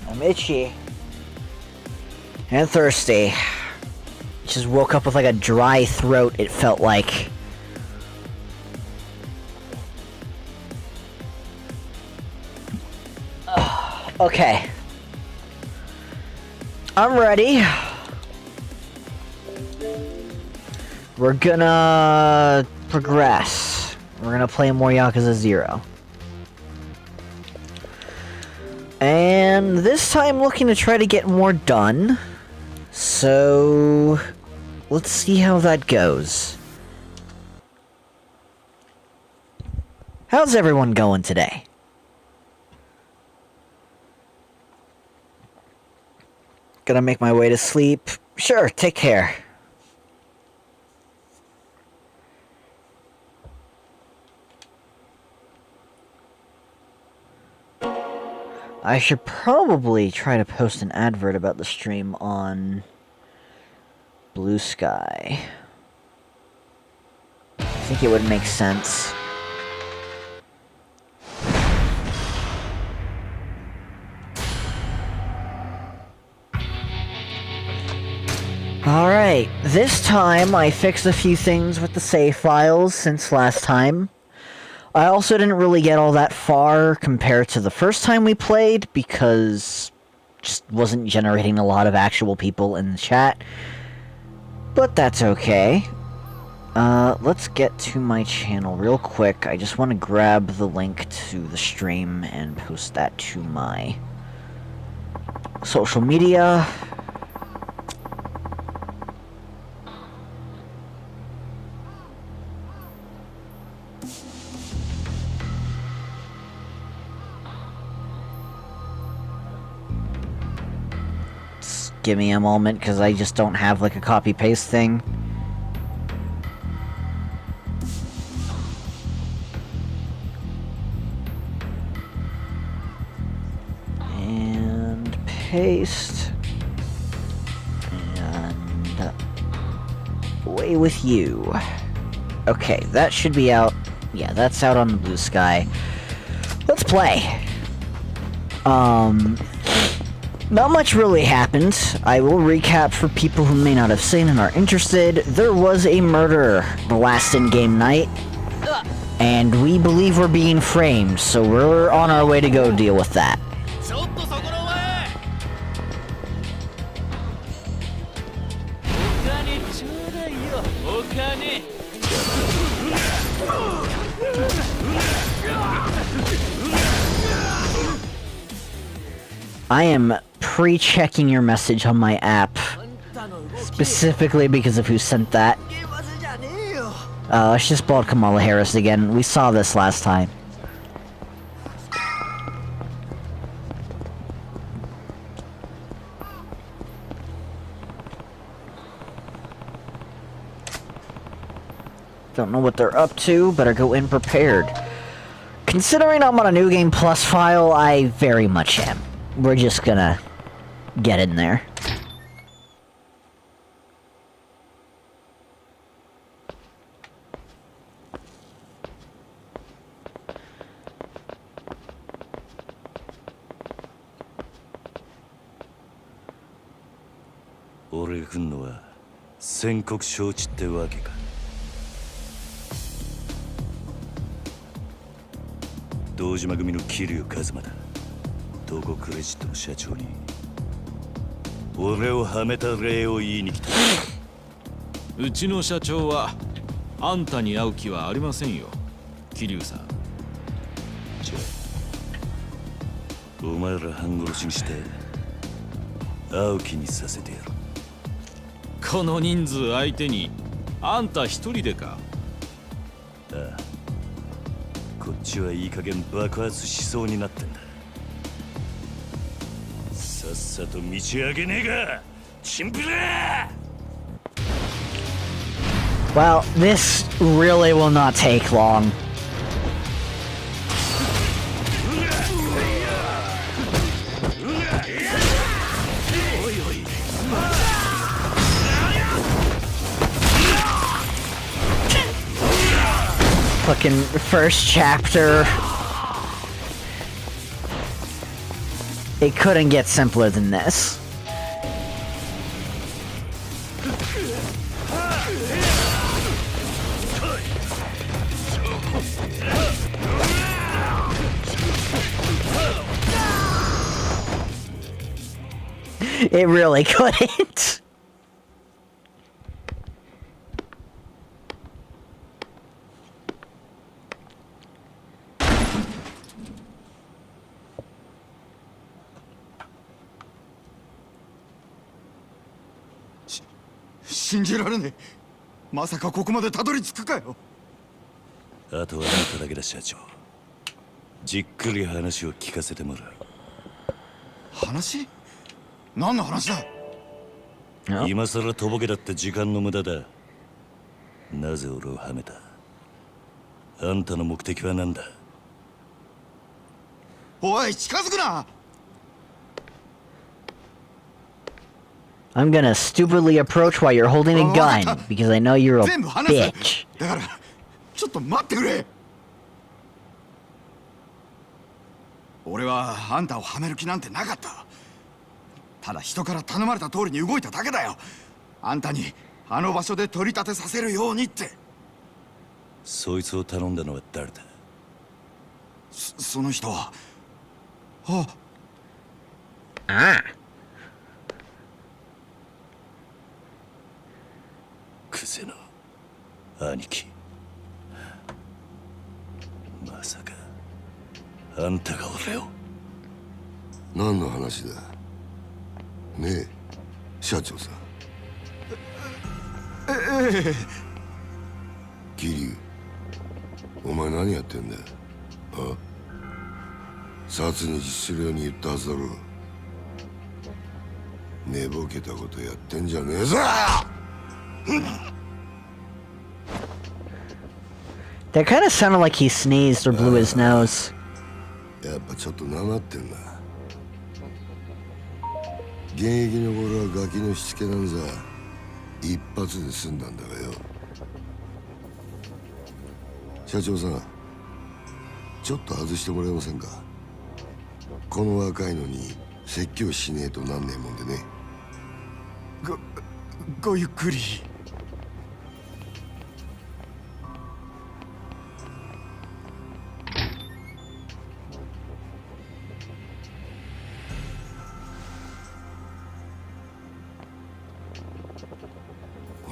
I'm itchy. And thirsty. Just woke up with like a dry throat, it felt like. Okay. I'm ready. We're gonna progress. We're gonna play more Yakuza 0. And this time looking to try to get more done. So let's see how that goes. How's everyone going today? Gonna make my way to sleep? Sure, take care. I should probably try to post an advert about the stream on Blue Sky. I think it would make sense. Alright, this time I fixed a few things with the save files since last time. I also didn't really get all that far compared to the first time we played because just wasn't generating a lot of actual people in the chat. But that's okay. Let's get to my channel real quick. I just want to grab the link to the stream and post that to my social media. Give me a moment, because I just don't have, like, a copy-paste thing. And paste. And away with you. Okay, that should be out. Yeah, that's out on the Blue Sky. Let's play. Not much really happened. I will recap for people who may not have seen and are interested. There was a murder the last in-game night, and we believe we're being framed, so we're on our way to go deal with that. I am pre-checking your message on my app, specifically because of who sent that. It's just bald Kamala Harris again. We saw this last time. Don't know what they're up to, better go in prepared. Considering I'm on a New Game Plus file, I very much am. We're just gonna get in there.俺が来んのは宣告承知ってわけか。堂島組の桐生一馬だ。どこクレジットの社長に俺をはめた礼を言いに来た。うちの社長はあんたに会う気はありませんよ、桐生さん。じゃあお前ら半殺しにして会う気にさせてやる。この人数相手にあんた一人でか。ああ、こっちはいい加減爆発しそうになってんだ。さっさと道上げねえがチンピラ。 Well, this really will not take long. Fucking first chapter. It couldn't get simpler than this. It really couldn't.信じられねえ。まさかここまでたどり着くかよ。あとはあなただけだ、社長。じっくり話を聞かせてもらう。話？何の話だ？今さらとぼけだって時間の無駄だ。なぜ俺をはめた？あんたの目的は何だ？おい、近づくな！ I'm gonna stupidly approach while you're holding a gun because I know you're a bitch. だから、ちょっと待ってくれ。俺はあんたをはめる気なんてなかった。ただ人から頼まれた通りに動いただけだよ。あんたにあの場所で取り立てさせるようにって。そいつを頼んだのは誰だ？その人は。Ah. クゼの兄貴。まさかあんたが俺を。何の話だねえ、社長さん。桐生、お前何やってんだ？あ？殺に実するように言ったはずだろ。寝ぼけたことやってんじゃねえぞ。That kind of sounded like he sneezed or blew his nose. やっぱちょっとなまってんな。現役の頃はガキのしつけなんざ一発で済んだんだがよ。社長さん、ちょっと外してもらえませんか？この若いのに説教しねえとなんねえもんでね。ごゆっくり。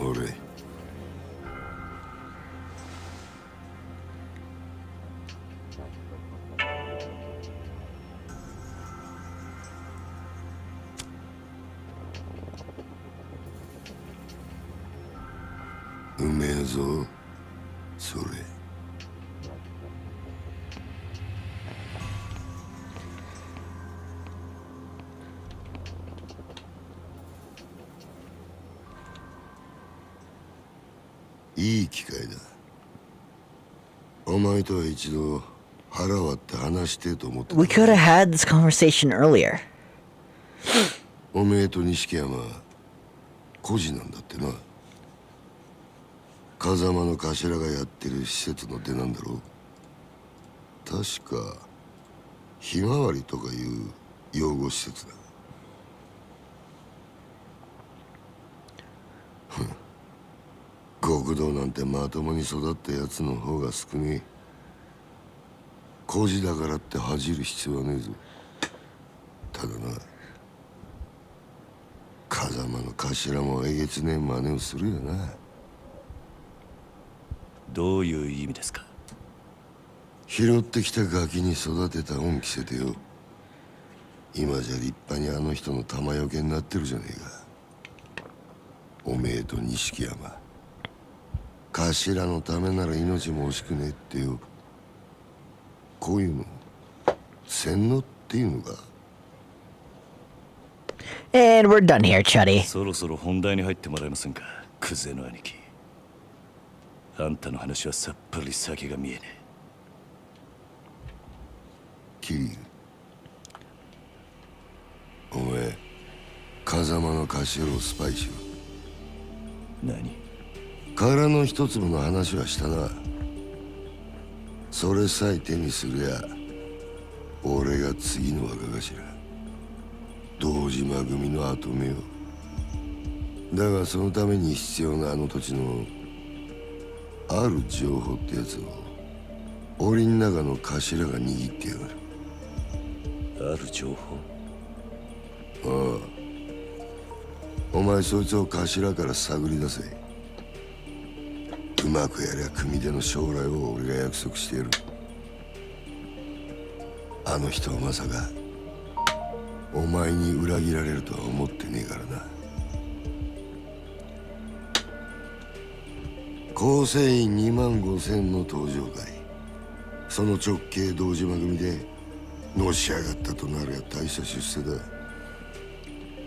俺うめえぞそれ。いい機会だ。お前とは一度腹割って話してと思ってた。 We could have had this conversation earlier. おめえと錦山孤児なんだってな。風間の頭がやってる施設の出なんだろう。確かひまわりとかいう養護施設だ。極道なんてまともに育ったやつの方が少ねえ。孤児だからって恥じる必要はねえぞ。ただな、風間の頭もえげつねえ真似をするよな。どういう意味ですか？拾ってきたガキに育てた恩着せてよ。今じゃ立派にあの人の玉よけになってるじゃねえか。おめえと錦山、頭のためなら命も惜しくねえってよ。こういうの洗脳っていうのか。 And we're done here, Chuddy. そろそろ本題に入ってもらえませんか、クゼの兄貴。あんたの話はさっぱり先が見えねえ。桐生、お前風間の頭をスパイしろ。何？殻の一粒の話はしたな。それさえ手にするや俺が次の若頭。島組の跡目よ。だがそのために必要なあの土地のある情報ってやつを檻の中の頭が握ってやがる。ある情報？ああ、お前そいつを頭から探り出せ。うまくやりゃ組手の将来を俺が約束してやる。あの人はまさかお前に裏切られるとは思ってねえからな。構成員2万5千の登場会、その直系堂島組でのし上がったとなるや大した出世だ。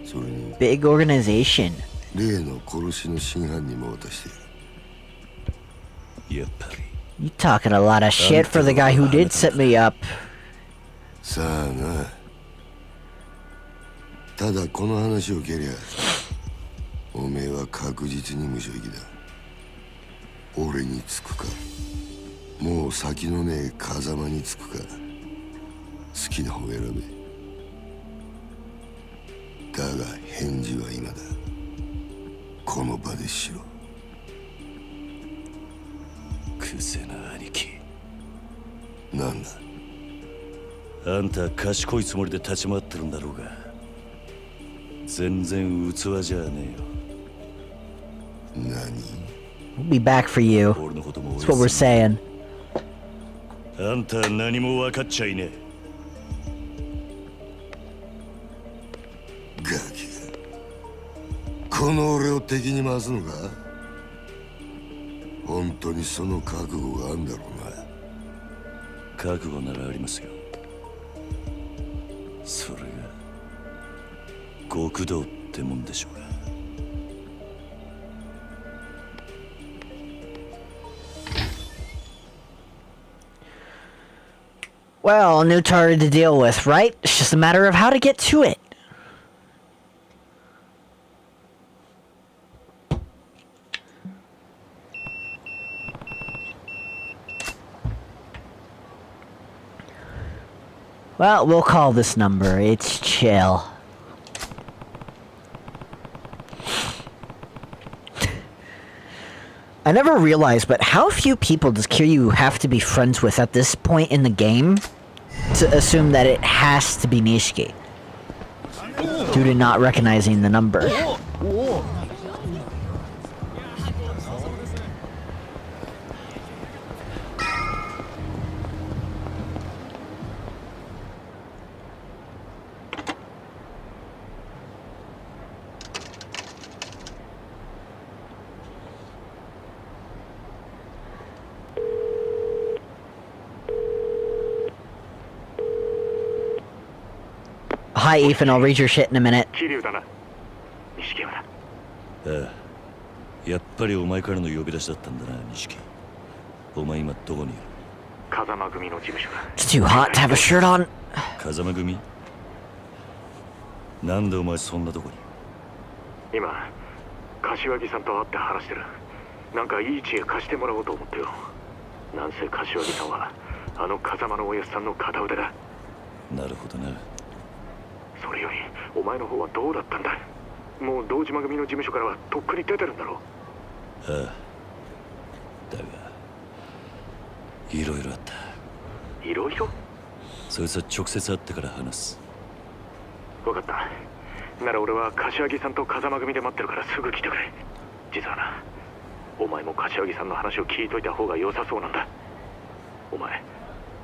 それに Big organization. 例の殺しの真犯人も渡している。やっぱり You talking a lot of shit for the guy who did set me up. さあな。ただこの話を蹴りゃおめえは確実に無所行きだ。俺につくか、もう先のねえ風間につくか、好きな方選べ。だが返事は今だ。この場でしろ。クセな兄貴。なんだ。あんた賢いつもりで立ち回ってるんだろうが、全然器じゃね何？ We'll be back for え you. よ。俺のことも That's what we're saying. あんたは何も分かっちゃいねガキがこの俺を敵に回すのか？本当にその覚悟があんだろうな。覚悟ならありますよ。それが極道ってもんでしょうが。Well, a new target to deal with, right? It's just a matter of how to get to it. Well, we'll call this number. It's chill. I never realized, but how few people does Kiryu have to be friends with at this point in the game to assume that it has to be Nishiki due to not recognizing the number? Hi, Ethan. I'll read your shit in a minute. ああ、やっぱりお前からの呼び出しだったんだな、錦。お前今どこにいる？ It's too hot to have a shirt on. 風間組？なんでお前そんなとこに？今、柏木さんと会って話してる。なんかいい知恵貸してもらおうと思ってよ。なんせ柏木さんはあの風間のおやっさんの片腕だ。なるほどな。それよりお前の方はどうだったんだ。もう堂島組の事務所からはとっくに出てるんだろう。ああ、だがいろいろあった。いろいろ？そいつは直接会ってから話す。分かった。なら俺は柏木さんと風間組で待ってるからすぐ来てくれ。実はな、お前も柏木さんの話を聞いといた方が良さそうなんだ。お前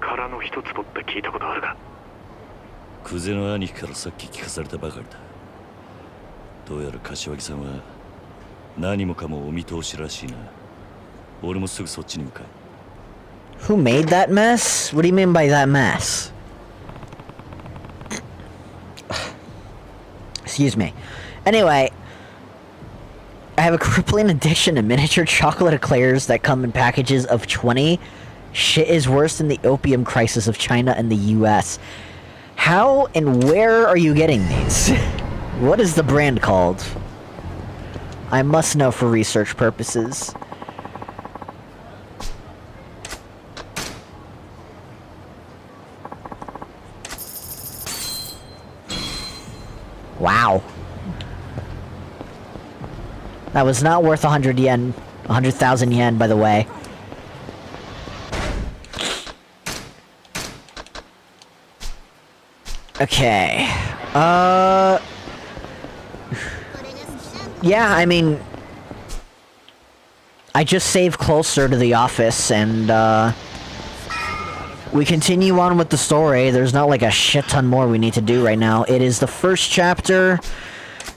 殻の一つぼって聞いたことあるか？クゼの兄貴からさっき聞かされたばかりだ。どうやら柏木さんは何もかもお見通しらしいな。俺もすぐそっちに向かう。 Who made that mess? What do you mean by that mess? Excuse me. Anyway, I have a crippling addiction to miniature chocolate eclairs that come in packages of 20. Shit is worse than the opium crisis of China and the US. How and where are you getting these? What is the brand called? I must know for research purposes. Wow. That was not worth 100 yen. 100,000 yen, by the way. Okay. Yeah, I mean... I just saved closer to the office, and, we continue on with the story. There's not like a shit ton more we need to do right now. It is the first chapter.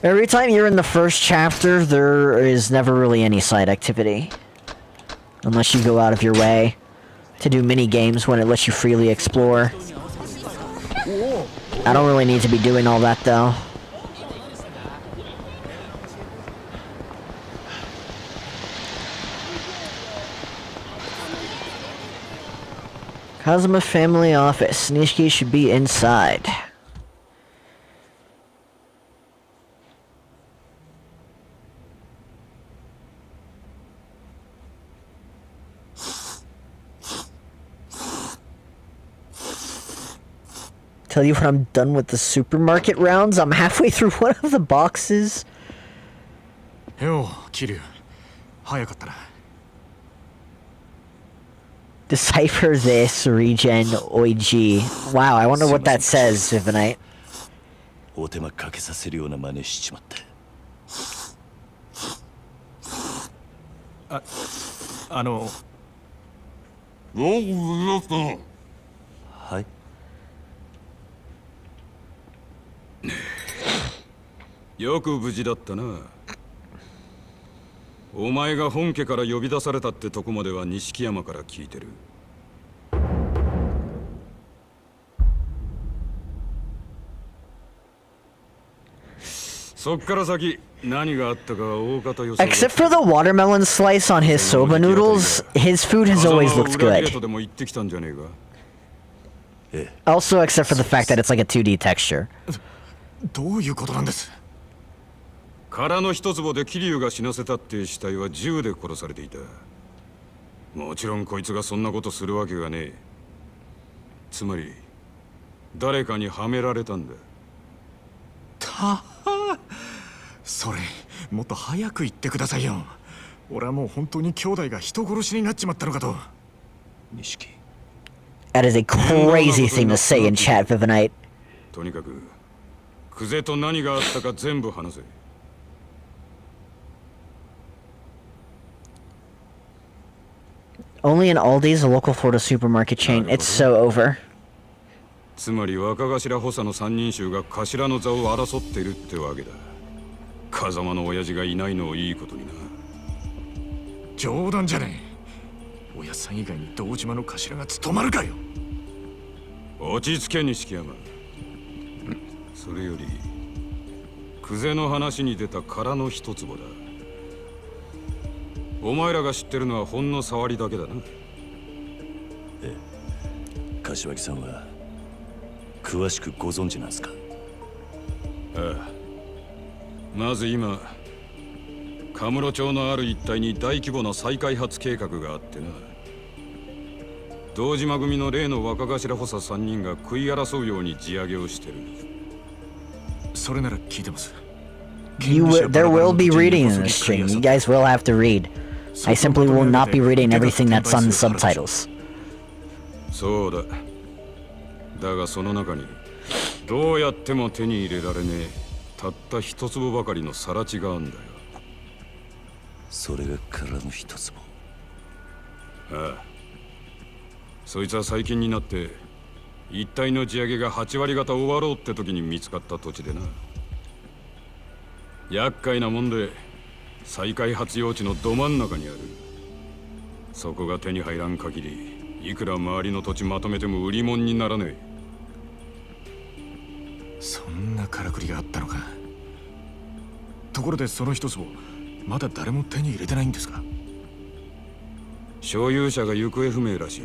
Every time you're in the first chapter, there is never really any side activity. Unless you go out of your way to do mini games when it lets you freely explore. I don't really need to be doing all that though. Kazuma family office. Nishiki should be inside. Tell you when I'm done with the supermarket rounds. I'm halfway through one of the boxes. Yo, Kiryu. 早かったな。Decipher this, regen, oiji. Wow, I wonder what that says, Vivinite. お手間かけさせるような真似しちまって。はい。よく無事だったな。お前が本家から呼び出されたってとこまでは錦山から聞いてる。そっから先何があったか大方予想。Except for the watermelon slice on his soba noodles, his food has always looked good. Also, except for the fact that it's like a 2D texture. どういうことなんです？殻の一坪で桐生が死なせたっていう死体は銃で殺されていた。もちろんこいつがそんなことするわけがねえ。つまり誰かにはめられたんだ。それもっと早く言ってくださいよ。俺はもう本当に兄弟が人殺しになっちまったのかと。錦。That is a crazy thing to say in chat, Vivinite. とにかくクゼと何があったか全部話せ。Only in Aldi's, a local Florida supermarket chain. It's so over. つまり若頭補佐の三人衆が頭の座を争っているってわけだ。風間の親父がいないのをいいことにな。冗談じゃねえ。親さん以外に堂島の頭が務まるかよ。落ち着け錦山。それよりクゼの話に出た殻の一坪だ。お前らが知ってるのはほんの触りだけだな。ええ、柏木さんは詳しくご存知なんすか？ああ。まず今カムロ町のある一帯に大規模な再開発計画があってな。堂島組の例の若頭補佐3人が食い争うように地上げをしてる。それなら聞いてます。There will be reading in this stream. You guys will have to read. I simply will not be reading everything that's on the subtitles. そうだ。だがその中にどうやっても手に入れられねえたった一坪ばかりの更地があんだよ。それが殻の一坪。ああ。そいつは最近になって一帯の地上げが8割方終わろうって時に見つかった土地でな。厄介なもんで再開発用地のど真ん中にある。そこが手に入らん限りいくら周りの土地まとめても売り物にならねえ。そんなからくりがあったのか。ところでその一坪まだ誰も手に入れてないんですか？所有者が行方不明らしい。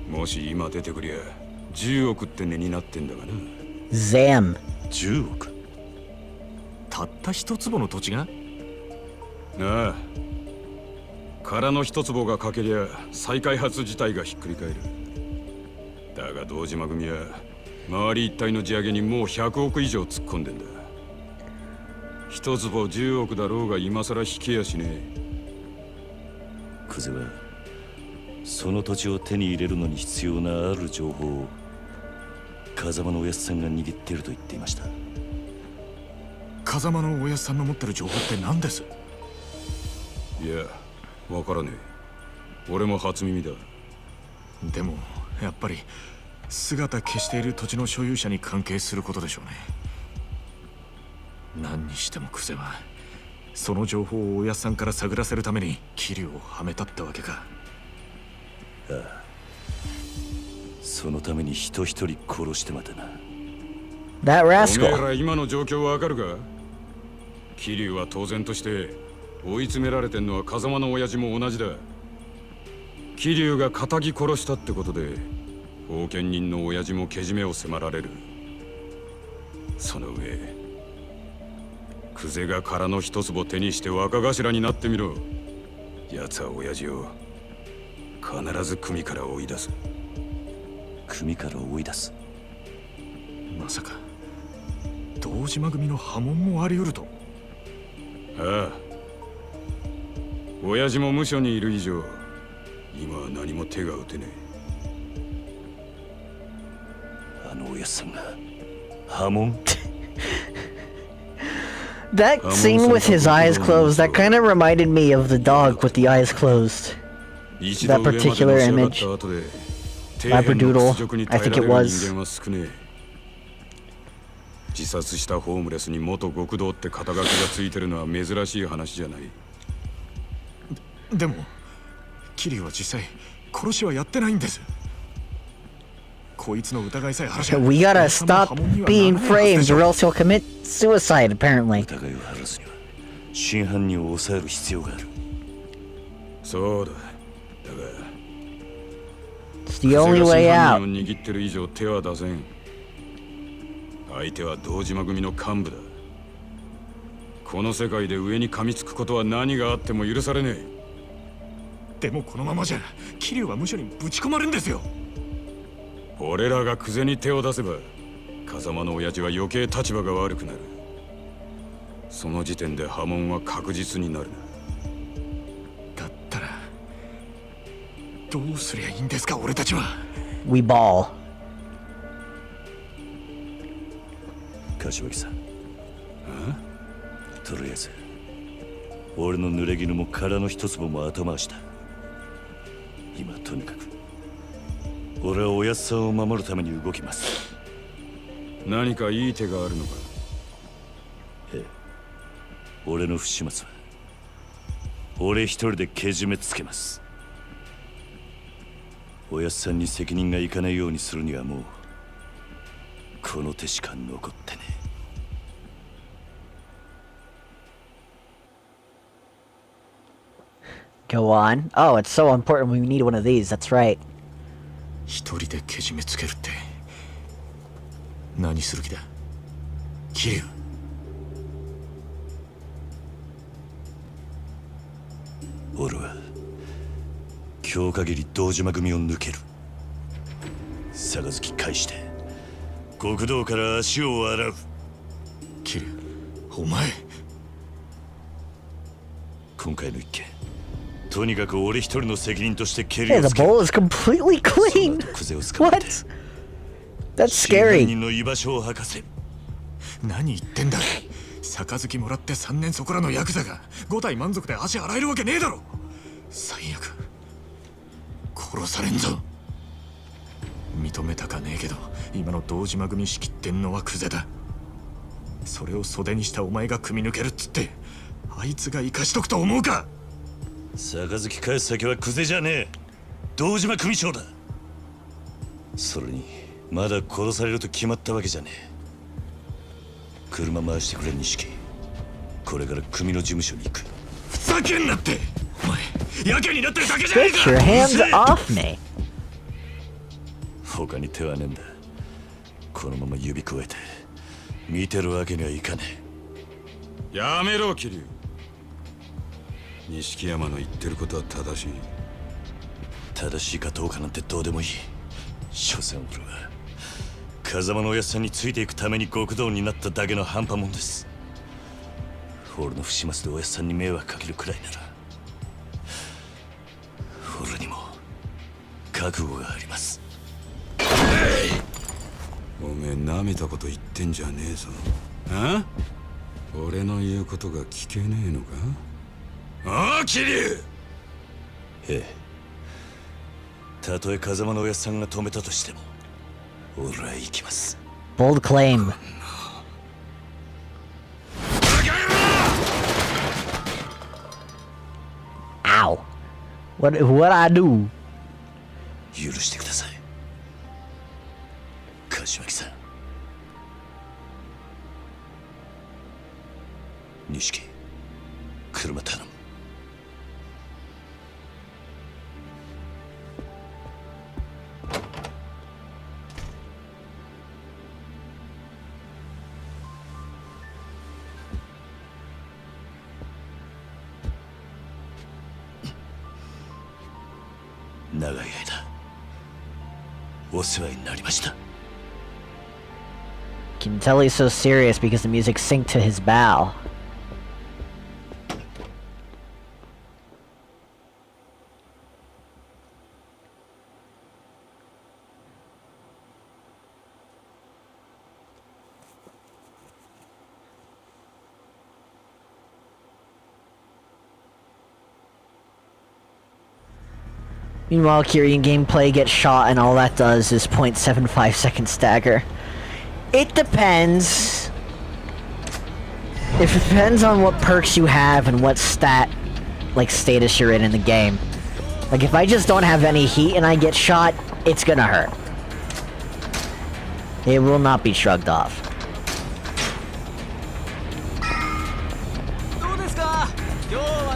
もし今出てくりゃ10億って値になってんだがな。Zam。10億？たった一坪の土地が？ああ。殻の一坪が欠けりゃ再開発自体がひっくり返る。だが堂島組は周り一帯の地上げにもう100億以上突っ込んでんだ。一坪10億だろうが今さら引けやしねえ。クゼはその土地を手に入れるのに必要なある情報を風間のおやつさんが握っていると言っていました。風間のおやつさんの持ってる情報って何です？いや、わからねえ。俺も初耳だ。でもやっぱり姿消している土地の所有者に関係することでしょうね。何にしてもクゼはその情報をおやっさんから探らせるために桐生をはめたってわけか。ああ、そのために人一人殺してまたな。 That おめえ rascal. ら今の状況わかるか？桐生は当然として追い詰められてんのは風間の親父も同じだ。桐生が仇殺したってことで後見人の親父もけじめを迫られる。その上クゼが殻の一坪手にして若頭になってみろ。奴は親父を必ず組から追い出す。組から追い出す？まさか堂島組の波紋もあり得ると？ああ、親父も無所にいる以上今は何も手が打てねえ。あのおやっさんが波紋？ That scene with his eyes closed, that kind of reminded me of the dog with the eyes closed. え。 That particular image. Labradoodle, I think it was. 自殺したホームレスに元極道って肩書きがついてるのは珍しい話じゃない。でも桐生は実際殺しはやってないんです。こいつの疑いさえ晴らしゃ We gotta stop being framed or else he'll commit suicide, apparently. 疑いを晴らすには真犯人を抑える必要がある。そうだ。だが It's the only way 犯 out. 人を握ってる以上手は出せん。相手は堂島組の幹部だ。この世界で上に噛みつくことは何があっても許されねえ。でもこのままじゃ桐生は無所にぶち込まれるんですよ。俺らがクゼに手を出せば風間の親父は余計立場が悪くなる。その時点で波紋は確実になる。だったらどうすりゃいいんですか俺たちは。 We ball. 柏木さん、とりあえず俺の濡れ衣も殻の一粒も後回しだ。今とにかく俺はおやっさんを守るために動きます。何かいい手があるのか？ええ、俺の不始末は俺一人でけじめつけます。おやっさんに責任がいかないようにするにはもうこの手しか残ってね。Go on. Oh, it's so important we need one of these, that's right. 一人でけじめつけるって何する気だ桐生。俺は今日限り堂島組を抜ける。杯返して極道から足を洗う。桐生、お前今回の一件とにかく俺一人の責任として蹴り Hey, を the つける。 bowl is completely その clean. 後クゼを捕まえて What? That's 真犯 scary. 人の居場所を吐かせ。何言ってんだ。杯もらって3年そこらのヤクザが5体満足で足洗えるわけねえだろ。最悪殺されんぞ。認めたかねえけど今の堂島組仕切ってんのはクゼだ。それを袖にしたお前が組み抜けるっつってあいつが生かしとくと思うか。杯返す先はクゼじゃねえ、堂島組長だ。それにまだ殺されると決まったわけじゃねえ。車回してくれ錦。これから組の事務所に行く。ふざけんなって。お前やけになってるだけじゃねえ Get か。 your hands off me. 他に手はねえんだ。このまま指くわえて見てるわけにはいかねやめろ桐生。錦山の言ってることは正しい。え。正しいかどうかなんてどうでもいい。所詮俺は風間のおやっさんについていくために極道になっただけの半端もんです。俺の不始末でおやっさんに迷惑かけるくらいなら俺にも覚悟があります。おめえなめたこと言ってんじゃねえぞ。あ？俺の言うことが聞けねえのか？ああ、桐生！ええ、たとえ風間のおやっさんが止めたとしても俺は行きます。 Bold claim. Ow. What I do? 許してください、柏木さん。錦、車頼む。長い間お世話になりました。 Can tell he's so serious because the music synced to his bow. Meanwhile, Kyrian gameplay gets shot and all that does is 0.75 second stagger. It depends. It depends on what perks you have and what status you're in the game. Like, if I just don't have any heat and I get shot, it's gonna hurt. It will not be shrugged off.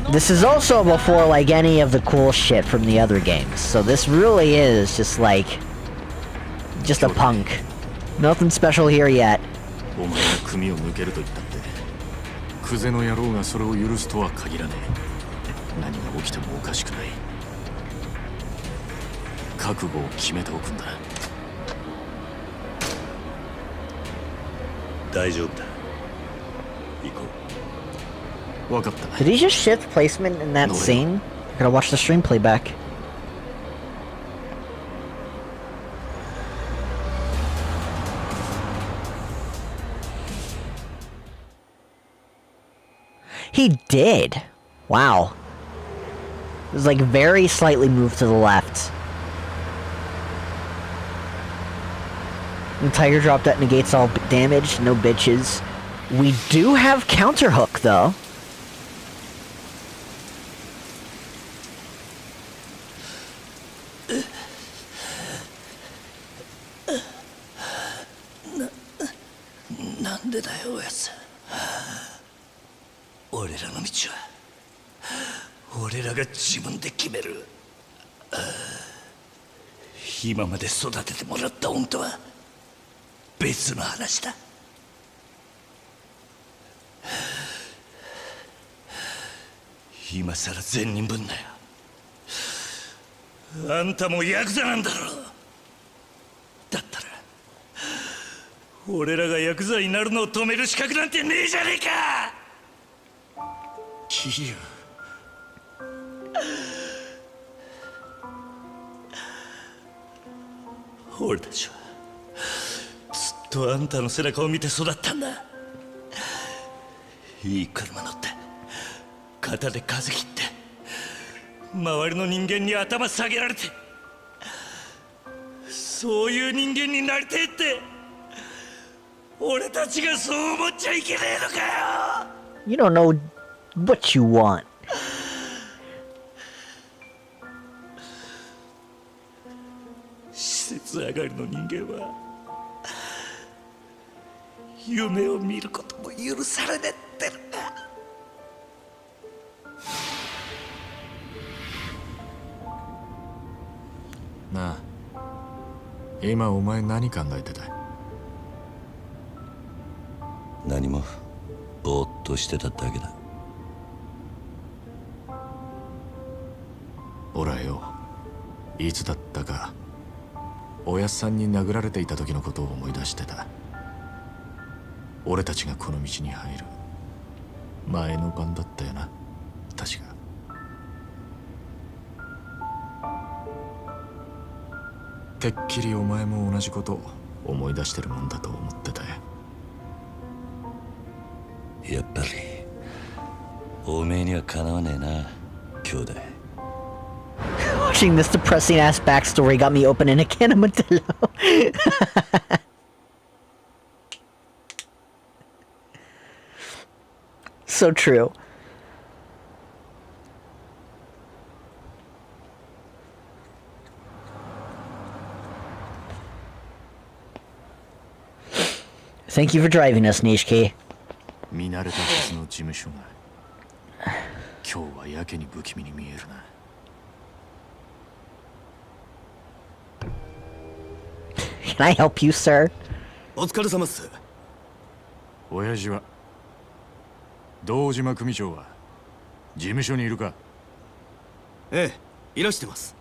This is also before, like, any of the cool shit from the other games. So this really is just, like, just a punk. Nothing special here yet. お前が組を抜けると言ったってクゼの野郎がそれを許すとは限らねえ。何が起きてもおかしくない。覚悟を決めておくんだ。大丈夫だ。行こう。 分かった。 Did he just shift placement in that scene? I gotta watch the stream playback. He did. Wow. It was like very slightly moved to the left. The Tiger Drop that negates all damage, no bitches. We do have counter hook though. What 俺らが自分で決める。今まで育ててもらった恩とは別の話だ。今さら善人ぶんなよ。あんたもヤクザなんだろ。だったら俺らがヤクザになるのを止める資格なんてねえじゃねえか。桐生。俺たちはずっとあんたの背中を見て育ったんだ。いい車乗って肩で風切って周りの人間に頭下げられて、そういう人間になりてえって俺たちがそう思っちゃいけねえのかよ。 You don't know what you want. 施設上がりの人間は夢を見ることも許されねえってのか。なあ、今お前何考えてた？何もぼーっとしてただけだ。俺はよ、いつだったかおやっさんに殴られていた時のことを思い出してた。俺たちがこの道に入る前の晩だったよな、確か。てっきりお前も同じこと思い出してるもんだと思ってたよ。やっぱりおめえにはかなわねえな、兄弟。Watching this depressing ass backstory got me opening a can of Modelo. So true. Thank you for driving us, Nishiki. 見慣れたはずの事務所が今日はやけに不気味に見えるな。Can I help you, sir? お疲れ様っす。親父は堂島組長は事務所にいるか？ええ、いらしてます。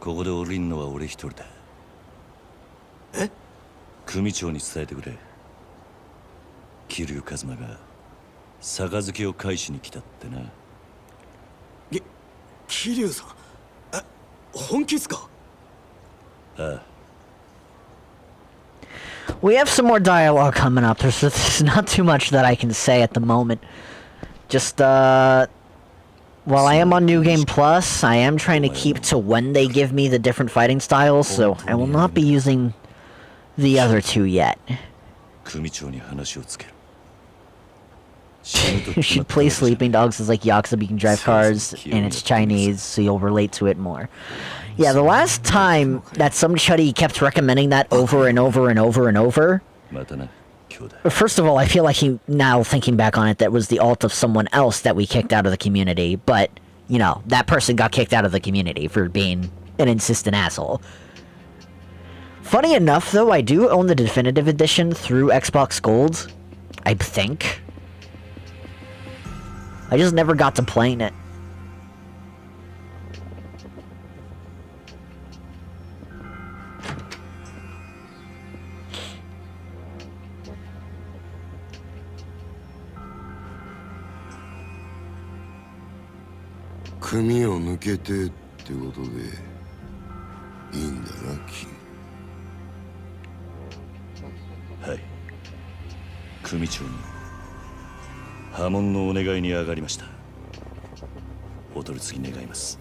ここで降りんのは俺一人だ。え？組長に伝えてくれ。桐生一馬が杯を返しに来たってな。桐生さん、え、本気っすか？ああ。We have some more dialogue coming up. There's not too much that I can say at the moment. Just, while I am on New Game Plus, I am trying to keep to when they give me the different fighting styles, so I will not be using the other two yet. 組長に話をつける。You should play Sleeping Dogs as like Yakuza, but you can drive cars, and it's Chinese, so you'll relate to it more. Yeah, the last time that some chuddy kept recommending that over and over and over and over. またな、兄弟。 First of all, I feel like now thinking back on it, that was the alt of someone else that we kicked out of the community, but, you know, that person got kicked out of the community for being an insistent asshole. Funny enough, though, I do own the definitive edition through Xbox Gold, I think. I just never got to playing it. Kumiを抜けてってことでいいんだな、キはい。組長に波紋のお願いに上がりました。お取り次ぎ願います。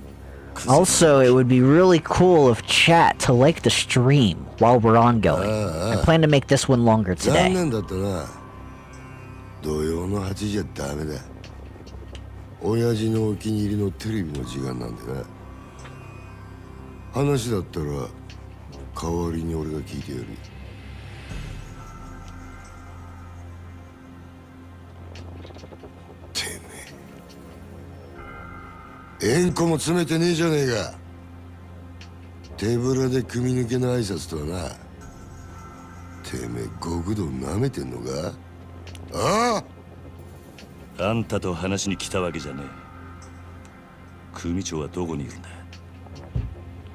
Also, it would be really cool if chat to like the stream while we're ongoing. I plan to make this one longer 残 today. 念だったな。土曜の8時じゃダメだ。親父のお気に入りのテレビの時間なんでな。話だったら代わりに俺が聞いてやる。てめえ、円弧も詰めてねえじゃねえか。手ぶらで組み抜けの挨拶とはな。てめえ極道舐めてんのか？ああ、あんたと話に来たわけじゃねえ。組長はどこにいるんだ？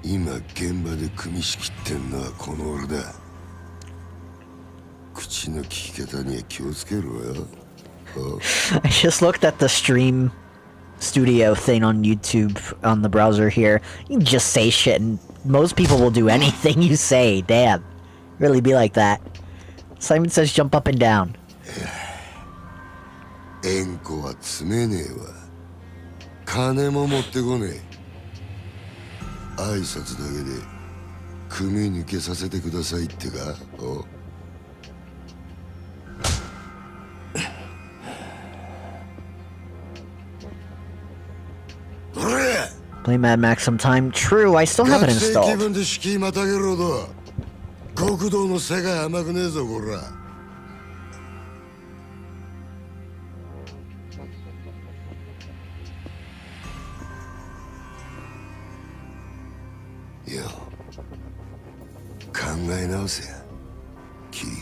今現場で組み仕切ってんのはこの俺だ。口の利き方には気をつけろよ。I just looked at the stream studio thing on YouTube on the browser here. You can just say shit and most people will do anything you say. Damn. Really be like that. Simon says jump up and down. 円弧は詰めねえわ。金も持ってこねえ。挨拶だけで組抜けさせてくださいってか？おPlay Mad Max sometime. True, I still have it 学生気 installed. 分で敷居またげるほど極道の世界甘くねえぞこら。よ、考え直せや、キリ。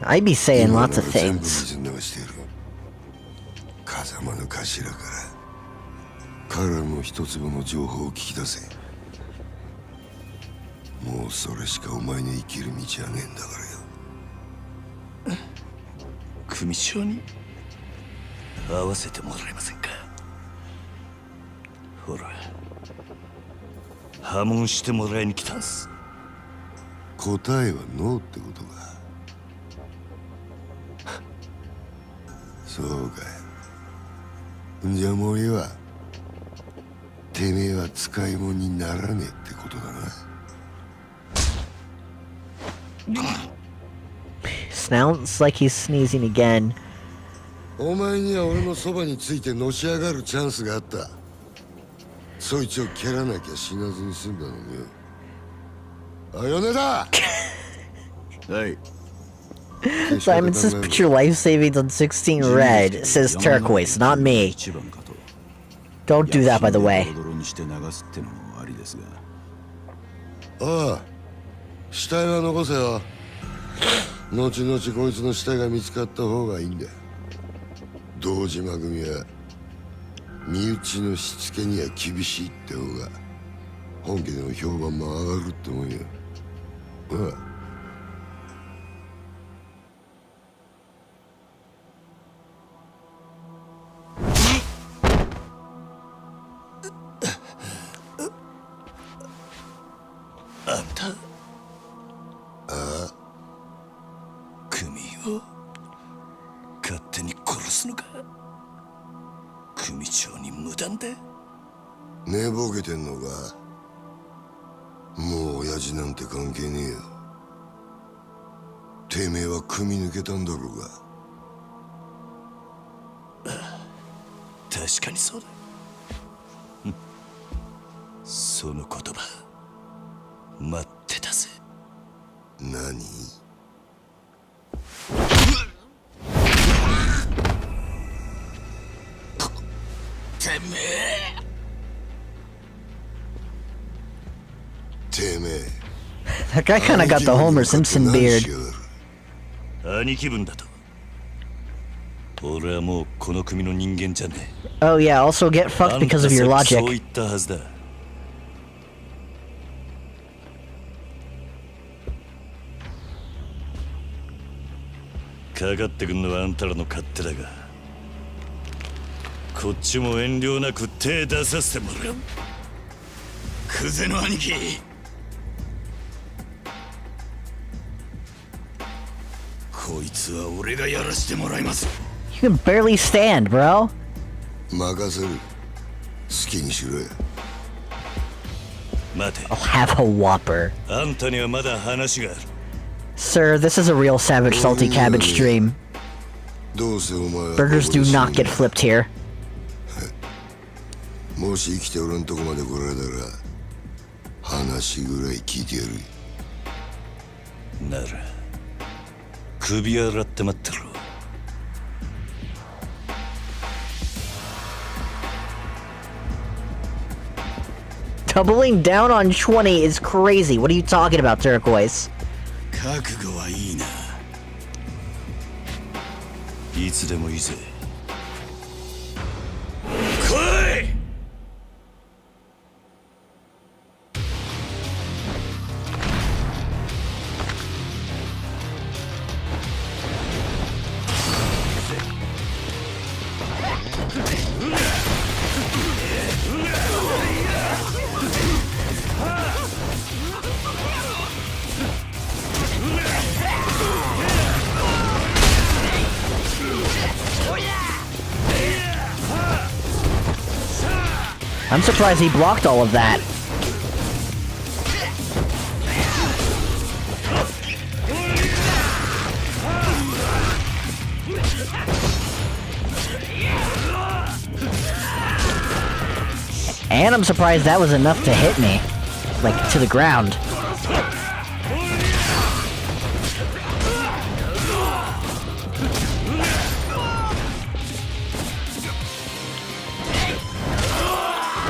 I'd be saying 今の lots of 全部 things. 水流している。風間の頭から彼の一粒の情報を聞き出せ。もうそれしかお前の生きる道はねえんだからよ。組長に会わせてもらえませんか。ほら、破門してもらいに来たんす。答えはノーってことか。そうかい。じゃあもういいわ。てめえは使い物にならねえってことだな。Sounds like he's sneezing again. お前には俺のそばについてのし上がるチャンスがあった。そいつを蹴らなきゃ死なずに済んだのによ。あ、米だ。はい。 Simon says put your life savings on 16 red. Says turquoise, not me. Don't do that, by the way. ああ、死体は残せよ。後々こいつの死体が見つかった方がいいんだ。堂島組は身内のしつけには厳しいって方が本家での評判も上がるって思うよ。ああ。あんた、ああ、組を勝手に殺すのか。組長に無断で。寝ぼけてんのか。もう親父なんて関係ねえよ。てめえは組抜けたんだろうが。確かにそうだ。その言葉待ってたぜ。何？てめえ。That guy kinda got the Homer Simpson beard. 兄貴分だと。俺はもうこの組の人間じゃねえ。 Oh yeah, also get fucked because of your あんたさっきそう logic. 言ったはずだ。かかってくんのはあんたらの勝手だが、こっちも遠慮なく手出させてもらう。クゼの兄貴。こいつは俺がやらしてもらいます。 You can barely stand, bro. 任せる。好きにしろよ。待て。 I'll have a whopper. あんたにはまだ話がある。 Sir, this is a real savage salty cabbage stream. どうせお前は Burgers do not get flipped here. もし生きて俺んとこまで来られたら話ぐらい聞いてやる。なら首洗って待ってろ。Doubling down on 20 is crazy. What are you talking about, Turquoise? 覚悟はいいな。いつでもいいぜ。来い。I'm surprised he blocked all of that. And I'm surprised that was enough to hit me. Like, to the ground.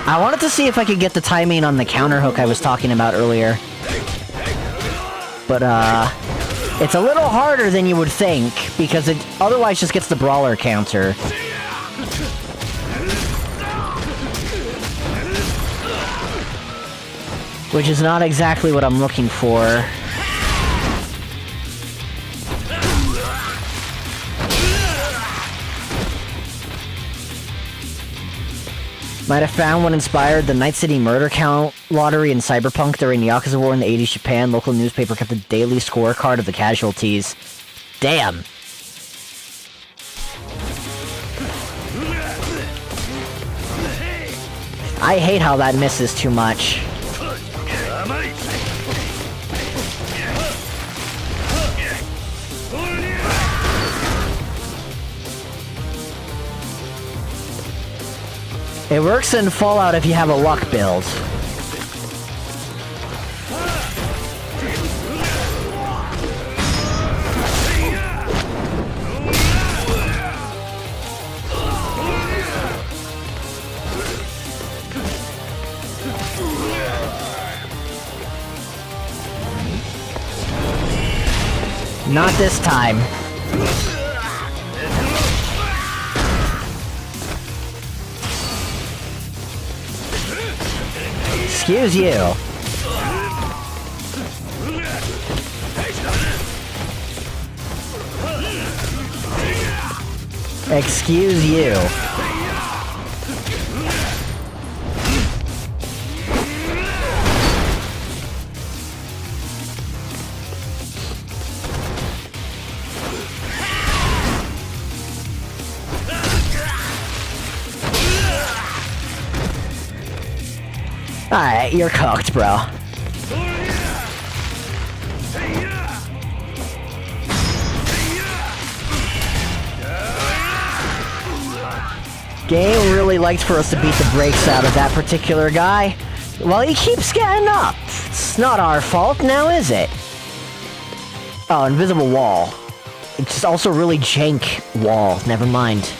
I wanted to see if I could get the timing on the counter hook I was talking about earlier. But, it's a little harder than you would think, because it otherwise just gets the brawler counter. Which is not exactly what I'm looking for. Might have found what inspired the Night City murder count lottery in Cyberpunk during the Yakuza War in the 80s Japan. Local newspaper kept a daily scorecard of the casualties. Damn. I hate how that misses too much. It works in Fallout if you have a luck build. Not this time. Excuse you. Excuse you. Alright, you're cooked, bro. Game really liked for us to beat the brakes out of that particular guy. Well, he keeps getting up. It's not our fault now, is it? Oh, invisible wall. It's also really jank wall. Never mind.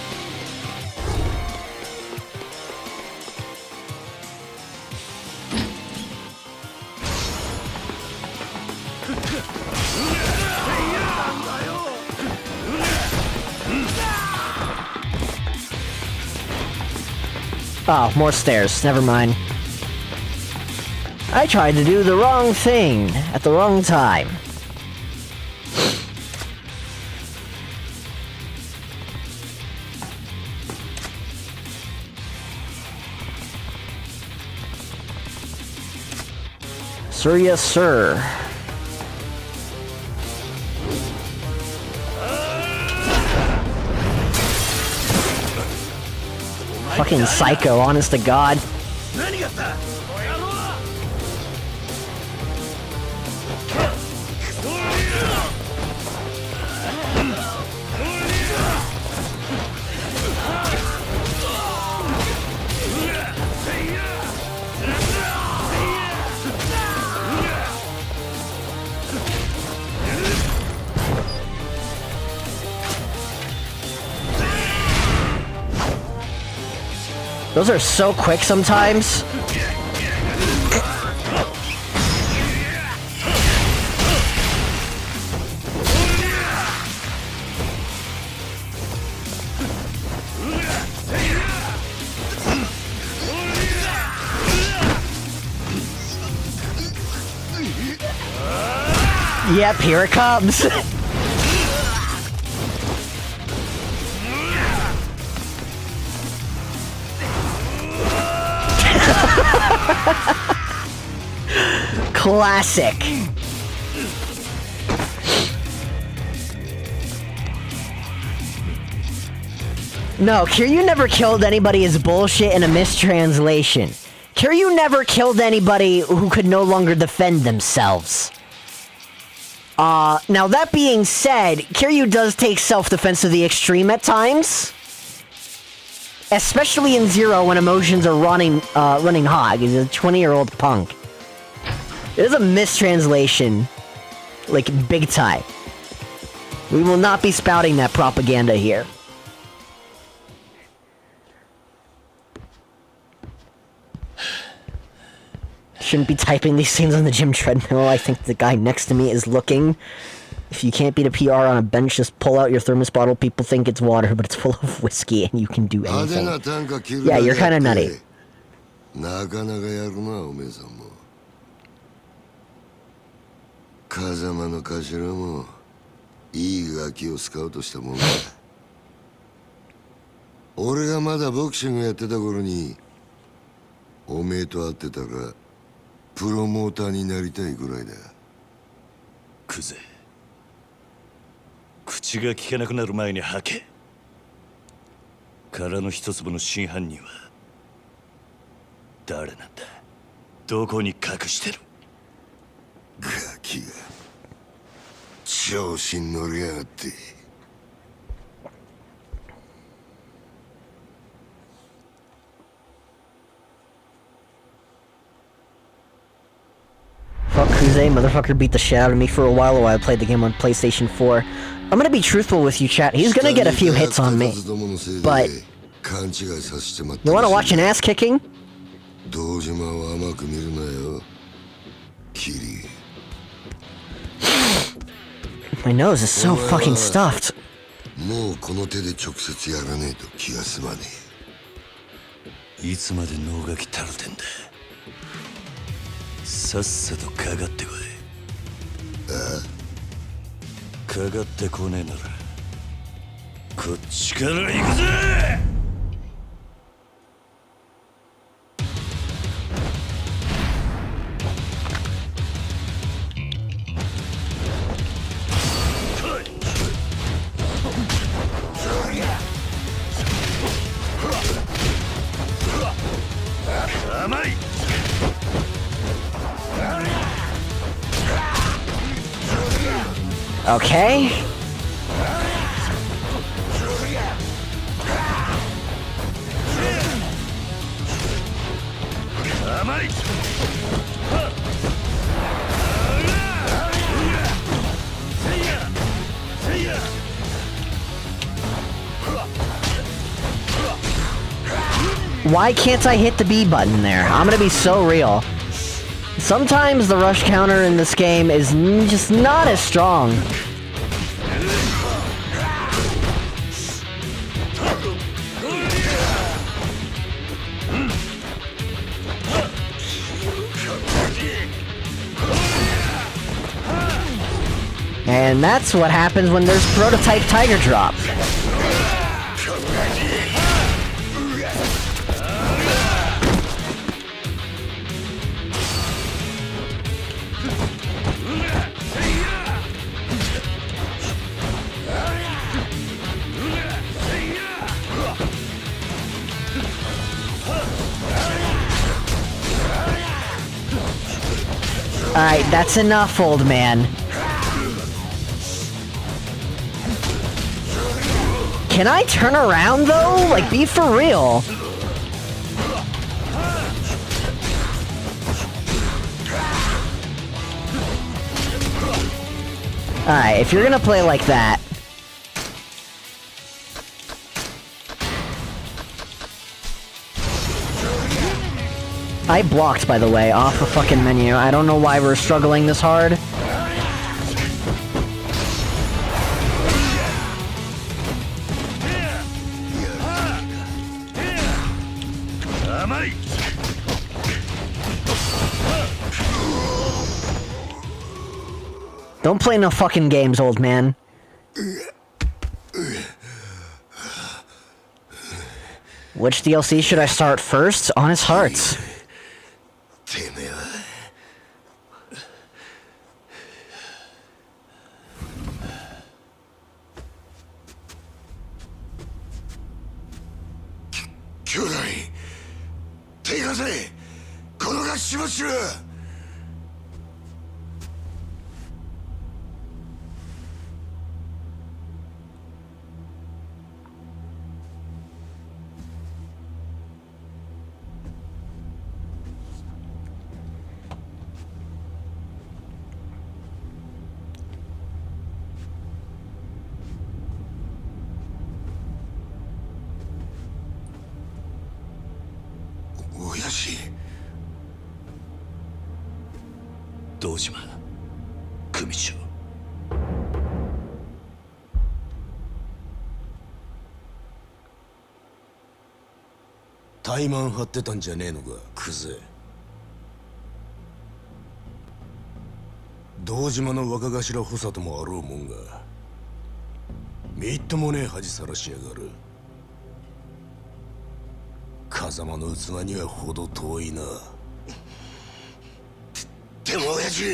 Oh, more stairs. Never mind. I tried to do the wrong thing at the wrong time. Sir, yes, sir. Fucking psycho, honest to God. Those are so quick sometimes. Yep, here it comes. Classic. No, Kiryu never killed anybody is bullshit in a mistranslation. Kiryu never killed anybody who could no longer defend themselves. Now that being said, Kiryu does take self-defense to the extreme at times. Especially in Zero when emotions are running hot. He's a 20-year-old punk. It is a mistranslation. Like, big time. We will not be spouting that propaganda here. Shouldn't be typing these things on the gym treadmill. I think the guy next to me is looking. If you can't beat a PR on a bench, just pull out your thermos bottle. People think it's water, but it's full of whiskey and you can do anything. Yeah, you're kind of nutty. 風間の頭もいいガキをスカウトしたもんだ。俺がまだボクシングやってた頃におめえと会ってたらプロモーターになりたいぐらいだ。クゼ、口が聞けなくなる前に吐け。殻の一粒の真犯人は誰なんだ？どこに隠してる？ガキが調子に乗りやがって。Fuck Kuze, motherfucker beat the shit out of me for a while I played the game on PlayStation 4. I'm gonna be truthful with you, chat. He's gonna get a few hits on me. But you wanna watch an ass kicking? 堂島を甘く見るなよ、キリ。 My nose is so fucking stuffed. もうこの手で直接やらねえと気が済まねいつまで脳がきたるてんだ。さっさとかかってこい。かかってこねえならこっちから行くぜ。甘い。Okay. Why can't I hit the B button there? I'm gonna be so real. Sometimes the rush counter in this game is just not as strong. And that's what happens when there's prototype Tiger Drop. Alright, that's enough, old man. Can I turn around, though? Like, be for real. Alright, if you're gonna play like that... I blocked, by the way, off the fucking menu. I don't know why we're struggling this hard. Don't play no fucking games, old man. Which DLC should I start first? Honest Hearts. てめえは兄弟手貸せ、このガキ始末しろ。親父、堂島組長。怠慢張ってたんじゃねえのか、クズ。堂島の若頭補佐ともあろうもんが、みっともねえ恥さらしやがる。風間の器には程遠いな。でも親父、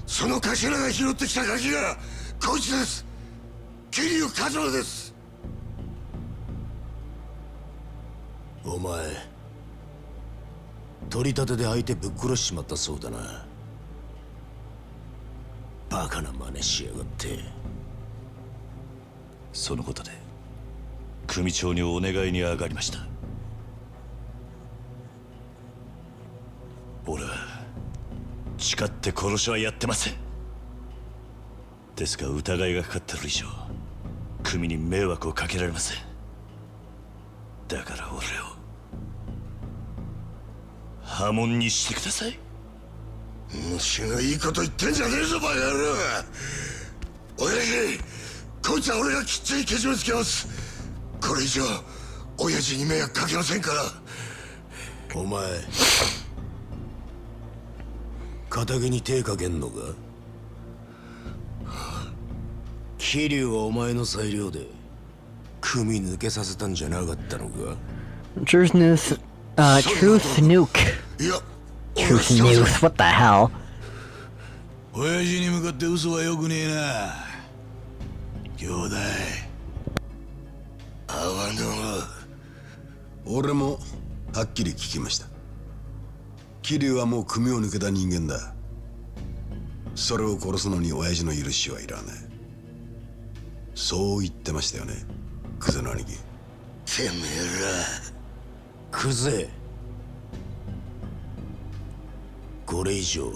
その頭が拾ってきたガキがこいつです。桐生一馬です。お前取り立てで相手ぶっ殺しちまったそうだな。バカな真似しやがって。そのことで組長にお願いに上がりました。俺は誓って殺しはやってません。ですが疑いがかかってる以上組に迷惑をかけられません。だから俺を破門にしてください。虫がいいこと言ってんじゃねえぞバカ野郎。親父、こいつは俺がきっちりけじめつけます。これ以上親父に迷惑かけませんから。お前仇に手かけんのか。桐生はお前の裁量で組抜けさせたんじゃなかったのか。Truth nuke. いや、 Truth nuke. What the hell? 親父に向かって嘘はよくねえな。兄弟。あわの俺もはっきり聞きました。桐生はもう組を抜けた人間だ。それを殺すのに親父の許しはいらない。そう言ってましたよね、クゼの兄貴。てめえらクゼ、これ以上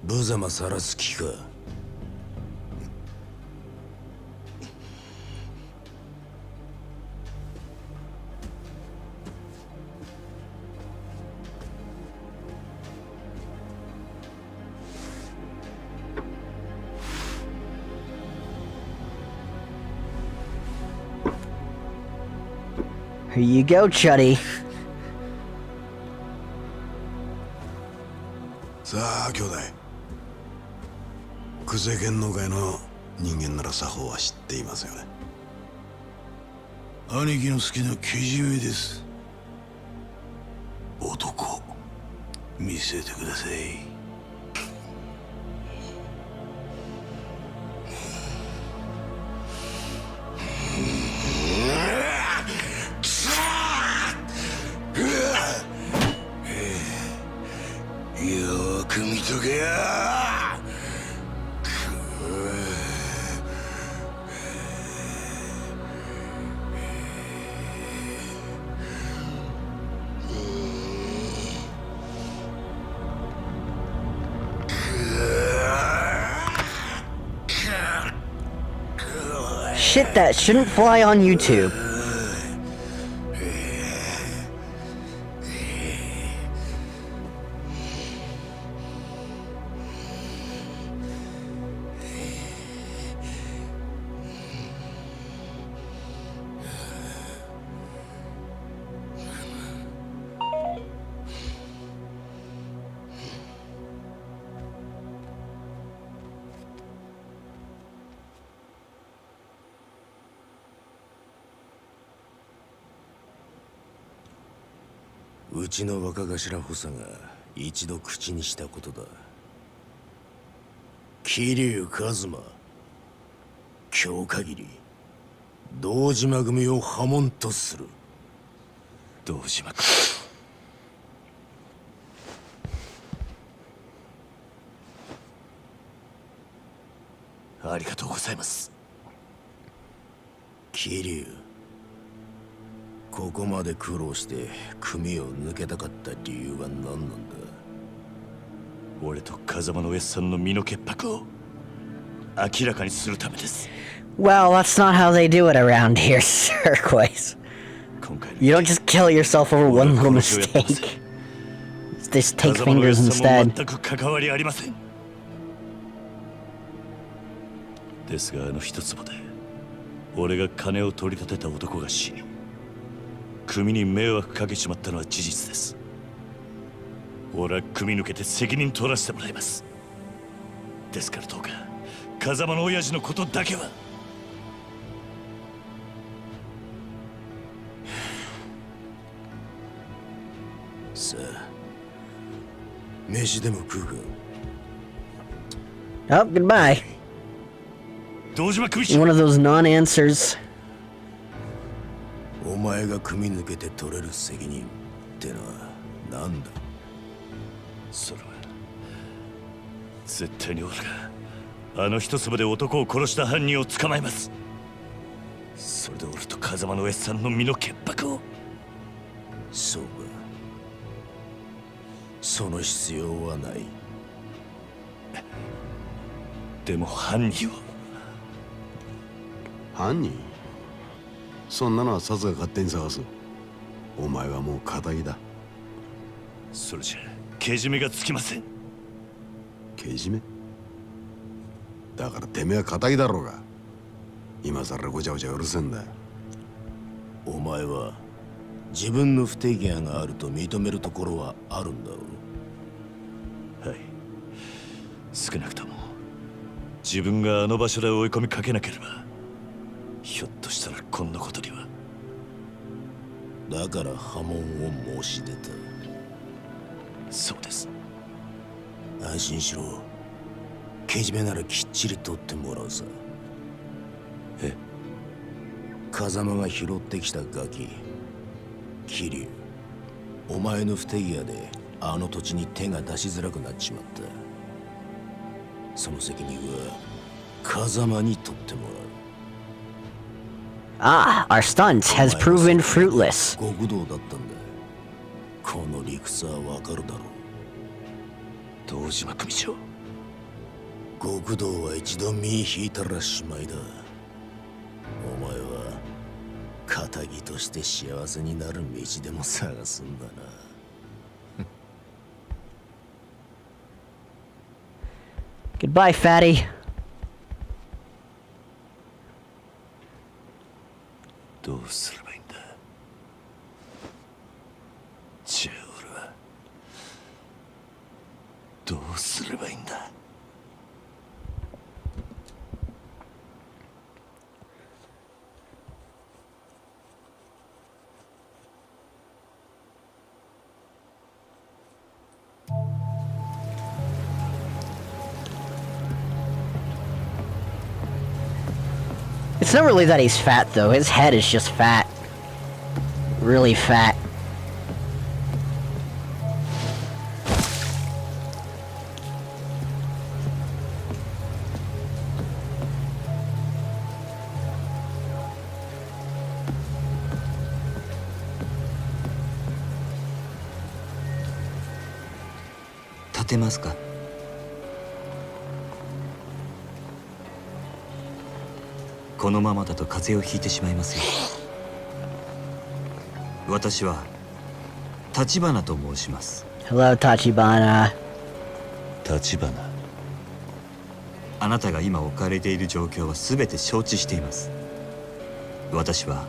無様さらす気か。Here you go, Chuddy. さあ兄弟、久世剣能界の人間なら作法は知っていますよね。兄貴の好きなけじめです。男見せてください。よく見とけや。Shit that shouldn't fly on YouTube.「うちの若頭補佐が一度口にしたことだ。桐生一馬、今日限り堂島組を破門とする。堂島君、ありがとうございます。桐生、ここまで苦労して組を抜けたかった理由は何なんだ。俺と風間のおやっさんの身の潔白を明らかにするためです。 Well, that's not how they do it around here, Turquoise. 今回の You don't just kill yourself over one little mistake. Just take 風間のおやっ fingers さんも instead. 全く関わりありません。ですが一坪で俺が金を取り立てた男が死に組に迷惑かけちまったのは事実です。俺は組抜けて責任取らせてもらいます。ですからどうか風間の親父のことだけは。さあ飯でも食うか。 Oh, goodbye. 堂島組長。 One of those non-answers. お前が組み抜けて取れる責任ってのは何だ。それは絶対に俺があの一粒で男を殺した犯人を捕まえます。それで俺と風間の S さんの身の潔白を。そうか。その必要はない。でも犯人を。犯人？そんなのはサツが勝手に探す。お前はもう仇だ。それじゃけじめがつきません。けじめ？だからてめえは仇だろうが。今さらごちゃごちゃうるせんだ。お前は自分の不手際があると認めるところはあるんだろう。はい。少なくとも自分があの場所で追い込みかけなければ、ひょっとしたらこんなことには。だから破門を申し出た。そうです。安心しろ。けじめならきっちり取ってもらうさ。え？風間が拾ってきたガキ桐生、お前の不手際であの土地に手が出しづらくなっちまった。その責任は風間に取ってもらう。 Ah, our stunt has proven fruitless. 極道だったんだ。この理屈はわかるだろう。堂島組長。極道は一度身引いたらしまいだ。お前は仇として幸せになる道でも探すんだな。Goodbye, fatty. どうすればいいんだ。じゃあ俺はどうすればいいんだ。It's not really that he's fat, though. His head is just fat. Really fat. Tatemasu. このままだと風邪をひいてしまいますよ。私は橘と申します。 Hello, Tachibana. 橘。あなたが今置かれている状況は全て承知しています。私は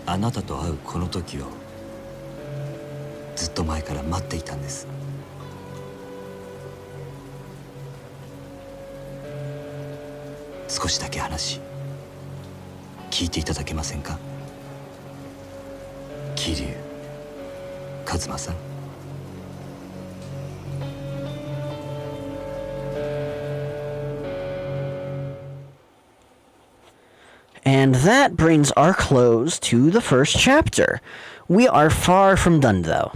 あなたと会うこの時をずっと前から待っていたんです。少しだけ話聞いていただけませんか。桐生一馬さん。And that brings our close to the first chapter. We are far from done, though.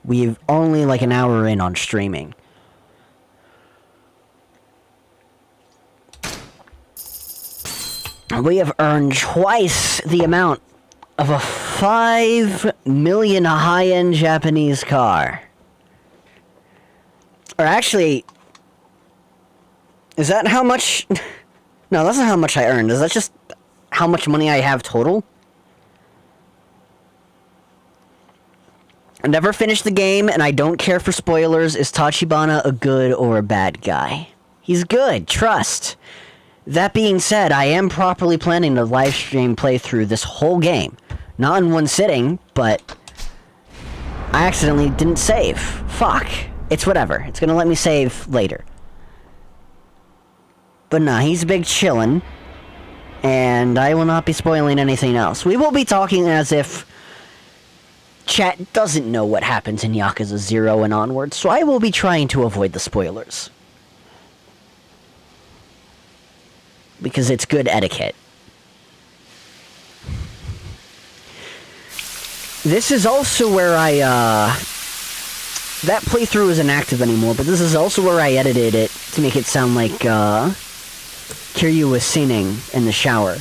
We've only like an hour in on streaming. We have earned twice the amount of a 5 million high-end Japanese car. Or actually, is that how much? No, that's not how much I earned. Is that just how much money I have total? I never finished the game, and I don't care for spoilers. Is Tachibana a good or a bad guy? He's good, trust. That being said, I am properly planning to live stream playthrough this whole game. Not in one sitting, but I accidentally didn't save. Fuck. It's whatever. It's gonna let me save later. But nah, he's big chillin'. And I will not be spoiling anything else. We will be talking as if chat doesn't know what happens in Yakuza 0 and onwards, so I will be trying to avoid the spoilers. Because it's good etiquette. This is also where I, that playthrough isn't active anymore, but this is also where I edited it to make it sound like, Kiryu was singing in the shower.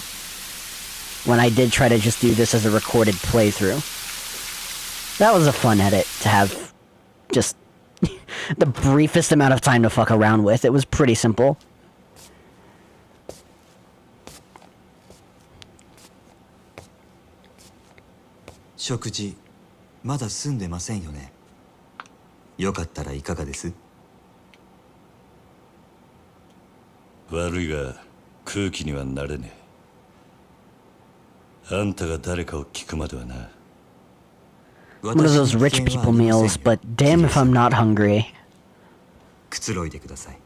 When I did try to just do this as a recorded playthrough. That was a fun edit to have just the briefest amount of time to fuck around with. It was pretty simple. Shokuji, まだ済んでませんよね。よかったらいかがです？悪いが空気にはなれねえ。あんたが誰かを聞くまではな。One of those rich people meals, but damn if I'm not hungry. くつろいでください。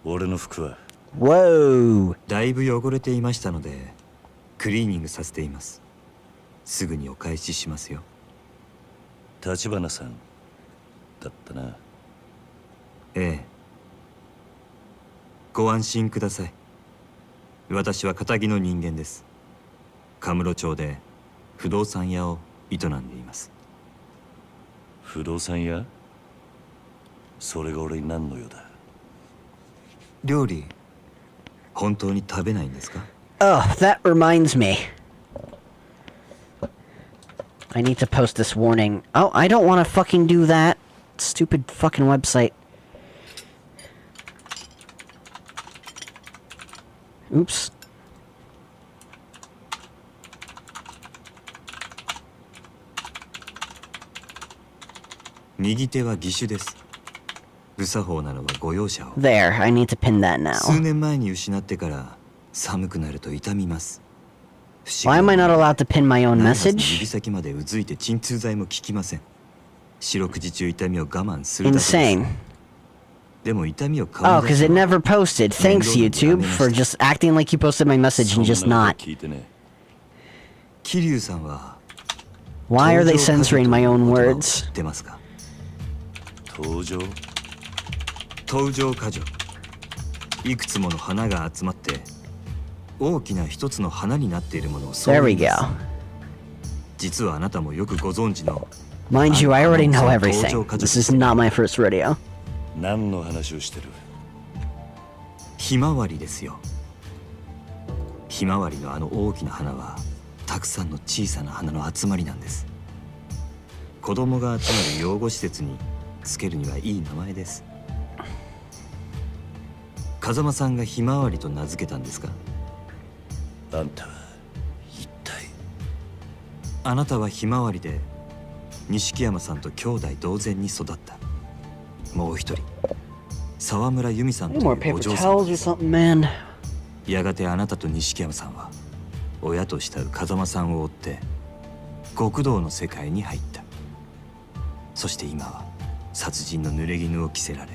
俺の服は Whoa! だいぶ汚れていましたのでクリーニングさせています。すぐにお返ししますよ。立花さんだったな。ええ。ご安心ください。私は堅気の人間です。カムロ町で不動産屋を営んでいます。不動産屋？それが俺に何の用だ？料理本当に食べないんですか？ Oh, that reminds me. I need to post this warning. Oh, I don't want to fucking do that. Stupid fucking website. Oops. There, I need to pin that now. 数年前に失ってから寒くなると痛みます。 Why am I not allowed to pin my own 指 message? 先までうずいて鎮痛剤も効きません。四六時中痛みを我慢するだけです。 Insane. でも痛みを Oh, because it never posted. Thanks, YouTube, for just acting like you posted my message and just not. 桐生さんは Why are they censoring my own words? 知ってますか？登場？登場果樹。いくつもの花が集まって大きな一つの花になっているものをそう There 言 we います。 go. 実はあなたもよくご存知の Mind you, I already know everything. This is not my first rodeo. 何の話をしてる？ひまわりですよ。ひまわりのあの大きな花はたくさんの小さな花の集まりなんです。子供が集まる養護施設につけるにはいい名前です。風間さんがひまわりと名付けたんですか？あんたは一体？あなたはひまわりで錦山さんと兄弟同然に育った。もう一人沢村由美さんと Any いう more お paper 嬢さん towels or something, man? やがてあなたと錦山さんは親と慕う風間さんを追って極道の世界に入った。そして今は殺人の濡れ衣を着せられ、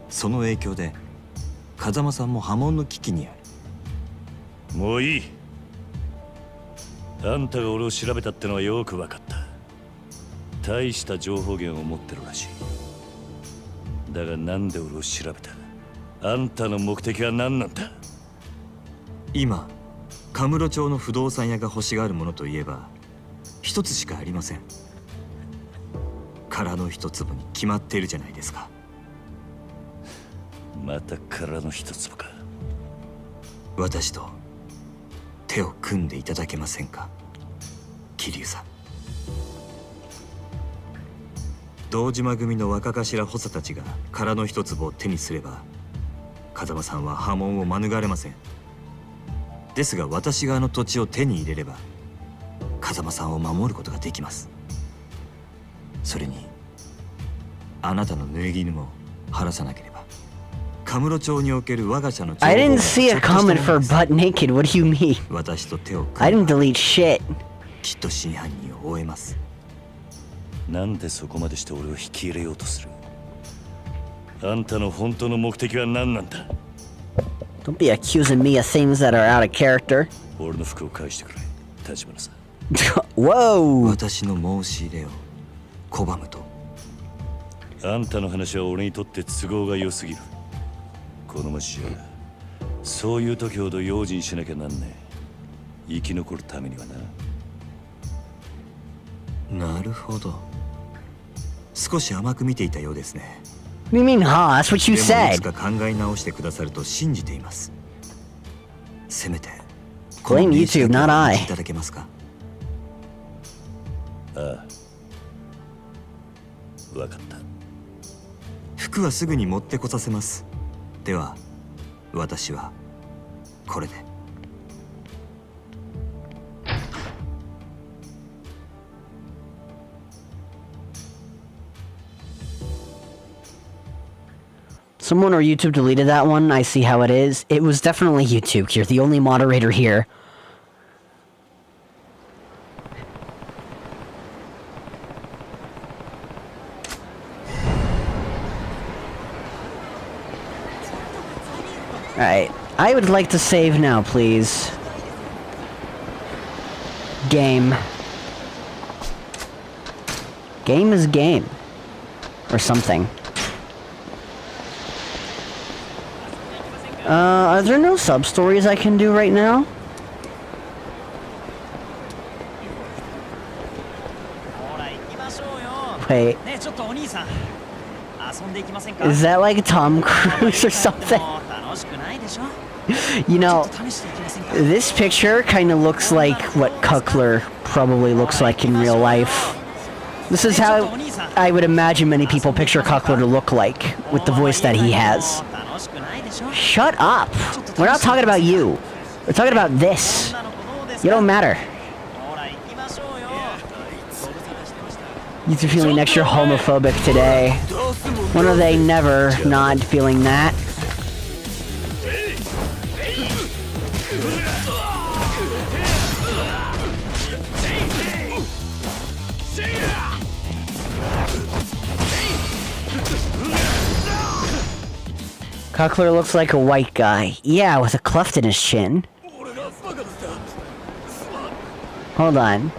その影響で風間さんも破門の危機にある。もういい。あんたが俺を調べたってのはよく分かった。大した情報源を持ってるらしい。だがなんで俺を調べた？あんたの目的は何なんだ？今カムロ町の不動産屋が欲しがるものといえば一つしかありません。殻の一粒に決まっているじゃないですか。また殻の一粒か。私と手を組んでいただけませんか、桐生さん。堂島組の若頭補佐たちが殻の一粒を手にすれば風間さんは破門を免れません。ですが私があの土地を手に入れれば風間さんを守ることができます。それにあなたの濡れ衣も晴らさなければカムロ町における我が社の I didn't see a comment for butt naked. What do you mean? 私と手を I didn't delete shit. きっと真犯人を追えます。なんでそこまでして俺を引き入れようとする？あんたの本当の目的は何なんだ？ Don't be accusing me of things that are out of character. 俺の服を返してくれ、立花さん。Whoa! 私の申し入れを拒むと。あんたの話は俺にとって都合が良すぎる。この町じゃそういう時ほど用心しなきゃなんねえ。生き残るためにはな。なるほど。少し甘く見ていたようですね。What do you mean, huh? That's what you でもい said. つか考え直してくださると信じています。せめて Blame YouTube, not I. いただけますか？ああ、わかった。服はすぐに持ってこさせます。では私はこれで。Someone or YouTube deleted that one. I see how it is. It was definitely YouTube. You're the only moderator here. Alright. I would like to save now, please. Game. Game is game. Or something. Are there no sub-stories I can do right now? Wait. Is that like Tom Cruise or something? You know, this picture kind of looks like what Cuckler probably looks like in real life. This is how I would imagine many people picture Cuckler to look like, with the voice that he has. Shut up! We're not talking about you. We're talking about this. You don't matter. You two feeling extra homophobic today. When are they never not feeling that? Cuckler looks like a white guy. Yeah, with a cleft in his chin. Hold on.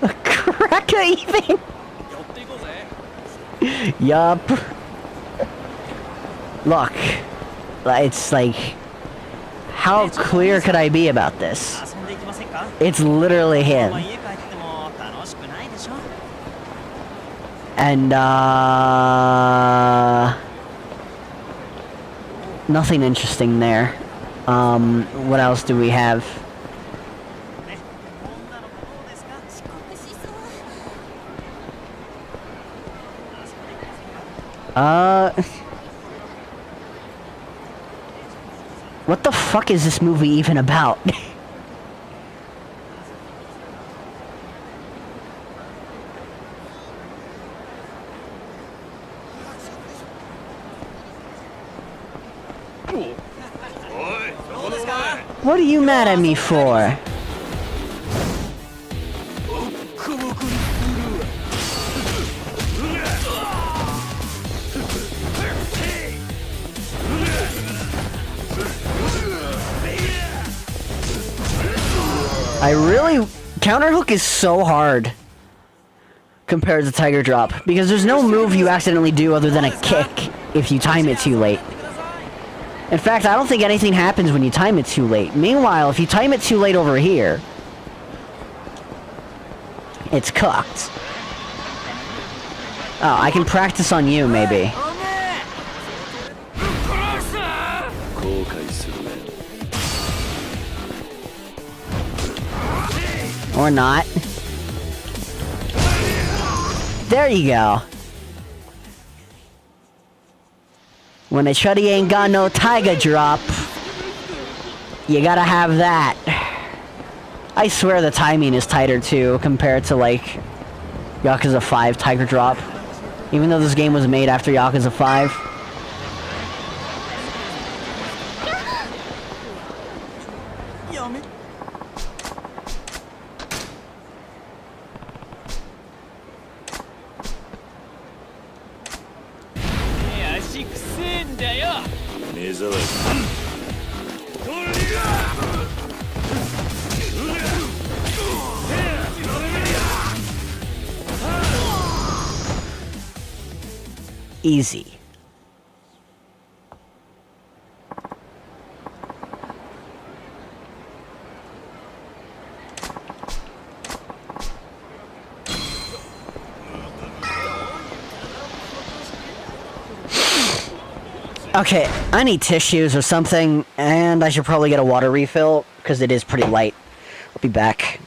A cracker even? Yup. Look. It's like... How clear could I be about this? It's literally him. And, nothing interesting there. What else do we have? What the fuck is this movie even about? What are you mad at me for? Counterhook is so hard compared to Tiger Drop, because there's no move you accidentally do other than a kick if you time it too late. In fact, I don't think anything happens when you time it too late. Meanwhile, if you time it too late over here, it's cooked. Oh, I can practice on you, maybe. Or not. There you go. When a chuddy ain't got no Tiger Drop, you gotta have that. I swear the timing is tighter too, compared to like Yakuza 5 Tiger Drop. Even though this game was made after Yakuza 5. 目障り Easy. Okay, I need tissues or something, and I should probably get a water refill, because it is pretty light. I'll be back.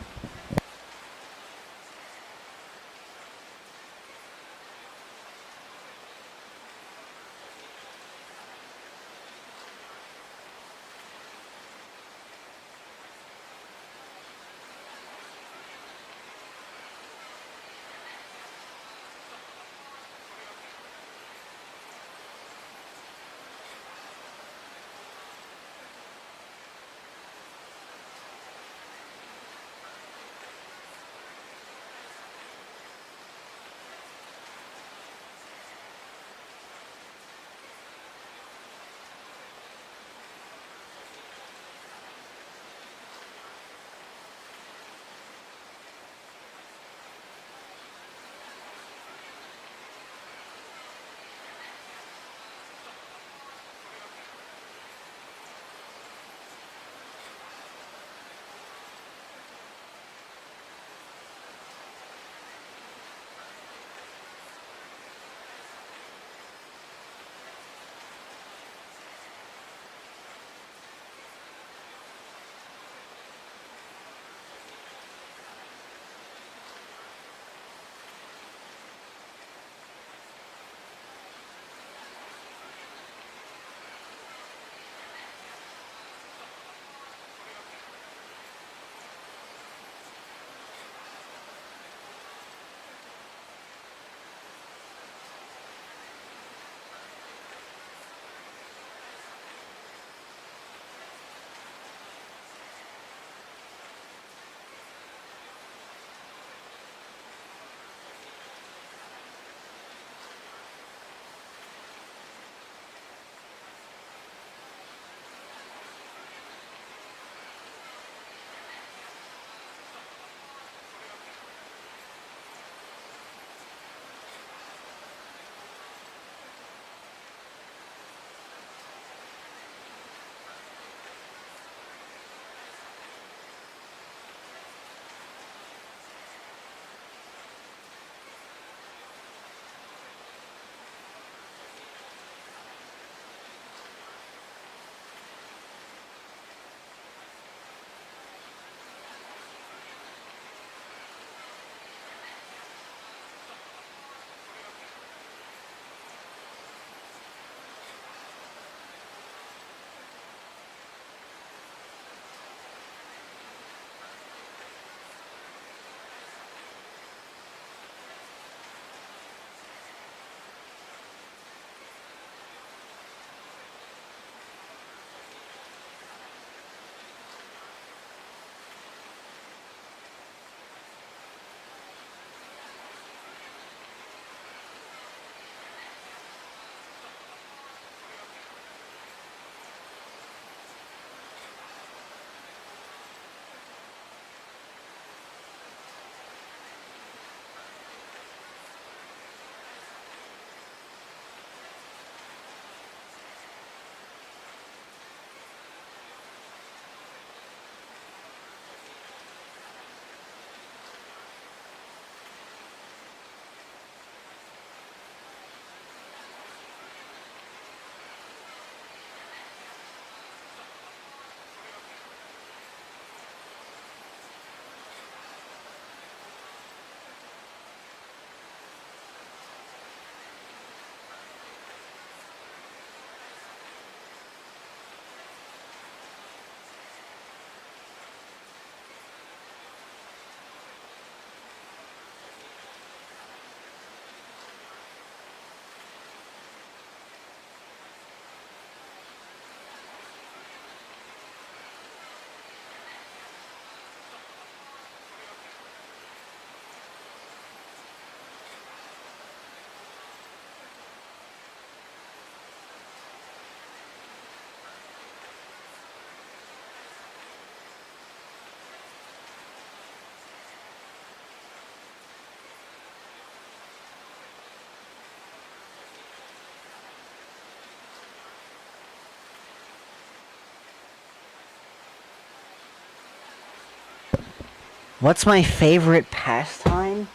What's my favorite pastime?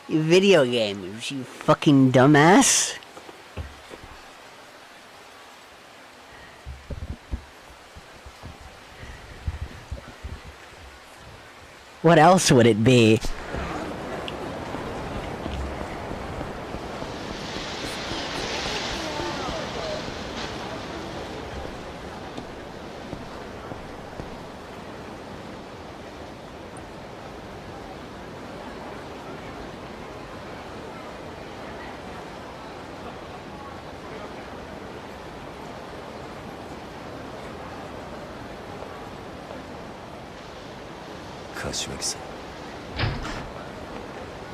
Video games, you fucking dumbass. What else would it be?柏木さん、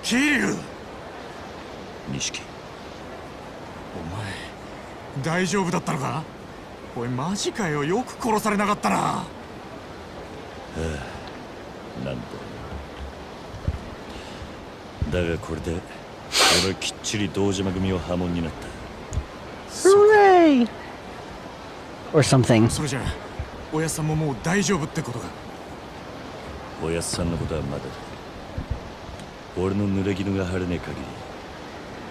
桐生、錦。お前大丈夫だったのか？おいマジかよ、よく殺されなかったな。なんだ。だがこれで俺はきっちり堂島組を破門になった。Hooray! Or something. それじゃあおやっさんももう大丈夫ってことか？おやっさんのことはまだだ。俺の濡れ衣が晴れねえ限り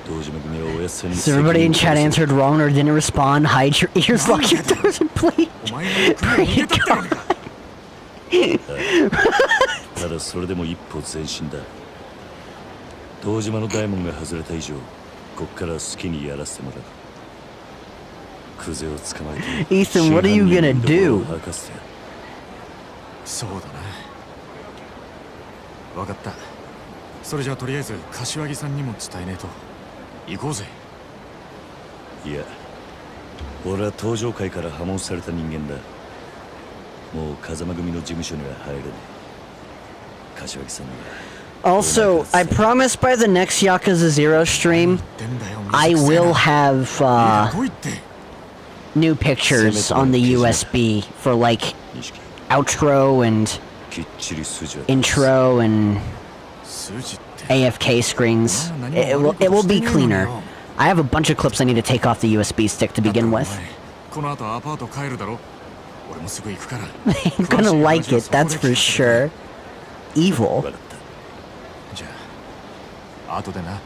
堂島組はおやっさんに So everybody in chat answered wrong or didn't respond. Hide your ears, lock your doors, and play. お前の首を逃げたってのか？ただそれでも一歩前進だ。堂島の大門が外れた以上、こっから好きにやらせてもらう。クゼを捕まえて Ethan, what are you gonna do? そうだな。分かった。それじゃあとりあえず柏木さんにも伝えねえと。行こうぜ。いや、俺は登場界から破門された人間だ。もう風間組の事務所には入れない。柏木さんには。Also, I promise by the next Yakuza 0 stream, I will have new pictures on the USB for like outro and intro and AFK screens. It will be cleaner. I have a bunch of clips I need to take off the USB stick to begin with. この後アパート帰るだろ。俺もすぐ行くから。I'm gonna like it, that's for sure. Evil. じゃあ後でな。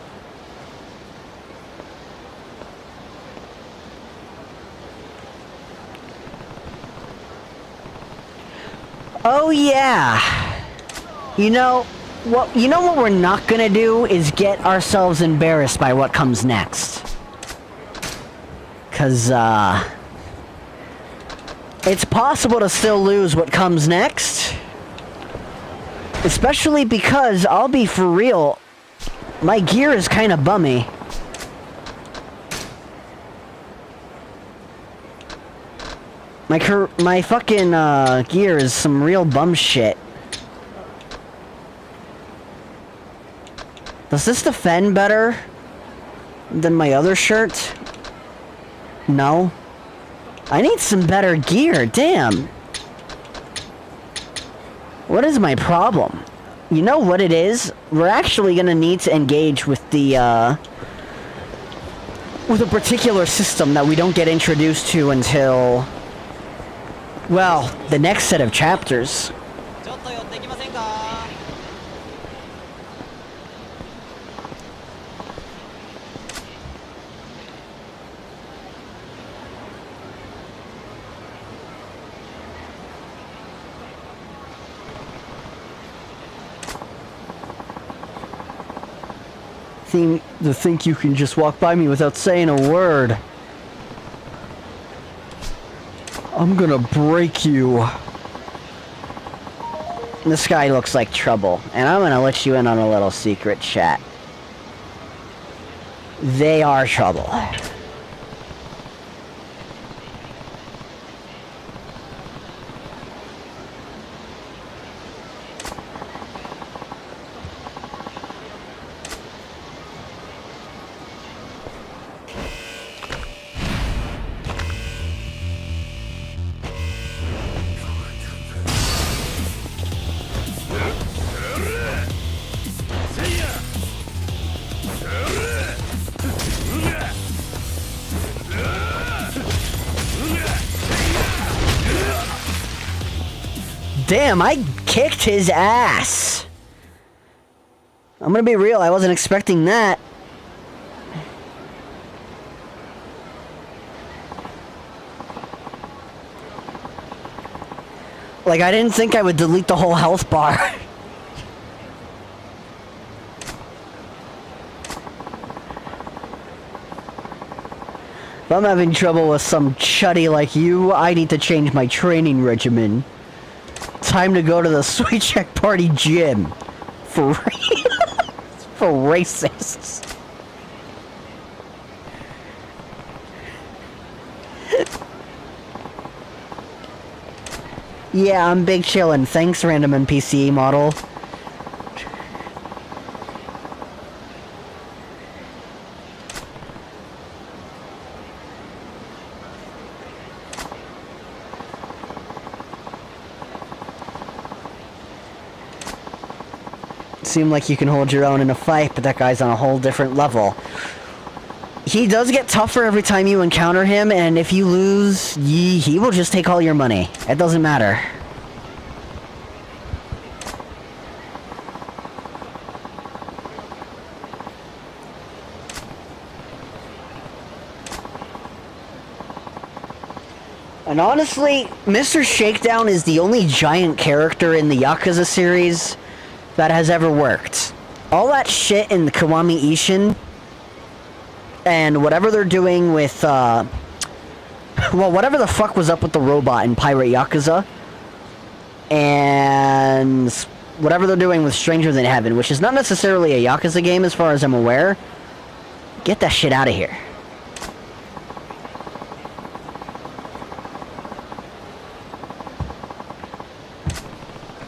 Oh yeah. You know what we're not gonna do is get ourselves embarrassed by what comes next. 'Cause it's possible to still lose what comes next. Especially because, I'll be for real, my gear is kind of bummy. My fucking gear is some real bum shit. Does this defend better than my other shirt? No. I need some better gear, damn. What is my problem? You know what it is? We're actually gonna need to engage with the, with a particular system that we don't get introduced to until, well, the next set of chapters. To think you can just walk by me without saying a word. I'm gonna break you. This guy looks like trouble, and I'm gonna let you in on a little secret, chat. They are trouble. Damn, I kicked his ass. I'm gonna be real, I wasn't expecting that. Like, I didn't think I would delete the whole health bar. If I'm having trouble with some chuddy like you, I need to change my training regimen. Time to go to the Sweet Check Party gym. For for racists. Yeah, I'm big chillin'. Thanks, random NPC model. Seem like you can hold your own in a fight, but that guy's on a whole different level. He does get tougher every time you encounter him, and if you lose, he will just take all your money. It doesn't matter. And honestly, Mr. Shakedown is the only giant character in the Yakuza series that has ever worked. All that shit in the Kiwami Ishin and whatever they're doing with, well, whatever the fuck was up with the robot in Pirate Yakuza, and whatever they're doing with Stranger Than Heaven, which is not necessarily a Yakuza game as far as I'm aware, get that shit out of here.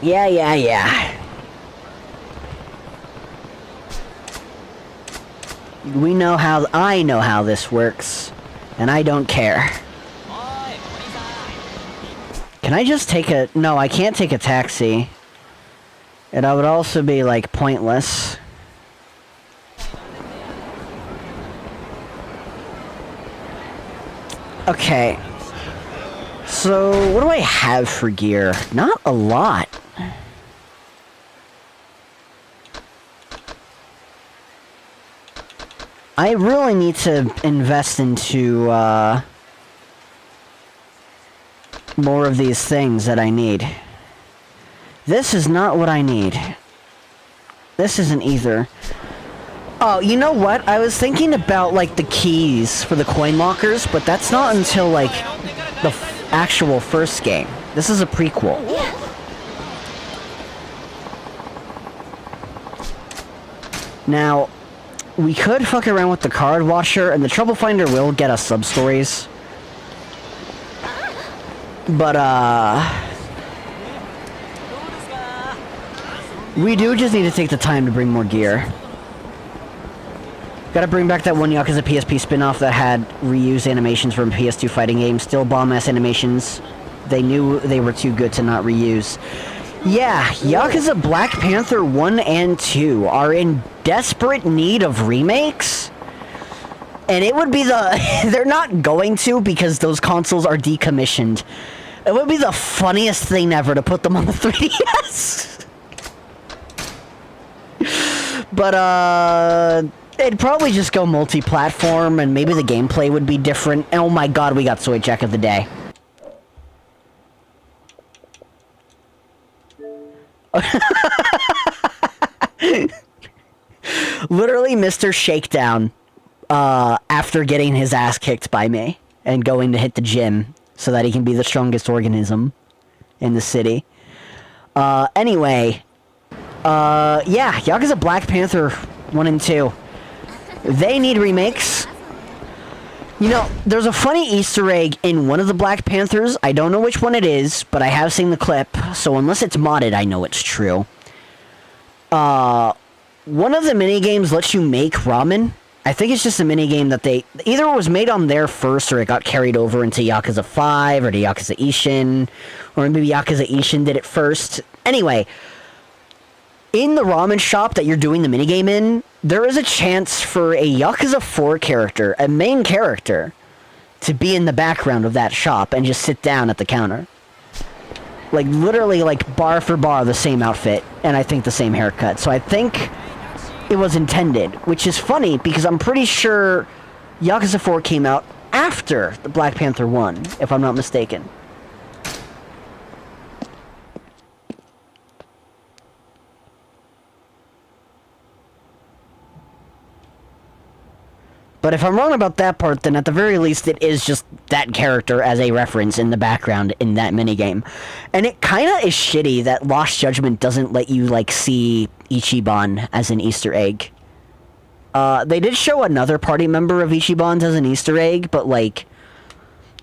Yeah. We know how, I know how this works, and I don't care. Can I just take a, no, I can't take a taxi. And I would also be, like, pointless. Okay. So, what do I have for gear? Not a lot. I really need to invest into, more of these things that I need. This is not what I need. This isn't either. Oh, you know what? I was thinking about, like, the keys for the coin lockers, but that's not until, like, the actual first game. This is a prequel. Now, we could fuck around with the card washer, and the Trouble Finder will get us sub-stories. But, we do just need to take the time to bring more gear. Gotta bring back that one Yakuza PSP spin-off that had reused animations from PS2 fighting games. Still bomb-ass animations. They knew they were too good to not reuse. Yeah, Yakuza Black Panther 1 and 2 are in desperate need of remakes. And it would be the... they're not going to because those consoles are decommissioned. It would be the funniest thing ever to put them on the 3DS. But, it'd probably just go multi-platform, and maybe the gameplay would be different. And oh my god, we got Soy Check of the Day. Literally Mr. Shakedown, after getting his ass kicked by me, and going to hit the gym, so that he can be the strongest organism in the city. Anyway, yeah, Yakuza Black Panther 1 and 2. They need remakes. You know, there's a funny Easter egg in one of the Black Panthers. I don't know which one it is, but I have seen the clip, so unless it's modded, I know it's true. One of the minigames lets you make ramen. I think it's just a minigame that they... either it was made on there first, or it got carried over into Yakuza 5, or to Yakuza Ishin, or maybe Yakuza Ishin did it first. Anyway, in the ramen shop that you're doing the minigame in, there is a chance for a Yakuza 4 character, a main character, to be in the background of that shop and just sit down at the counter. Like, literally, like, bar for bar, the same outfit, and I think the same haircut. So I think it was intended, which is funny, because I'm pretty sure Yakuza 4 came out after the Black Panther 1, if I'm not mistaken. But if I'm wrong about that part, then at the very least it is just that character as a reference in the background in that minigame. And it kinda is shitty that Lost Judgment doesn't let you, like, see Ichiban as an Easter egg. They did show another party member of Ichiban's as an Easter egg, but, like,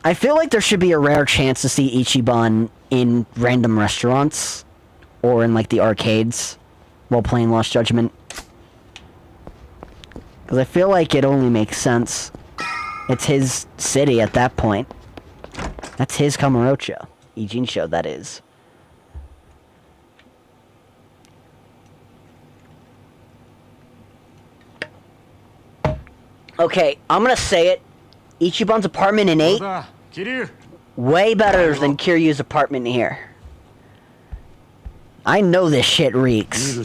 I feel like there should be a rare chance to see Ichiban in random restaurants, or in, like, the arcades, while playing Lost Judgment. Because I feel like it only makes sense. It's his city at that point. That's his Kamurocho. Ijincho, that is. Okay, I'm gonna say it. Ichiban's apartment in 8, way better than Kiryu's apartment here. I know this shit reeks.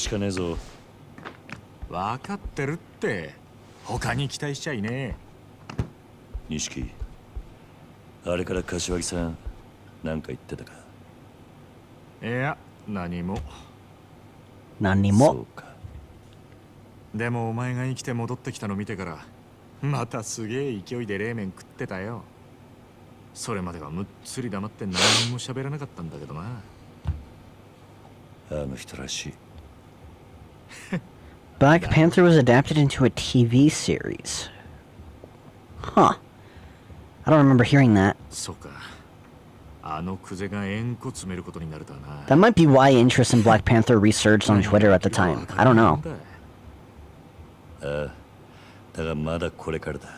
分かってるって。他に期待しちゃいねえ。錦、あれから柏木さん、なんか言ってたか？いや、何も。何も。そうか。でもお前が生きて戻ってきたの見てから、またすげえ勢いで冷麺食ってたよ。それまではむっつり黙って何も喋らなかったんだけどな。あの人らしい。Black Panther was adapted into a TV series. Huh. I don't remember hearing that. That might be why interest in Black Panther resurged on Twitter at the time. I don't know. だがまだこれからだ。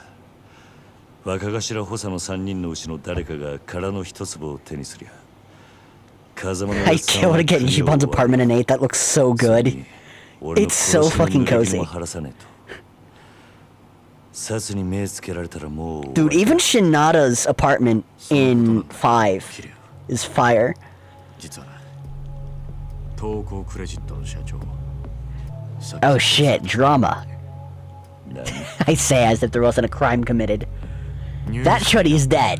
若頭補佐の3人のうちの誰かが殻の一粒を手にすりゃ。I can't want to get Ichiban's apartment in 8. That looks so good. It's so fucking cozy. Dude, even Shinada's apartment in 5 is fire. Oh shit, drama. I say as if there wasn't a crime committed. That Chuddy is dead.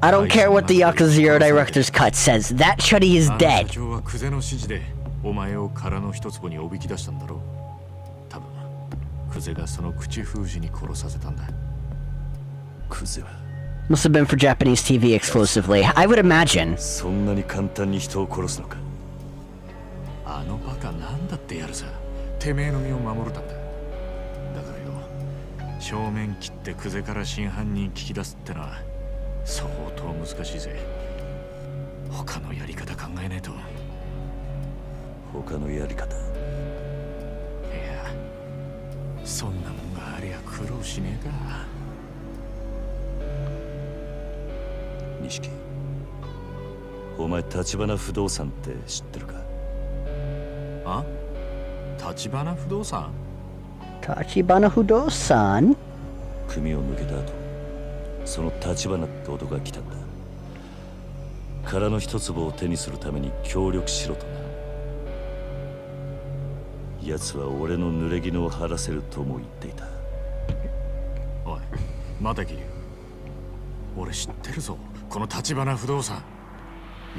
I don't care what the Yakuza 0 director's cut says. That Chuddy is dead. お前を殻の一粒におびき出したんだろう。多分クゼがその口封じに殺させたんだ。クゼは Must have been for Japanese TV exclusively. I would imagine. そんなに簡単に人を殺すのか。あのバカなんだってやるさ。てめえの身を守るたんだ。だからよ、正面切ってクゼから真犯人聞き出すってのは相当難しいぜ。他のやり方考えねえと。他のやり方。いや、そんなもんがありゃ苦労しねえか。錦、お前橘不動産って知ってるか？あ？橘不動産？橘不動産？組を抜けた後、その橘って男が来たんだ。殻の一粒を手にするために協力しろとな。奴は俺の濡れ衣を晴らせるとも言っていた。おい、また桐生。俺知ってるぞ、この橘不動産。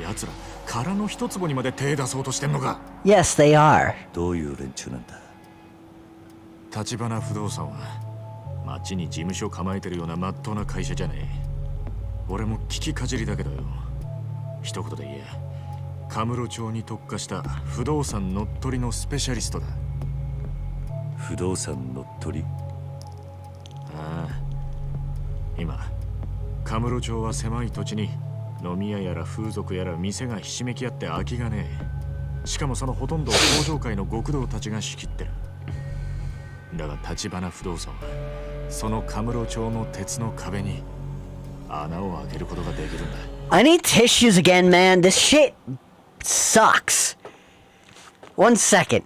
奴ら殻の一粒にまで手出そうとしてんのか？ Yes, they are. どういう連中なんだ？橘不動産は町に事務所構えてるような真っ当な会社じゃねえ。俺も聞きかじりだけどよ。一言で言え、カムロ町に特化した不動産乗っ取りのスペシャリストだ。不動産乗っ取り？ああ、今カムロ町は狭い土地に飲み屋やら風俗やら店がひしめき合って空きがねえ。しかもそのほとんどを工場界の極道たちが仕切ってる。だが橘不動産はそのカムロ町の鉄の壁に穴を開けることができるんだ。I need tissues again, man. This shit sucks. 1 second.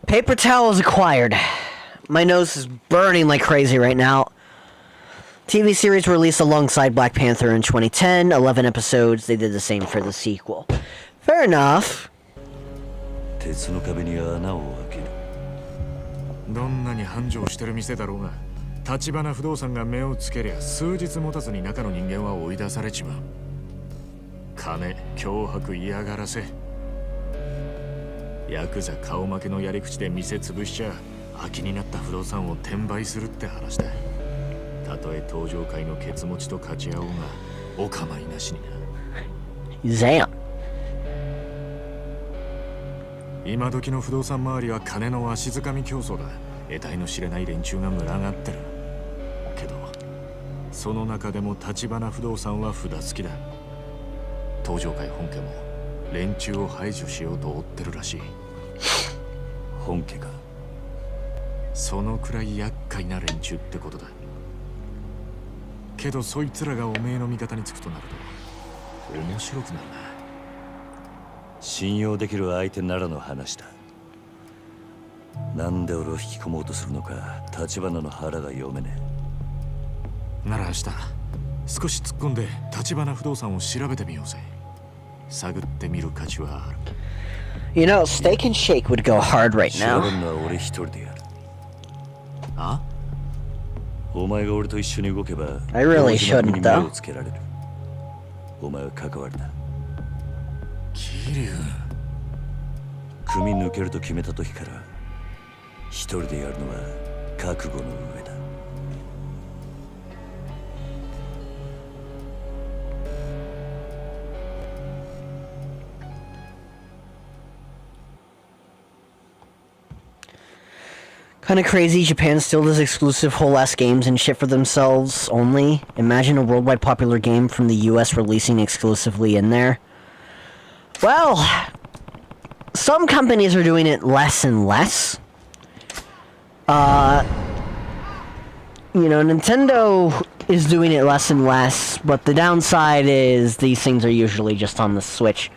Paper towels acquired. My nose is burning like crazy right now. TV series released alongside Black Panther in 2010. 11 episodes. They did the same for the sequel. Fair enough. 鉄の壁に穴を開ける。どんなに繁盛してる店だろうが、橘不動産が目をつけりゃ数日持たずに中の人間は追い出されちまう。金、脅迫、嫌がらせ。ヤクザ顔負けのやり口で店潰しちゃ空きになった不動産を転売するって話だ。たとえ登場界のケツ持ちと勝ち合おうがお構いなしにな。Zam. 今時の不動産周りは金のわしづかみ競争だ。得体の知れない連中が群がってる。けどその中でも橘不動産は札付きだ。登場界本家も連中を排除しようと追ってるらしい。本家か。そのくらい厄介な連中ってことだ。けどそいつらがおめえの味方につくとなると面白くなるな。信用できる相手ならの話だ。なんで俺を引き込もうとするのか橘の腹が読めねえ。なら明日少し突っ込んで橘不動産を調べてみようぜ。探ってみる価値はある。You know, Steak and Shake would go hard right 調べ now. るのは俺一人でやる。あ？お前が俺と一緒に動けば I really shouldn't, 目 though. をつけられる。お前は関わりだ。桐生。組抜けると決めた時から一人でやるのは覚悟の上だ。Kinda crazy, Japan still does exclusive whole-ass games and shit for themselves only. Imagine a worldwide popular game from the US releasing exclusively in there. Well, some companies are doing it less and less. You know, Nintendo is doing it less and less, but the downside is these things are usually just on the Switch.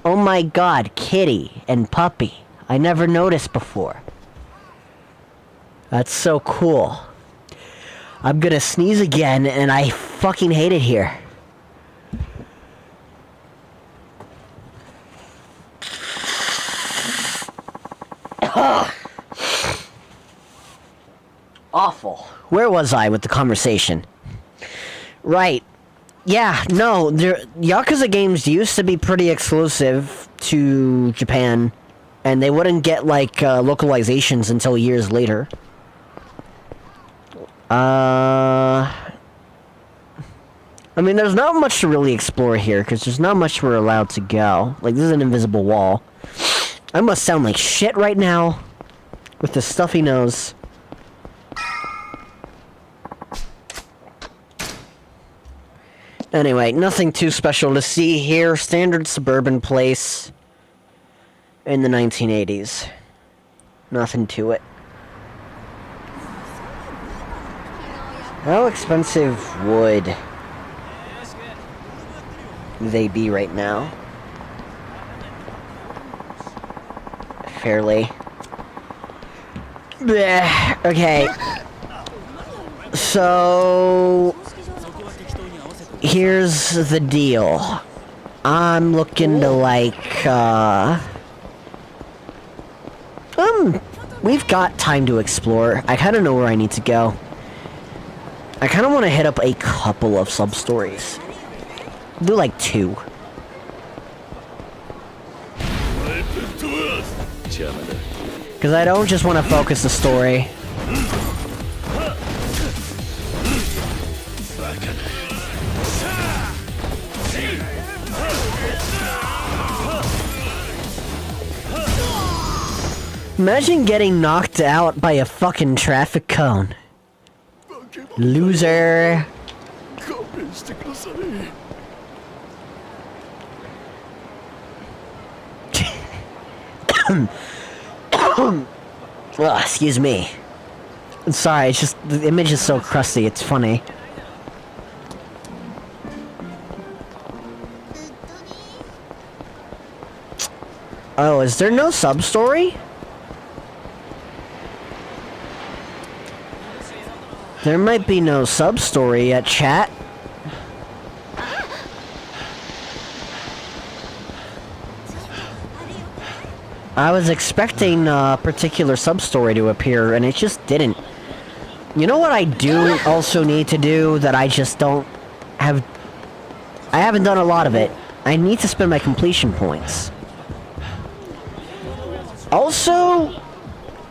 Oh my god, kitty and puppy. I never noticed before. That's so cool. I'm gonna sneeze again, and I fucking hate it here. Awful. Where was I with the conversation? Right. Yeah, no, Yakuza games used to be pretty exclusive to Japan, and they wouldn't get, like, localizations until years later. I mean, there's not much to really explore here, because there's not much we're allowed to go. Like, this is an invisible wall. I must sound like shit right now, with the stuffy nose. Anyway, nothing too special to see here. Standard suburban place in the 1980s. Nothing to it. How expensive would they be right now? Fairly. Blech. Okay. So here's the deal. I'm looking to, like, we've got time to explore. I kind of know where I need to go. I kind of want to hit up a couple of sub-stories. Do, like, 2. Because I don't just want to focus the story. Imagine getting knocked out by a fucking traffic cone. Loser. Ugh, excuse me. Sorry, it's just the image is so crusty, it's funny. Oh, is there no sub-story? There might be no sub-story yet, chat. I was expecting a particular sub-story to appear, and it just didn't. You know what I do also need to do that I just don't have... I haven't done a lot of it. I need to spend my completion points. Also,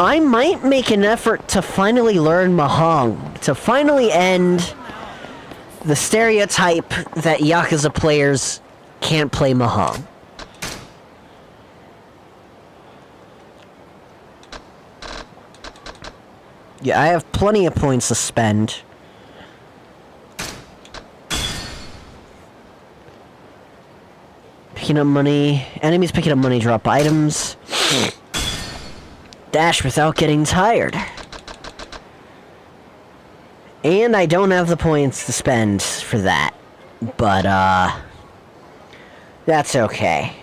I might make an effort to finally learn Mahjong, to finally end the stereotype that Yakuza players can't play Mahjong. Yeah, I have plenty of points to spend. Picking up money. Enemies picking up money drop items. Dash without getting tired. And I don't have the points to spend for that. But, that's okay.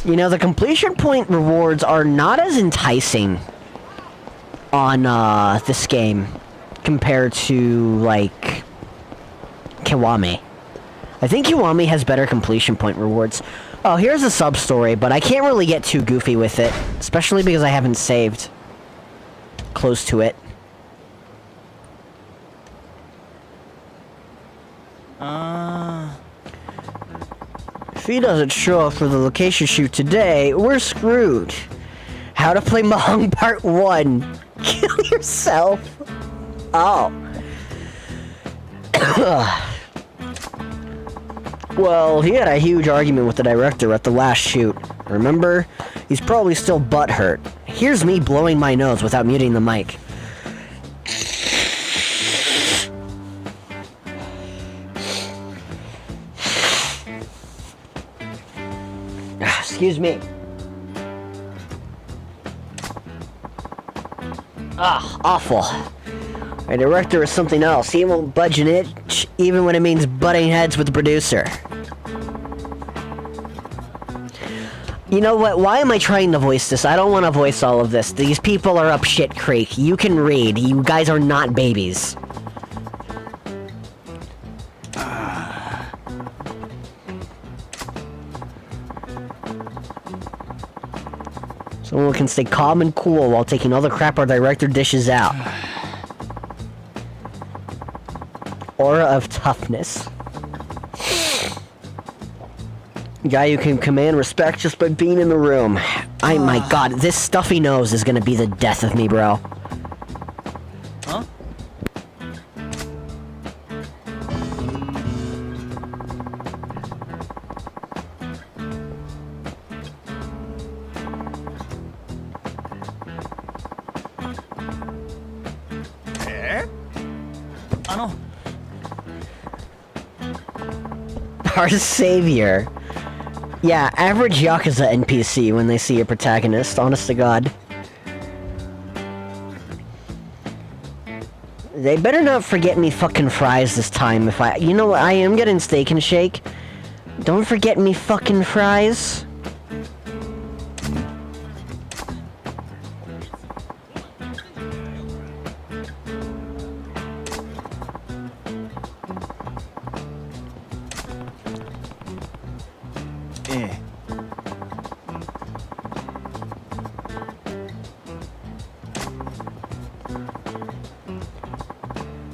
You know, the completion point rewards are not as enticing on, this game compared to, like, Kiwami. I think Kiwami has better completion point rewards. Oh, here's a sub-story, but I can't really get too goofy with it, especially because I haven't saved close to it. If he doesn't show up for the location shoot today, we're screwed. How to play Mahjong Part 1. Kill yourself. Oh. Well, he had a huge argument with the director at the last shoot. Remember? He's probably still butthurt. Here's me blowing my nose without muting the mic. Excuse me. Ah, awful. My director is something else. He won't budge an inch, even when it means butting heads with the producer. You know what? Why am I trying to voice this? I don't want to voice all of this. These people are up shit creek. You can read. You guys are not babies. Someone can stay calm and cool while taking all the crap our director dishes out. Aura of toughness. Guy who can command respect just by being in the room. My god, this stuffy nose is gonna be the death of me, bro. Huh? Our savior. Yeah, average Yakuza NPC when they see a protagonist, honest to god. They better not forget me fucking fries this time if I... You know what, I am getting steak and shake. Don't forget me fucking fries.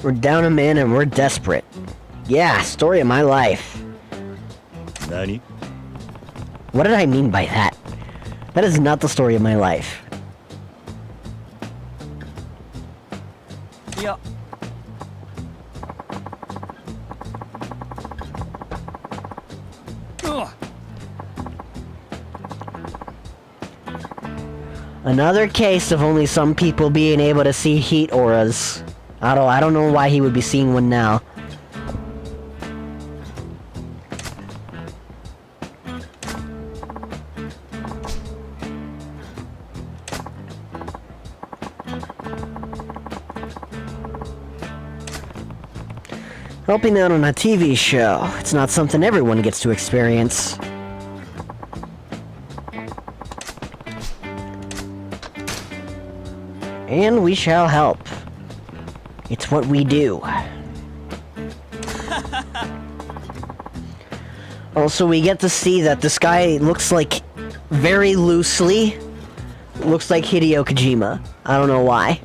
We're down a man and we're desperate. Yeah, story of my life. Nani? What did I mean by that? That is not the story of my life. Yeah. Another case of only some people being able to see heat auras. I don't know why he would be seeing one now. Helping out on a TV show. It's not something everyone gets to experience. And we shall help. It's what we do. Also, we get to see that this guy looks like, very loosely, looks like Hideo Kojima. I don't know why.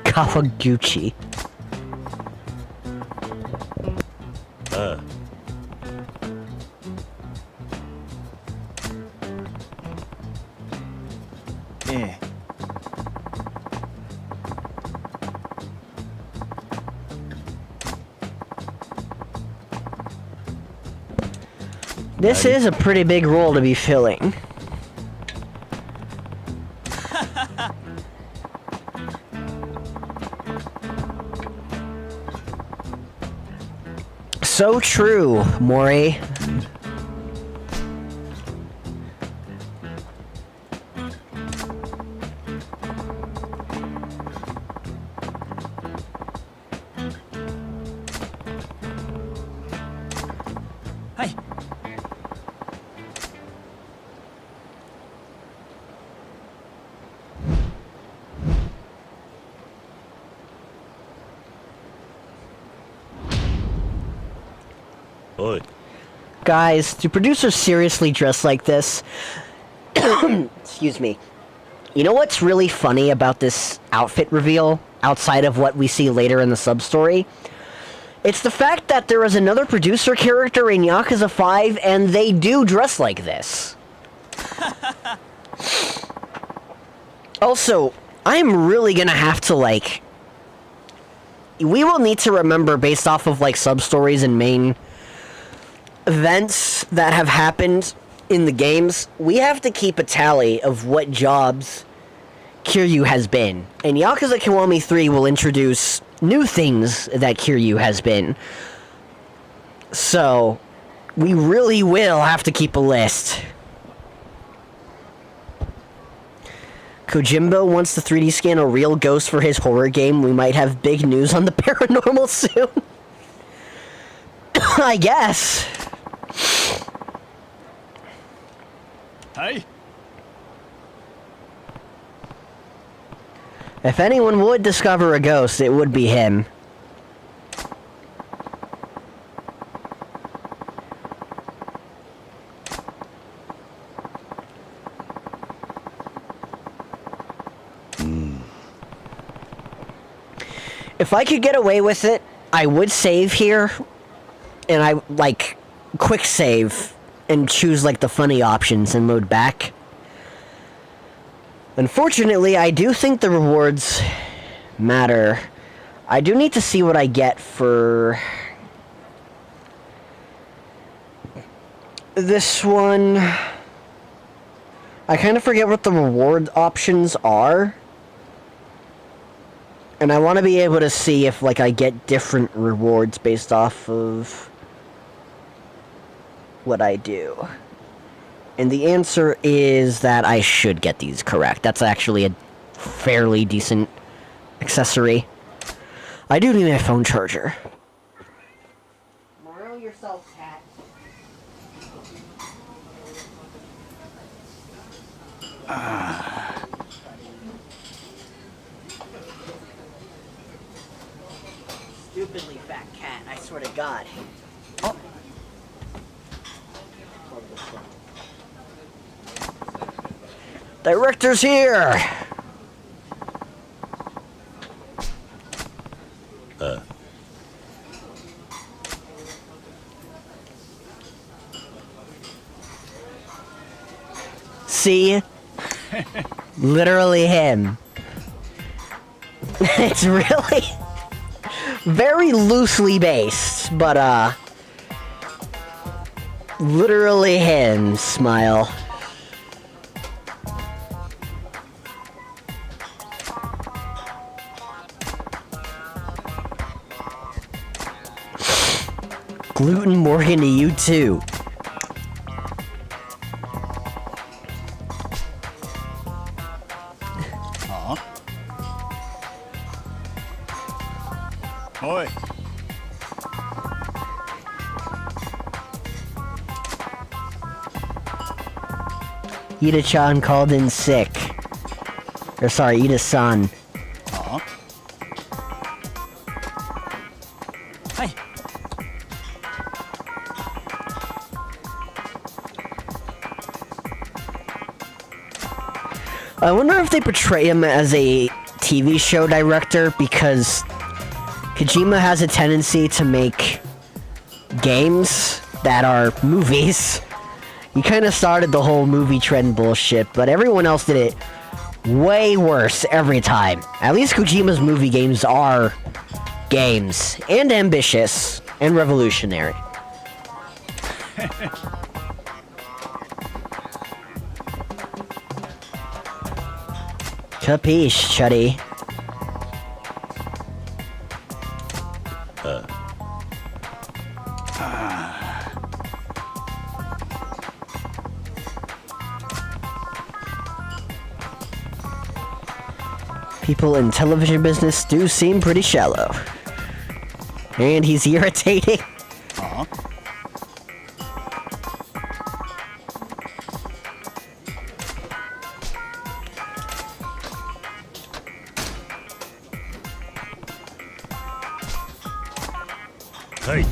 Kawaguchi. This is a pretty big role to be filling. So true, Mori. Hi. Oi. Guys, do producers seriously dress like this? Excuse me. You know what's really funny about this outfit reveal, outside of what we see later in the sub-story? It's the fact that there is another producer character in Yakuza 5, and they do dress like this. Also, I'm really gonna have to, like... We will need to remember, based off of, like, sub-stories and main events that have happened in the games, we have to keep a tally of what jobs Kiryu has been. And Yakuza Kiwami 3 will introduce new things that Kiryu has been. So, we really will have to keep a list. Kojimbo wants to 3D scan a real ghost for his horror game. We might have big news on the paranormal soon. I guess. Hi. If anyone would discover a ghost, it would be him. If I could get away with it, I would save here. And I, like, quick save and choose, like, the funny options and load back. Unfortunately, I do think the rewards matter. I do need to see what I get for this one. I kind of forget what the reward options are. And I want to be able to see if, like, I get different rewards based off of what I do. And the answer is that I should get these correct. That's actually a fairly decent accessory. I do need my phone charger. Borrow yourself, cat. Stupidly fat cat, I swear to God. Oh. Director's here! See? Literally him. It's really very loosely based, but literally him. Smile. Gluten Morgan to you too. Oi. Ida-chan called in sick. Or sorry, Ida-san. Hi. I wonder if they portray him as a TV show director, because Kojima has a tendency to make games that are movies. He kind of started the whole movie trend bullshit, but everyone else did it way worse every time. At least Kojima's movie games are games, and ambitious, and revolutionary. Capiche, Chuddy. People in television business do seem pretty shallow. And he's irritating. Hey.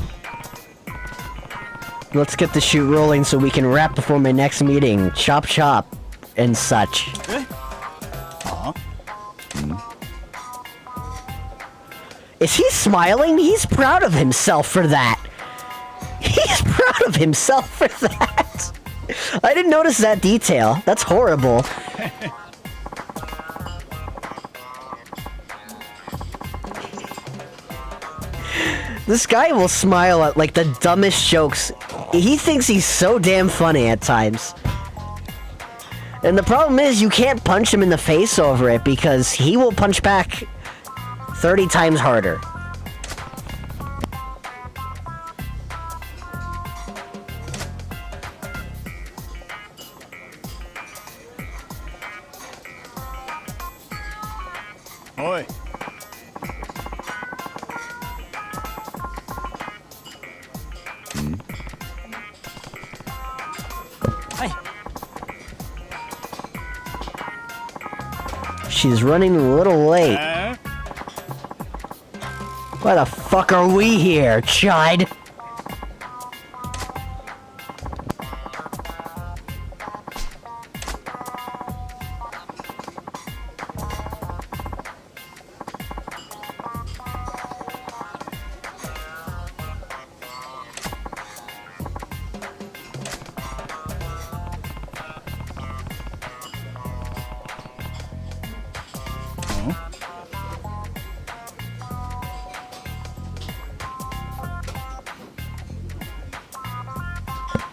Let's get the shoot rolling so we can wrap before my next meeting. Chop chop and such. Is he smiling? He's proud of himself for that. He's proud of himself for that. I didn't notice that detail. That's horrible. This guy will smile at like the dumbest jokes. He thinks he's so damn funny at times. And the problem is you can't punch him in the face over it, because he will punch back 30 times harder. Oi. Hi. She's running a little late. Why the fuck are we here, Chide?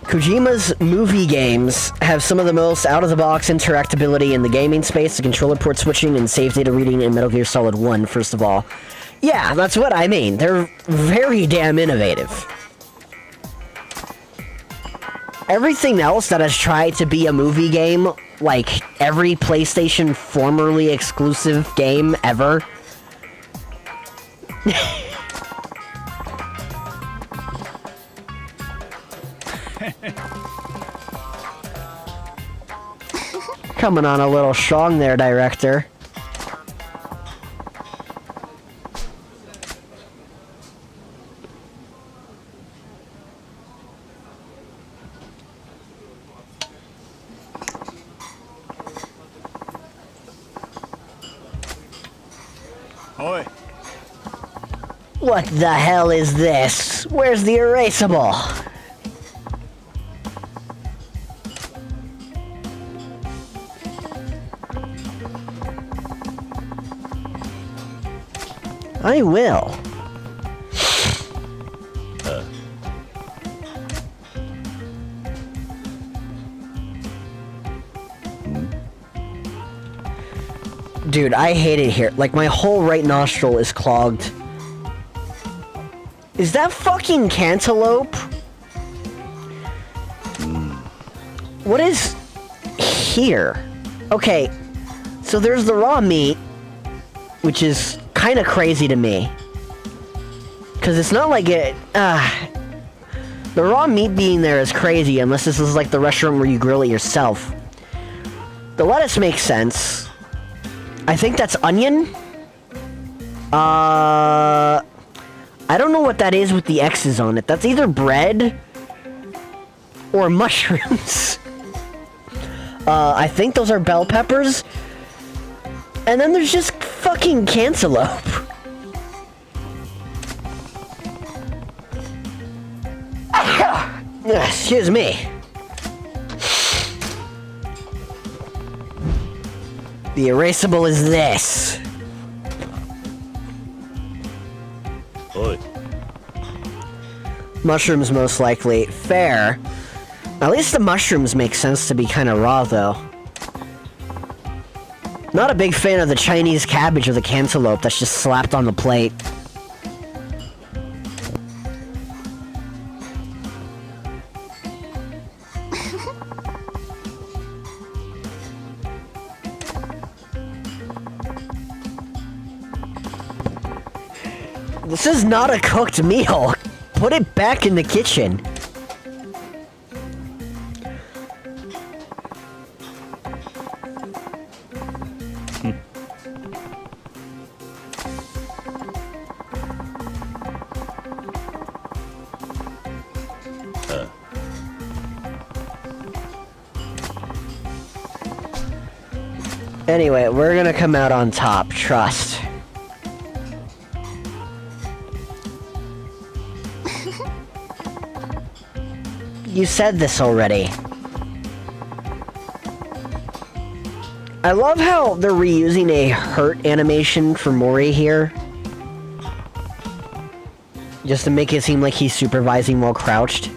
Kojima's movie games have some of the most out-of-the-box interactability in the gaming space, the controller port switching and save data reading in Metal Gear Solid 1, first of all. Yeah, that's what I mean. They're very damn innovative. Everything else that has tried to be a movie game, like every PlayStation formerly exclusive game ever, coming on a little strong there, director. Oi. What the hell is this? Where's the erasable? I will. Dude, I hate it here. Like, my whole right nostril is clogged. Is that fucking cantaloupe? What is here? Okay, so there's the raw meat, which is kind of crazy to me. Because it's not like it... the raw meat being there is crazy, unless this is like the restaurant where you grill it yourself. The lettuce makes sense. I think that's onion. I don't know what that is with the X's on it. That's either bread or mushrooms. I think those are bell peppers. And then there's just fucking cantaloupe. Excuse me. The erasable is this. Oi. Mushrooms most likely. Fair. At least the mushrooms make sense to be kind of raw, though. Not a big fan of the Chinese cabbage or the cantaloupe that's just slapped on the plate. This is not a cooked meal. Put it back in the kitchen. Anyway, we're gonna come out on top, trust. You said this already. I love how they're reusing a hurt animation for Mori here. Just to make it seem like he's supervising while crouched.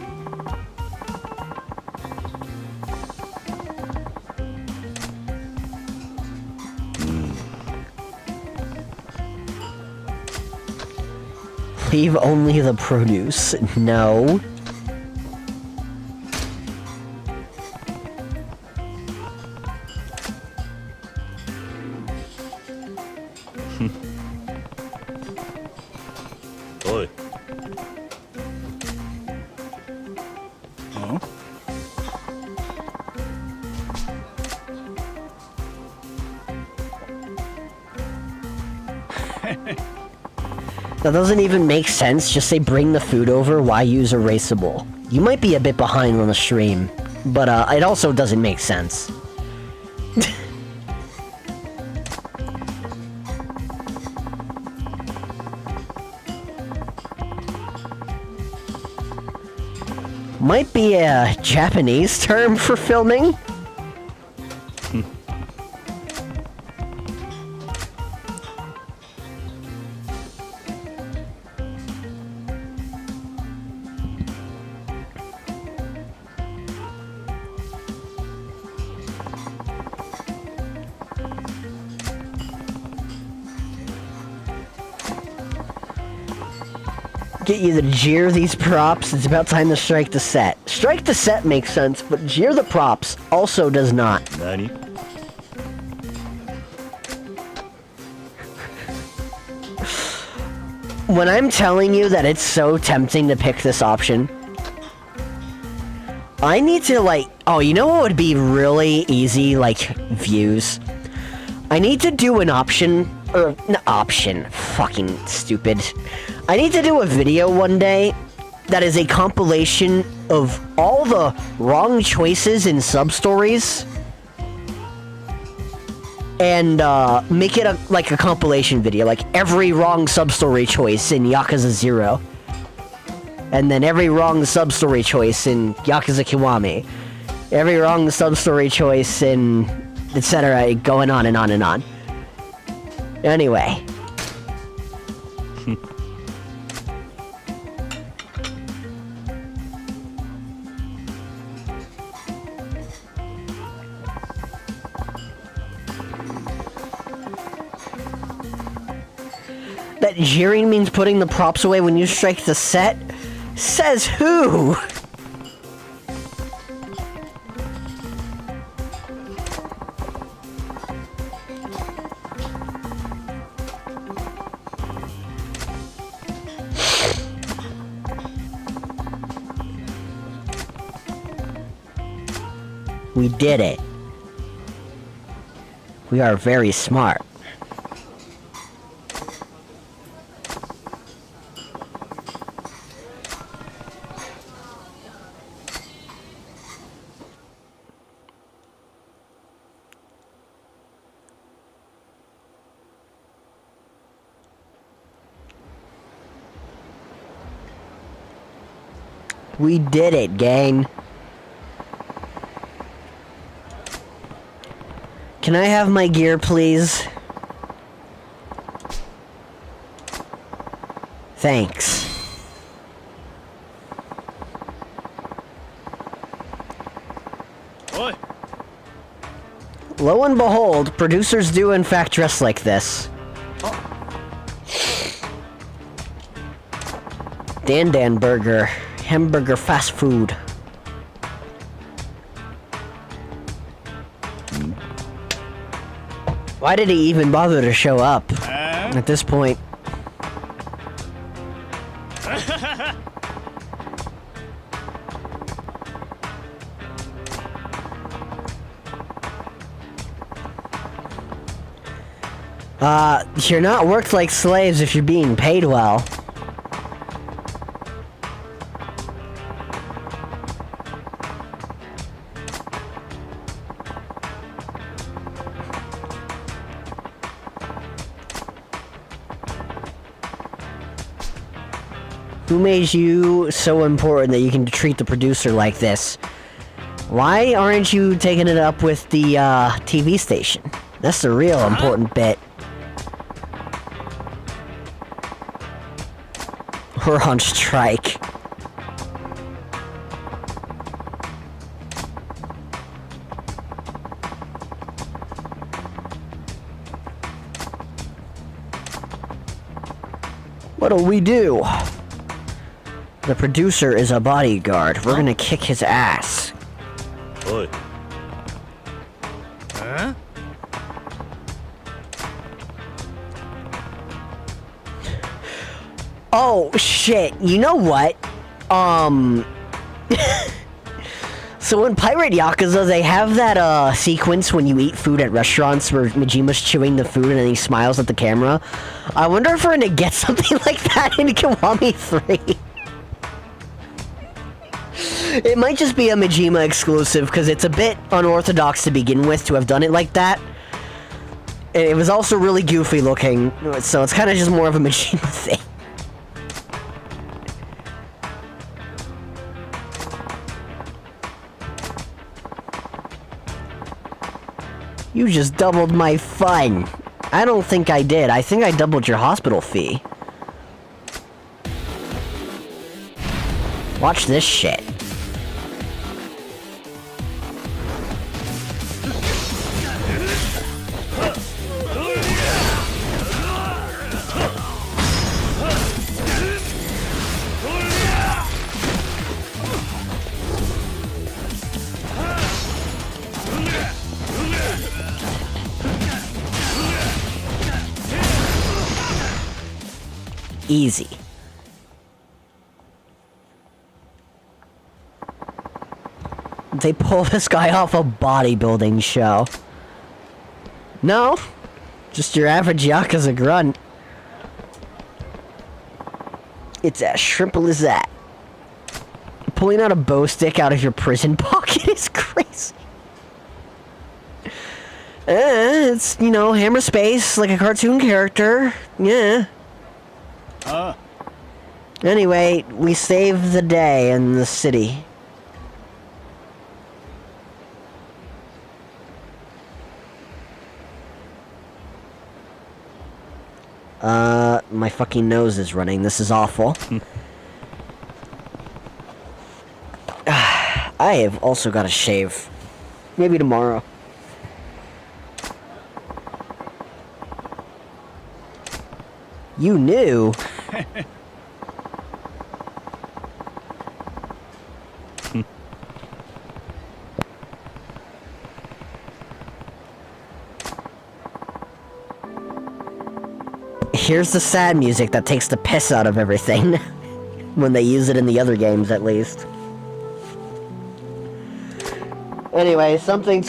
Leave only the produce. No. Oi. Oh? That doesn't even make sense. Just say bring the food over, why use erasable? You might be a bit behind on the stream, but it also doesn't make sense. Might be a Japanese term for filming. Get you to jeer these props. It's about time to strike the set. Strike the set makes sense, but jeer the props also does not. Nani? When I'm telling you that it's so tempting to pick this option, I need to oh, you know what would be really easy, views? I need to do an option, or, fucking stupid. I need to do a video one day that is a compilation of all the wrong choices in sub-stories and make it a compilation video, like every wrong sub-story choice in Yakuza 0. And then every wrong sub-story choice in Yakuza Kiwami. Every wrong sub-story choice in etc. going on and on and on. Anyway. That jeering means putting the props away when you strike the set? Says who? We did it. We are very smart. We did it, gang. Can I have my gear, please? Thanks. Oi. Lo and behold, producers do in fact dress like this. Dan Burger. Hamburger fast food. Why did he even bother to show up at this point? You're not worked like slaves if you're being paid well. Who made you so important that you can treat the producer like this? Why aren't you taking it up with the TV station? That's the real important bit. We're on strike. What'll we do? The producer is a bodyguard. We're gonna kick his ass. Oi. Huh? Oh, shit. You know what? So in Pirate Yakuza, they have that, sequence when you eat food at restaurants where Mijima's chewing the food and then he smiles at the camera. I wonder if we're gonna get something like that in Kiwami 3. It might just be a Majima exclusive, because it's a bit unorthodox to begin with to have done it like that. It was also really goofy looking, so it's kind of just more of a Majima thing. You just doubled my fun. I don't think I did. I think I doubled your hospital fee. Watch this shit. Easy. They pull this guy off a bodybuilding show. No, just your average Yakuza grunt. It's as simple as that. Pulling out a bow stick out of your prison pocket is crazy. It's, you know, Hammer Space, like a cartoon character. Yeah. Anyway, we saved the day in the city. My fucking nose is running. This is awful. I have also got to shave. Maybe tomorrow. You knew? Here's the sad music that takes the piss out of everything. When they use it in the other games, at least. Anyway, something,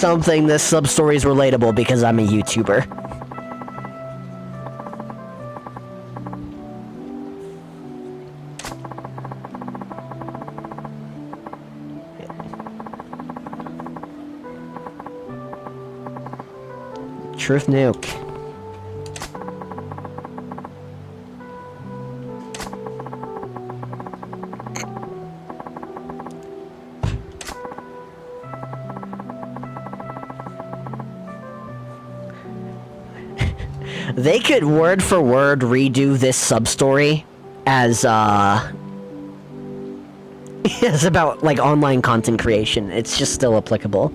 this sub-story is relatable because I'm a YouTuber. Truth nuke. They could word for word redo this sub-story as, it's about, like, online content creation. It's just still applicable.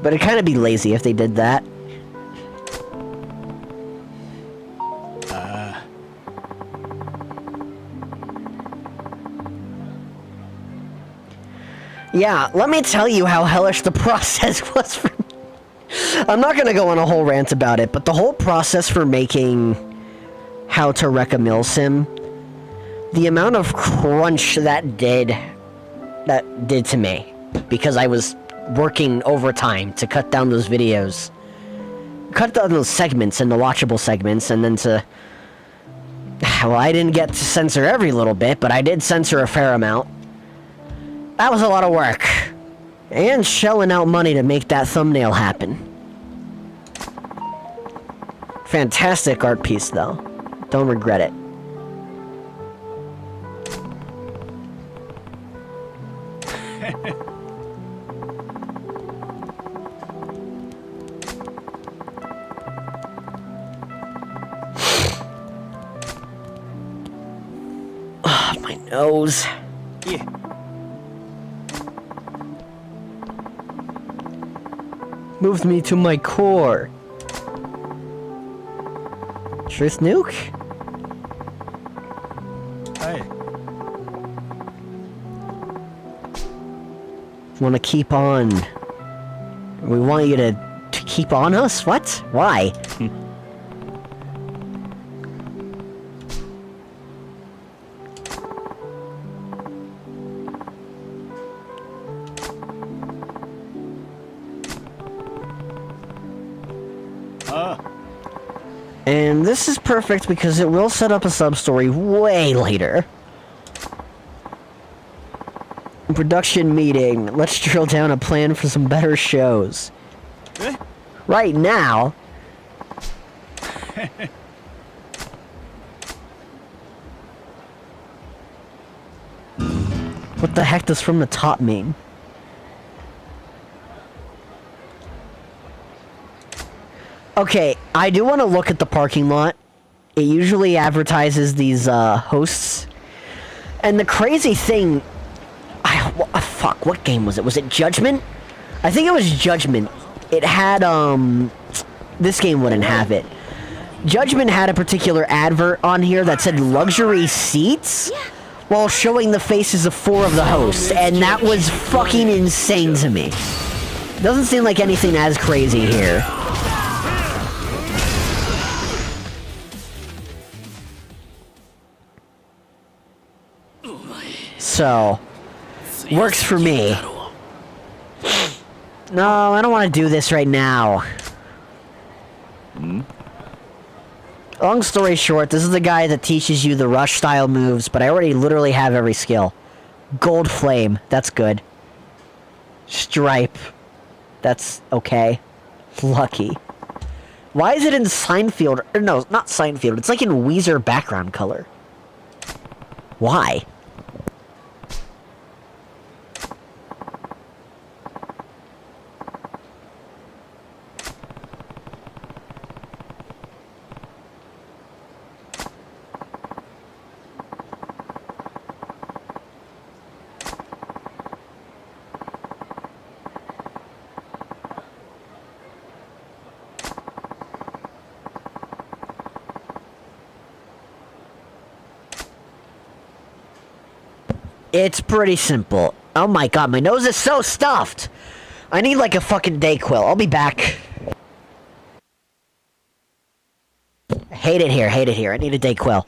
But it'd kind of be lazy if they did that. Yeah, let me tell you how hellish the process was for me. I'm not gonna go on a whole rant about it, but the whole process for making How to Wreck a Mill Sim, the amount of crunch that did to me, because I was working overtime to cut down those videos, cut down those segments into watchable segments, and then to, well, I didn't get to censor every little bit, but I did censor a fair amount. That was a lot of work. And shelling out money to make that thumbnail happen. Fantastic art piece, though. Don't regret it. Ugh, my nose. Yeah. Moved me to my core. Truth nuke? Hey. Want to keep on? We want you to keep on us? What? Why? And this is perfect because it will set up a sub-story way later. Production meeting. Let's drill down a plan for some better shows. Right now. What the heck does from the top mean? Okay, I do want to look at the parking lot. It usually advertises these hosts. And the crazy thing... fuck, what game was it? Was it Judgment? I think it was Judgment. It had, this game wouldn't have it. Judgment had a particular advert on here that said luxury seats while showing the faces of 4 of the hosts. And that was fucking insane to me. Doesn't seem like anything as crazy here. So, works for me. No, I don't want to do this right now. Long story short, this is the guy that teaches you the rush-style moves, but I already literally have every skill. Gold Flame, that's good. Stripe, that's okay. Lucky. Why is it in Seinfeld? Or no, not Seinfeld. It's like in Weezer background color. Why? It's pretty simple. Oh my god, my nose is so stuffed! I need like a fucking Dayquil. I'll be back. Hate it here, hate it here. I need a Dayquil.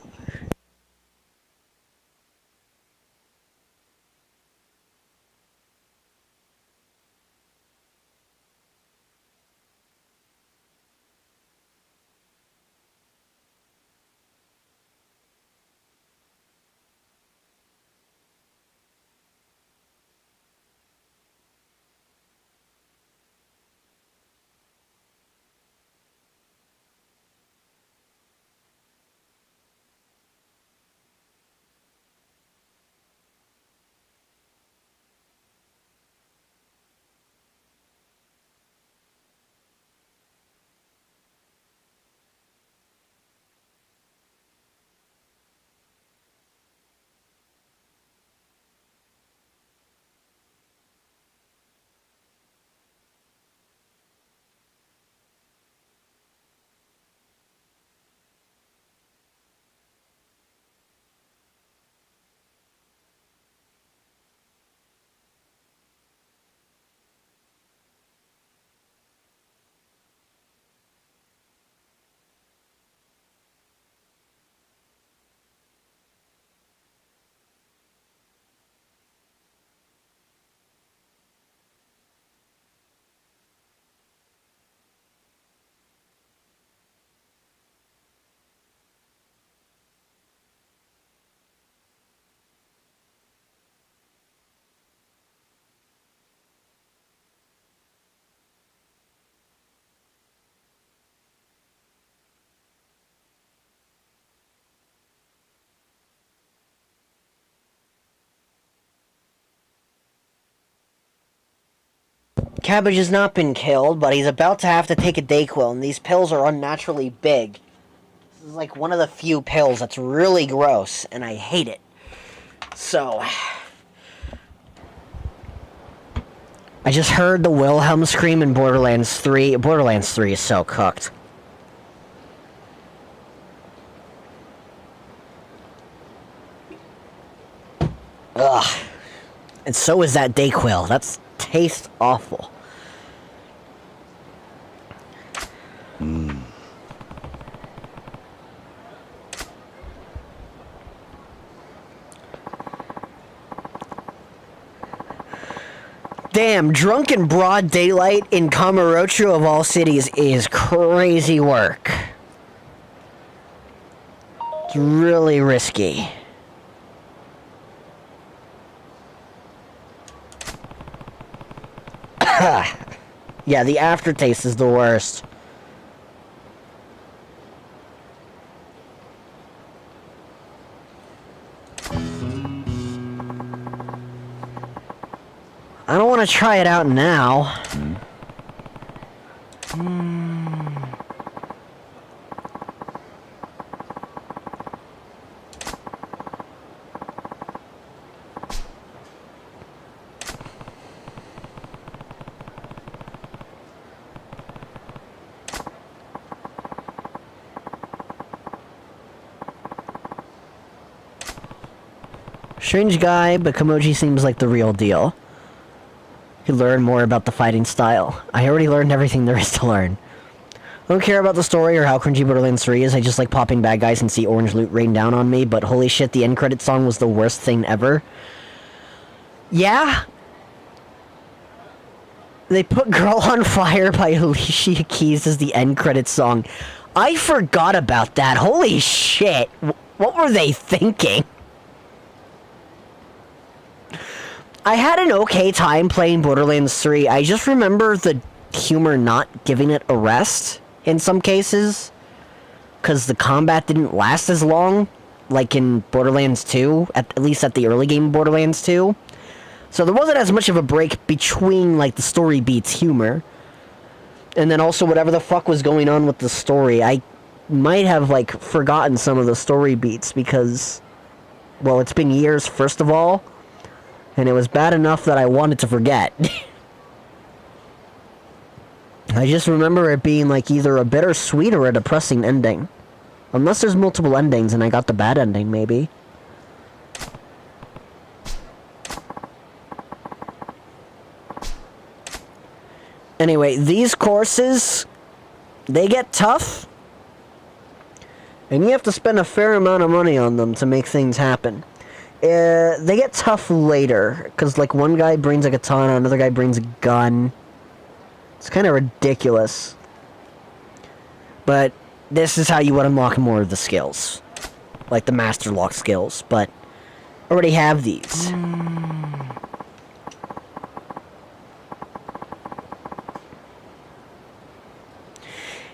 Cabbage has not been killed, but he's about to have to take a Dayquil, and these pills are unnaturally big. This is like one of the few pills that's really gross, and I hate it. So... I just heard the Wilhelm scream in Borderlands 3. Borderlands 3 is so cooked. Ugh. And so is that Dayquil. That's tastes awful. Damn, drunk in broad daylight in Kamurocho of all cities is crazy work. It's really risky. Yeah, the aftertaste is the worst. I don't want to try it out now. Strange guy, but Kamoji seems like the real deal. You learn more about the fighting style. I already learned everything there is to learn. I don't care about the story or how cringy Borderlands 3 is, I just like popping bad guys and see orange loot rain down on me, but holy shit, the end credit song was the worst thing ever. Yeah? They put Girl on Fire by Alicia Keys as the end credit song. I forgot about that. Holy shit. What were they thinking? I had an okay time playing Borderlands 3. I just remember the humor not giving it a rest in some cases. Because the combat didn't last as long, like in Borderlands 2, at least at the early game of Borderlands 2. So there wasn't as much of a break between, like, the story beats humor. And then also whatever the fuck was going on with the story. I might have, like, forgotten some of the story beats because, well, it's been years, first of all. And it was bad enough that I wanted to forget. I just remember it being like either a bittersweet or a depressing ending. Unless there's multiple endings and I got the bad ending, maybe. Anyway, these courses, they get tough. And you have to spend a fair amount of money on them to make things happen. They get tough later, because, like, one guy brings a katana, another guy brings a gun. It's kind of ridiculous. But this is how you would unlock more of the skills. Like the Master Lock skills, but I already have these.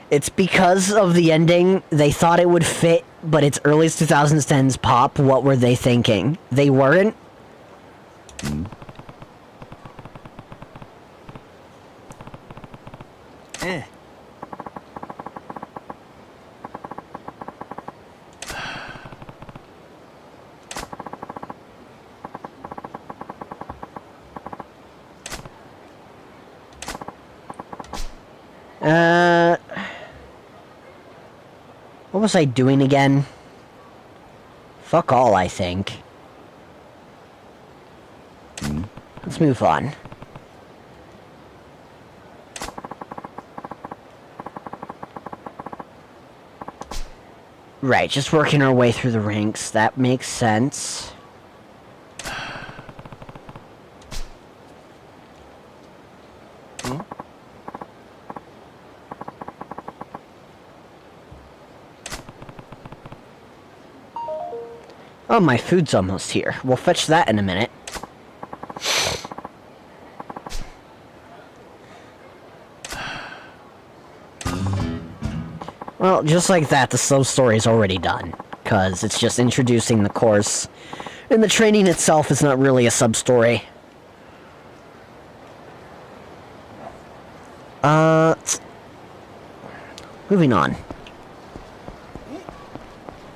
It's because of the ending, they thought it would fit, but it's early 2010s pop. What were they thinking? They weren't? What was I doing again? Fuck all, I think. Let's move on. Right, just working our way through the ranks. That makes sense. Oh, my food's almost here. We'll fetch that in a minute. Well, just like that, the slow story's already done. Because it's just introducing the course. And the training itself is not really a sub-story. Moving on.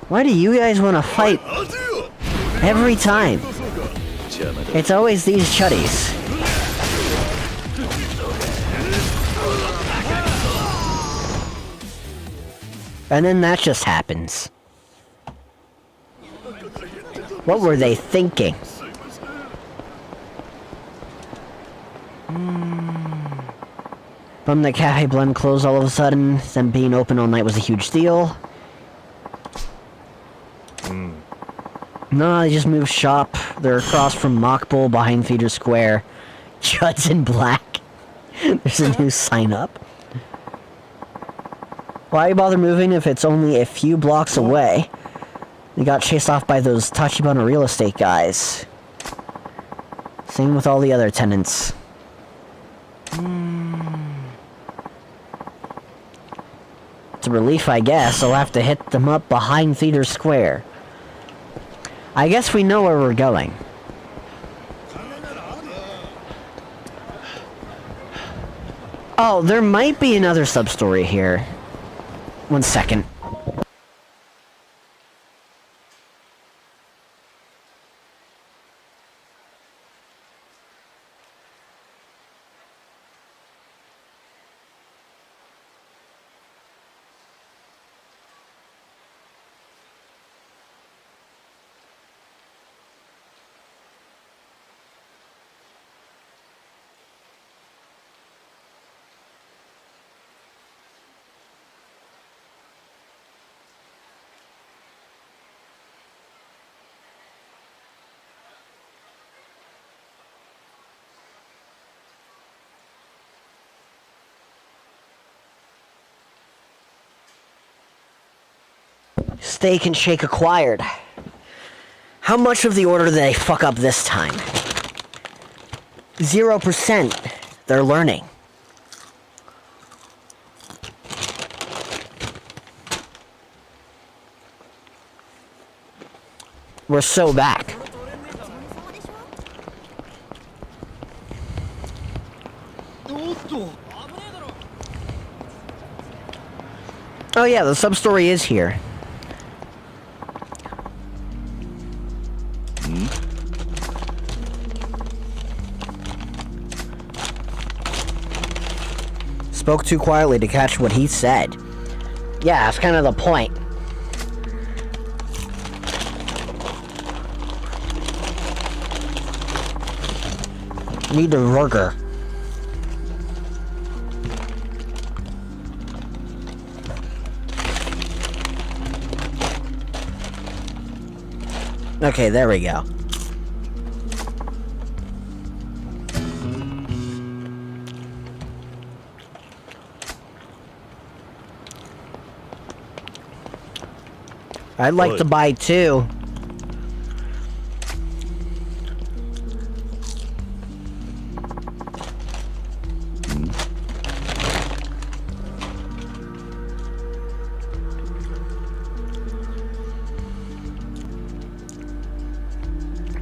Why do you guys want to fight every time? It's always these chuddies. And then that just happens. What were they thinking? From the cafe blend closed all of a sudden, them being open all night was a huge deal. No, they just moved shop. They're across from Mock Bowl behind Feeder Square. Judd's in black. There's a new sign up. Why bother moving if it's only a few blocks away? They got chased off by those Tachibana real estate guys. Same with all the other tenants. It's a relief, I guess. I'll have to hit them up behind Feeder Square. I guess we know where we're going. Oh, there might be another sub-story here. 1 second. Steak and shake acquired. How much of the order did they fuck up this time? 0%. They're learning. We're so back. Oh yeah, the sub-story is here. Spoke too quietly to catch what he said. Yeah, that's kind of the point. Need a burger. Okay, there we go. I'd like to buy two.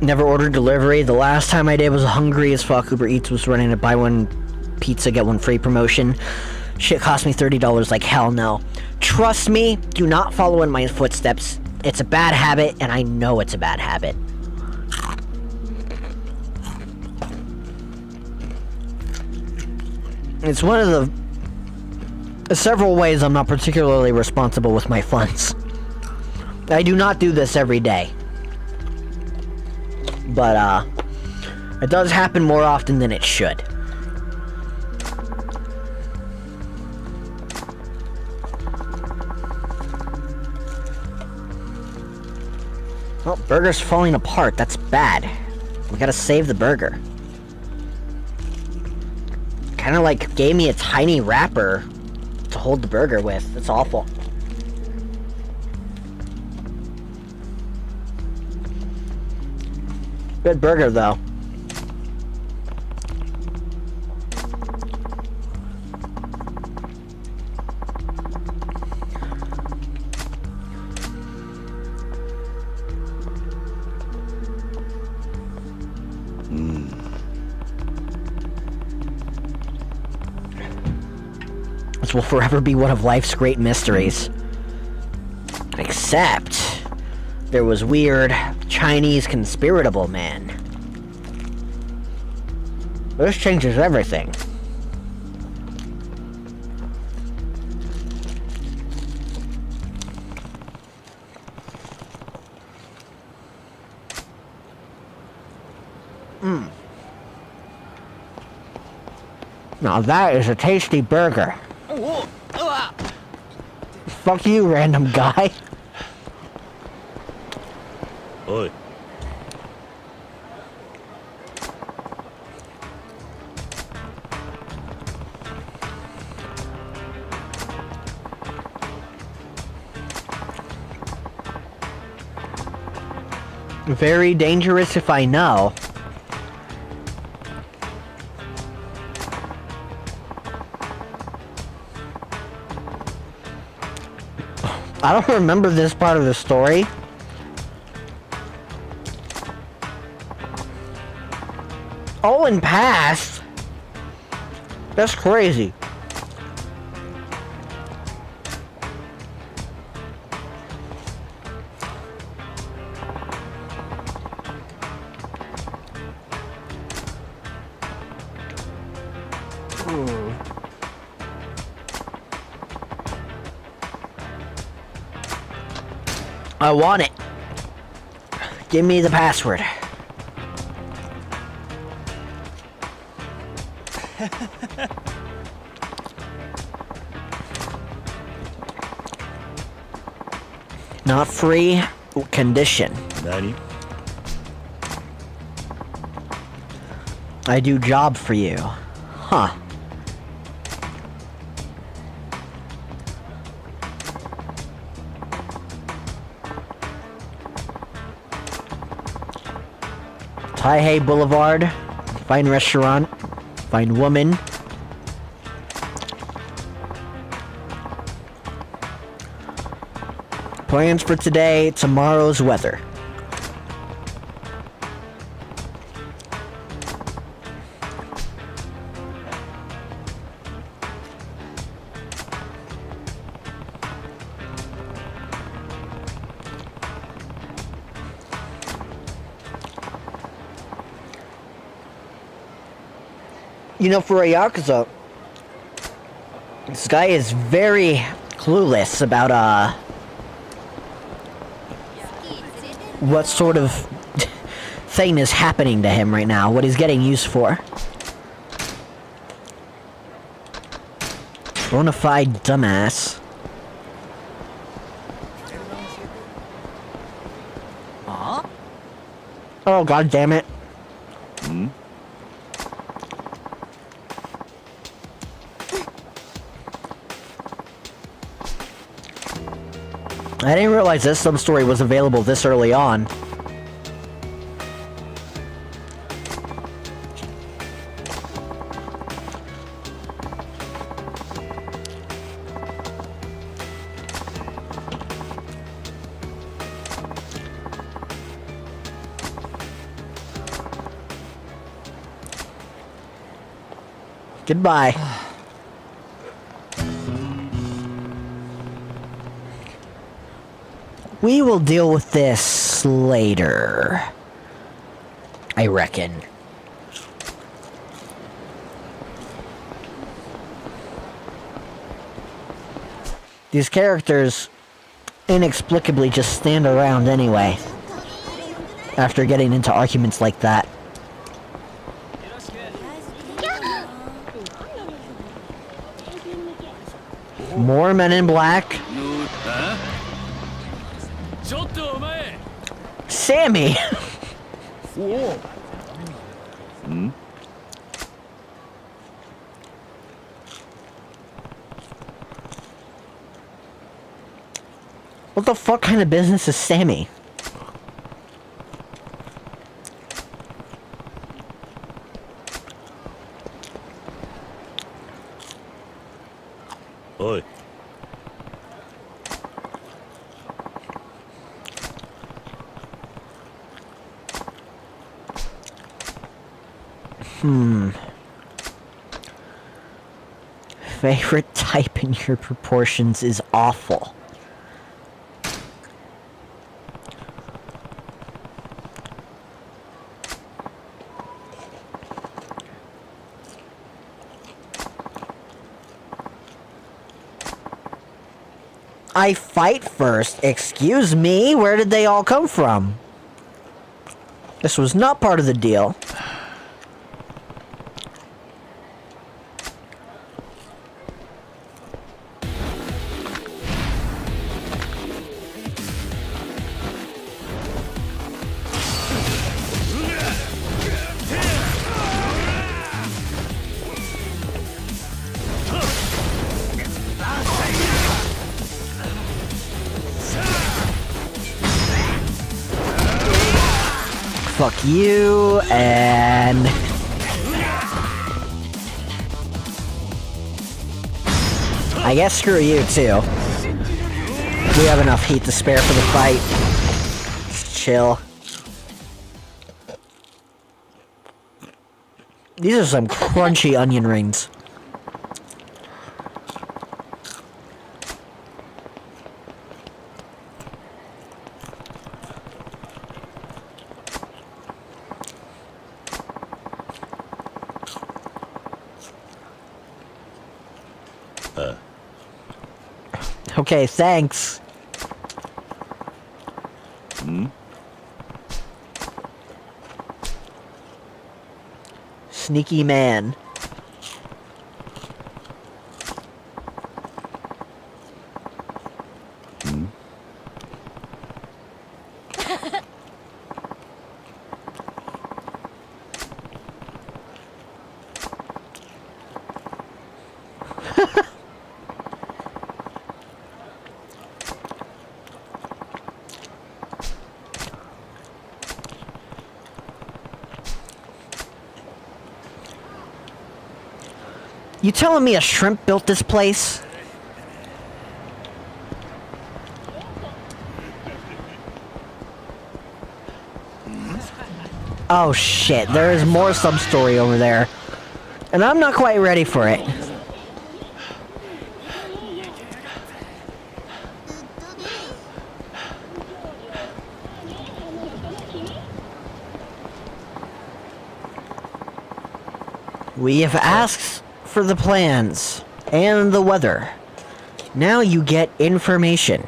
Never ordered delivery. The last time I did was hungry as fuck. Uber Eats was running a buy one pizza, get one free promotion. Shit cost me $30 like hell no. Trust me, do not follow in my footsteps. It's a bad habit, and I know it's a bad habit. It's one of the several ways I'm not particularly responsible with my funds. I do not do this every day. But, it does happen more often than it should. Well, burger's falling apart. That's bad. We gotta save the burger. Kinda like gave me a tiny wrapper to hold the burger with. That's awful. Good burger, though. This will forever be one of life's great mysteries. Except, there was weird Chinese conspiratable man. This changes everything. Now that is a tasty burger. Fuck you, random guy. Oi. Very dangerous if I know. I don't remember this part of the story. Oh, and past. That's crazy. I want it. Give me the password. Not free, condition. Nani? I do job for you. Huh. Taihei Boulevard, fine restaurant, fine woman. Plans for today, tomorrow's weather. You know, for a Yakuza, this guy is very clueless about, what sort of thing is happening to him right now, what he's getting used for. Bonafide dumbass. Oh, god damn it. I didn't realize this sub-story was available this early on. Goodbye. We will deal with this later, I reckon. These characters inexplicably just stand around anyway, after getting into arguments like that. More men in black. Sammy! What the fuck kind of business is Sammy? Oi. favorite type in your proportions is awful. I fight first. Excuse me? Where did they all come from? This was not part of the deal. Fuck you, and... I guess screw you, too. We have enough heat to spare for the fight. Just chill. These are some crunchy onion rings. Okay, thanks. Sneaky man. You telling me a shrimp built this place? Oh shit, there is more sub-story over there. And I'm not quite ready for it. We have asked for the plans and the weather. Now you get information.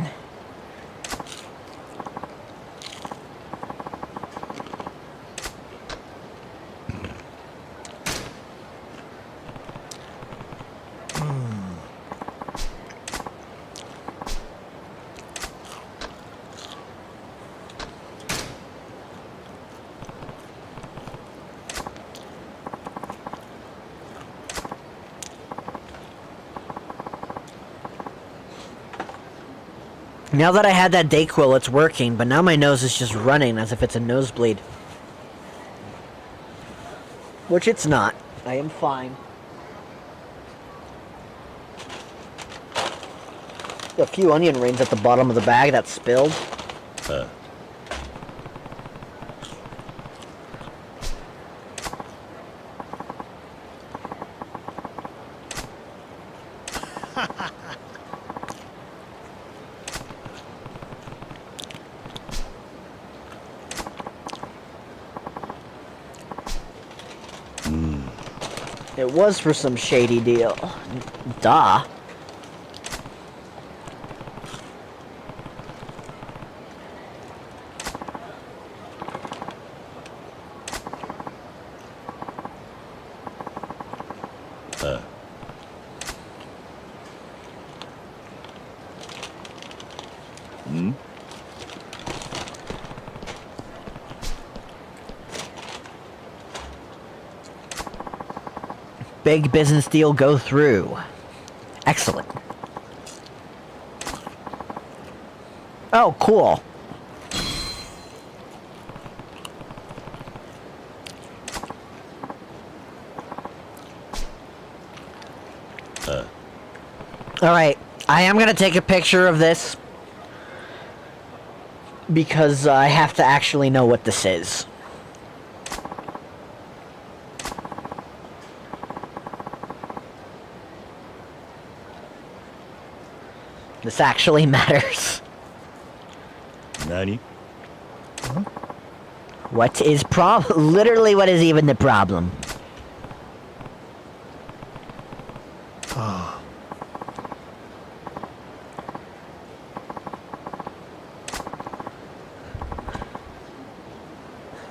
Now that I had that Dayquil, it's working, but now my nose is just running as if it's a nosebleed. Which it's not. I am fine. A few onion rings at the bottom of the bag that spilled. It was for some shady deal. Duh. Big business deal go through. Excellent. Oh, cool. Alright, I am gonna take a picture of this because I have to actually know what this is. This actually matters. Nani? What is literally what is even the problem?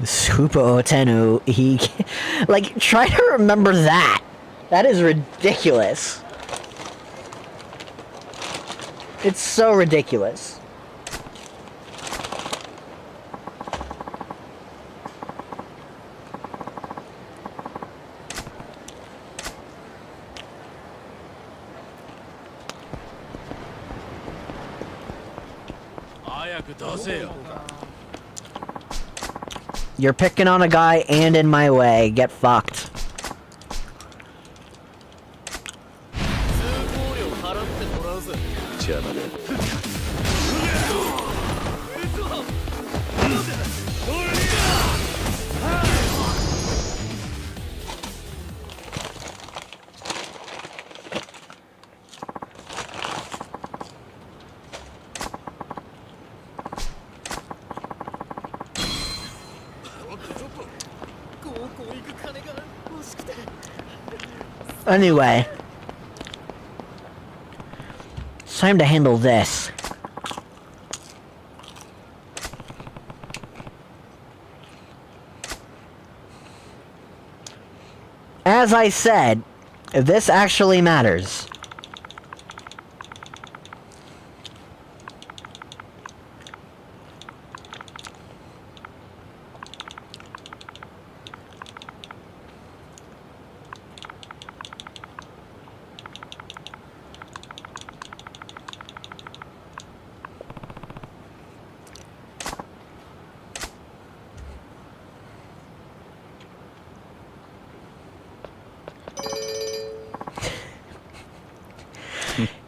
Super Otenu, he... Like, try to remember that. That is ridiculous. It's so ridiculous. You're picking on a guy and in my way. Get fucked. Anyway, it's time to handle this. As I said, this actually matters.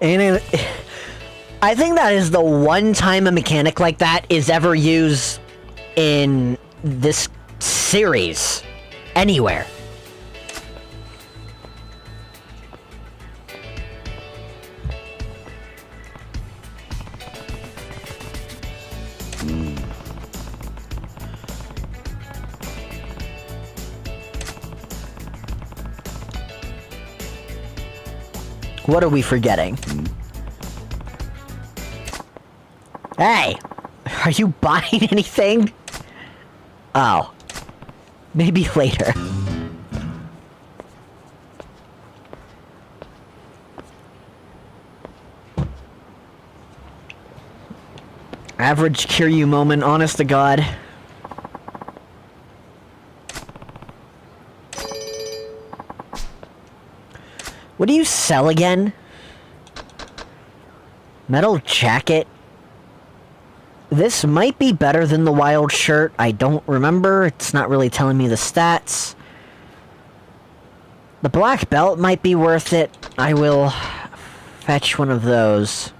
And I think that is the one time a mechanic like that is ever used in this series. Anywhere. What are we forgetting? Hey! Are you buying anything? Oh. Maybe later. Average Kiryu moment, honest to God. What do you sell again? Metal jacket? This might be better than the wild shirt. I don't remember. It's not really telling me the stats. The black belt might be worth it. I will fetch one of those.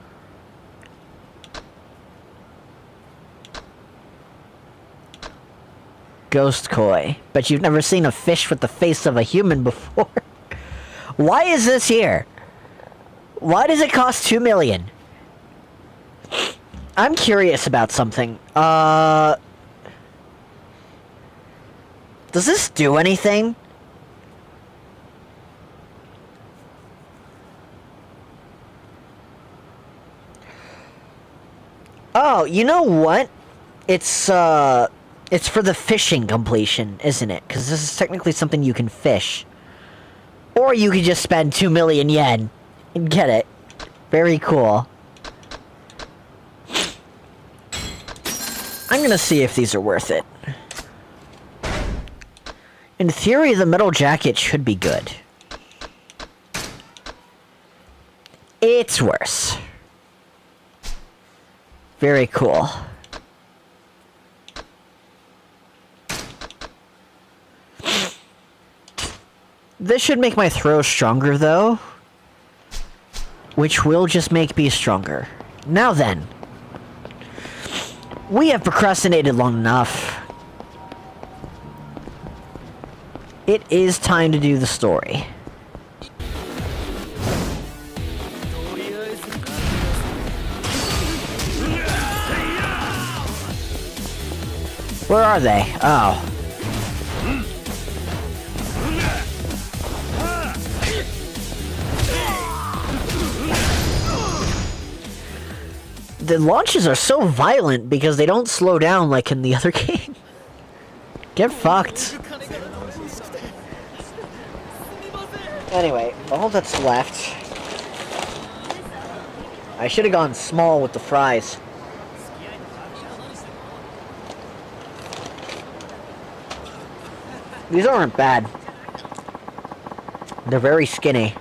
Ghost koi. But you've never seen a fish with the face of a human before. Why is this here? Why does it cost 2 million? I'm curious about something. Does this do anything? Oh, you know what? It's for the fishing completion, isn't it? Because this is technically something you can fish. Or you could just spend 2 million yen and get it. Very cool. I'm gonna see if these are worth it. In theory, the metal jacket should be good. It's worse. Very cool. This should make my throw stronger, though. Which will just make me stronger. Now then. We have procrastinated long enough. It is time to do the story. Where are they? Oh. The launches are so violent because they don't slow down like in the other game. Get fucked. Anyway, all that's left. I should have gone small with the fries. These aren't bad. They're very skinny.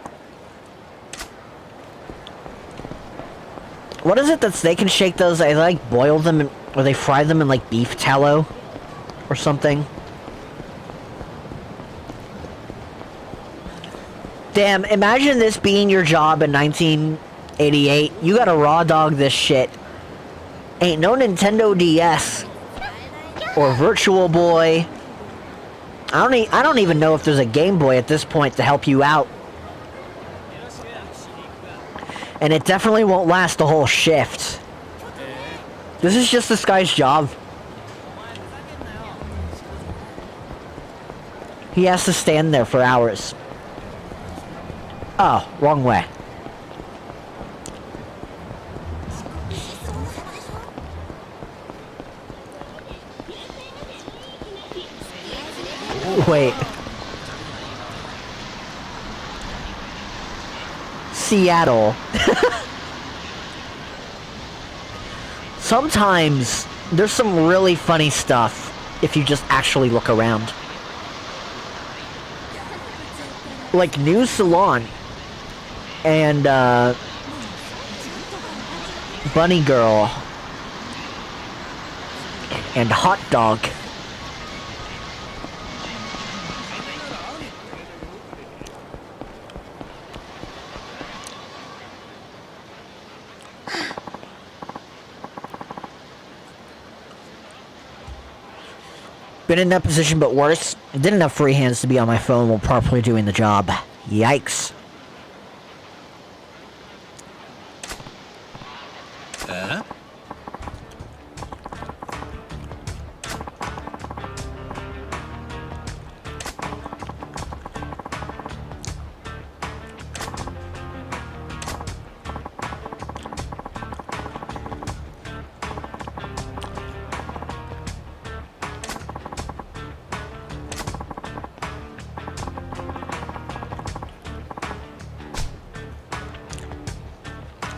What is it that Steak and Shake does? They like boil them in, or they fry them in like beef tallow or something. Damn, imagine this being your job in 1988. You gotta raw dog this shit. Ain't no Nintendo DS or Virtual Boy. I don't even know if there's a Game Boy at this point to help you out. And it definitely won't last the whole shift. This is just this guy's job. He has to stand there for hours. Oh, wrong way. Wait. Seattle. Sometimes there's some really funny stuff if you just actually look around. Like New Salon and Bunny Girl and Hot Dog. Been in that position, but worse. I didn't have free hands to be on my phone while properly doing the job. Yikes.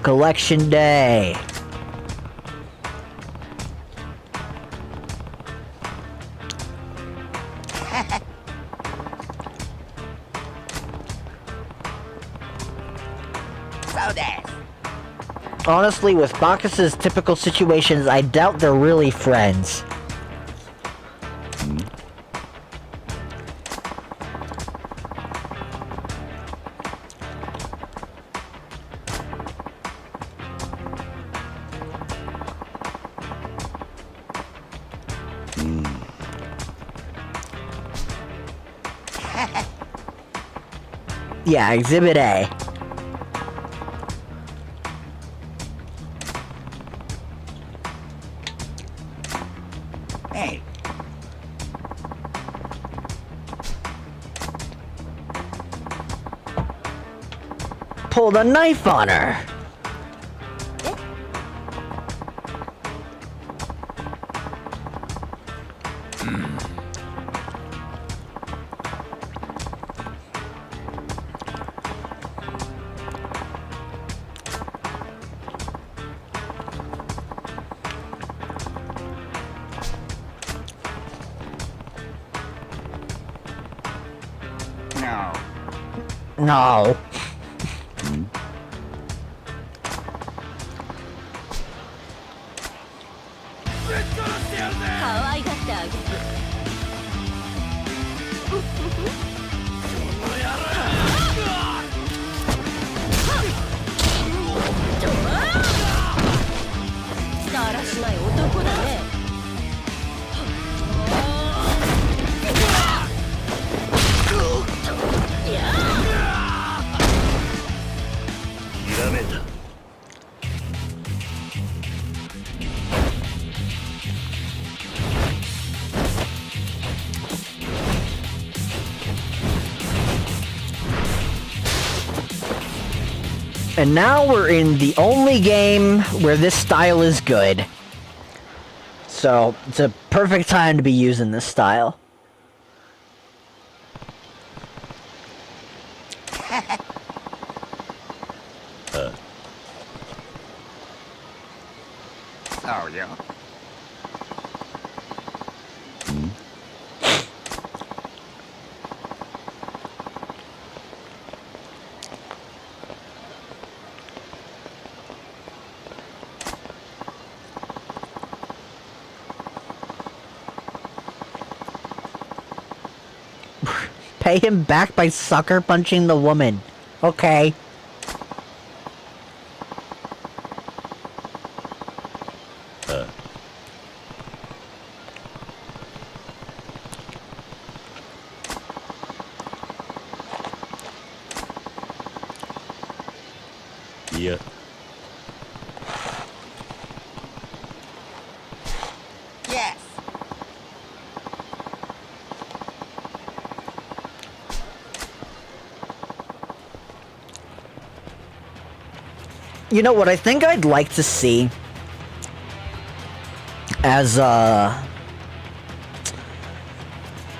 Collection day. Honestly, with Bacchus's typical situations, I doubt they're really friends. Yeah, Exhibit A. Hey. Pulled a knife on her. No. 可愛がってあげる。だらしない男だね。ダメだ。And now we're in the only game where this style is good. So, it's a perfect time to be using this style. Oh, yeah. Pay him back by sucker punching the woman. Okay. Yeah. Yes. You know what I think I'd like to see as I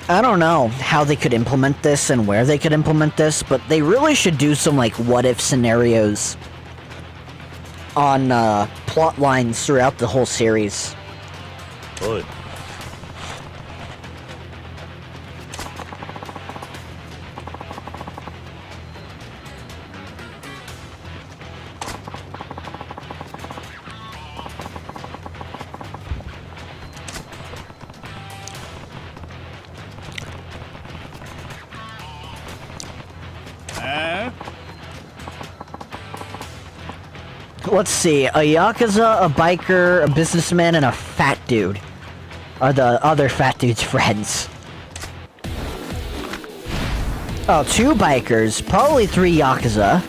don't know how they could implement this and where they could implement this, but they really should do some like what if scenarios on plot lines throughout the whole series. Oi. Let's see, a Yakuza, a biker, a businessman, and a fat dude are the other fat dude's friends. Oh, 2 bikers, probably 3 Yakuza.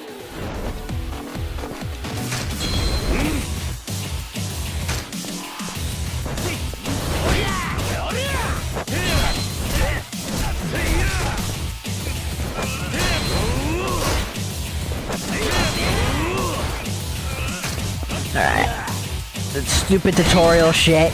Alright. That stupid tutorial shit.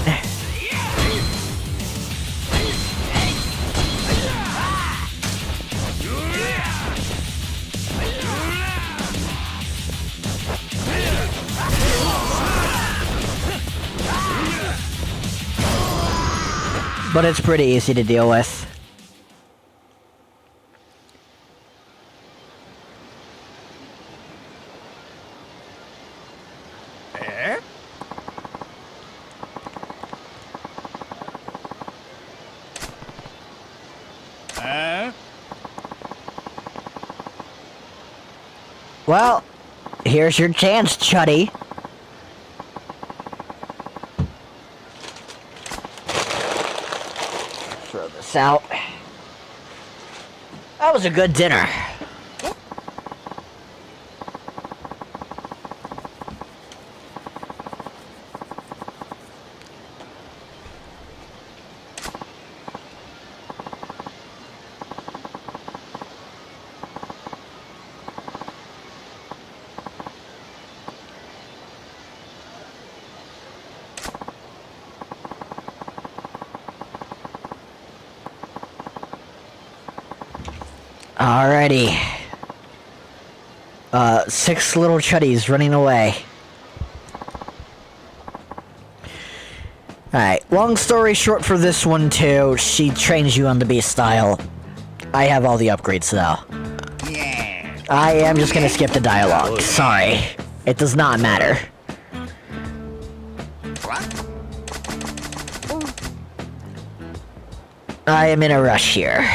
But it's pretty easy to deal with. Well, here's your chance, Chuddy. Throw this out. That was a good dinner. Alrighty. 6 little chuddies running away. Alright, long story short for this one too, she trains you on the beast style. I have all the upgrades though. Yeah. I am just gonna skip the dialogue, sorry. It does not matter. What? I am in a rush here.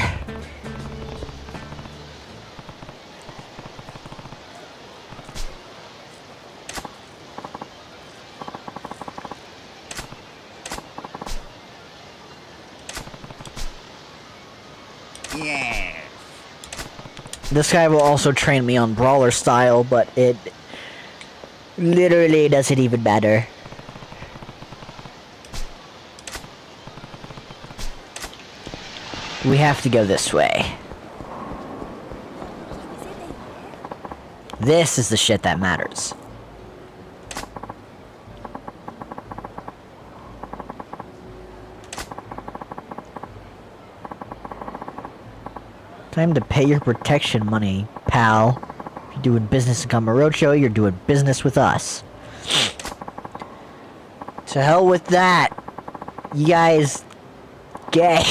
Yeah. This guy will also train me on brawler style, but it literally doesn't even matter. We have to go this way. This is the shit that matters. Time to pay your protection money, pal. If you're doing business in Kamurocho, you're doing business with us. To hell with that. You guys... gay.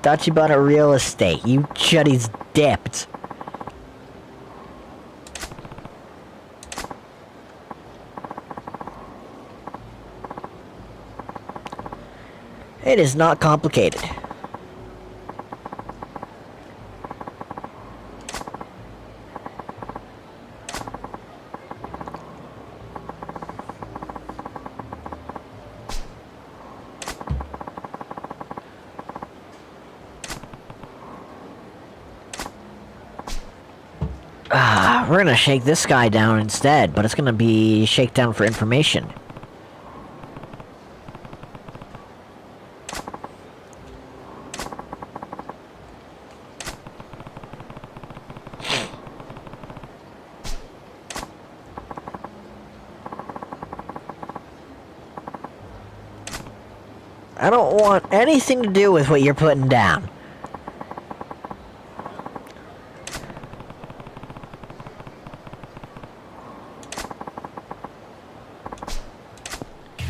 Dachibana real estate. You chuddies dipped. It is not complicated. We're gonna shake this guy down instead, but it's gonna be shakedown for information. I don't want anything to do with what you're putting down.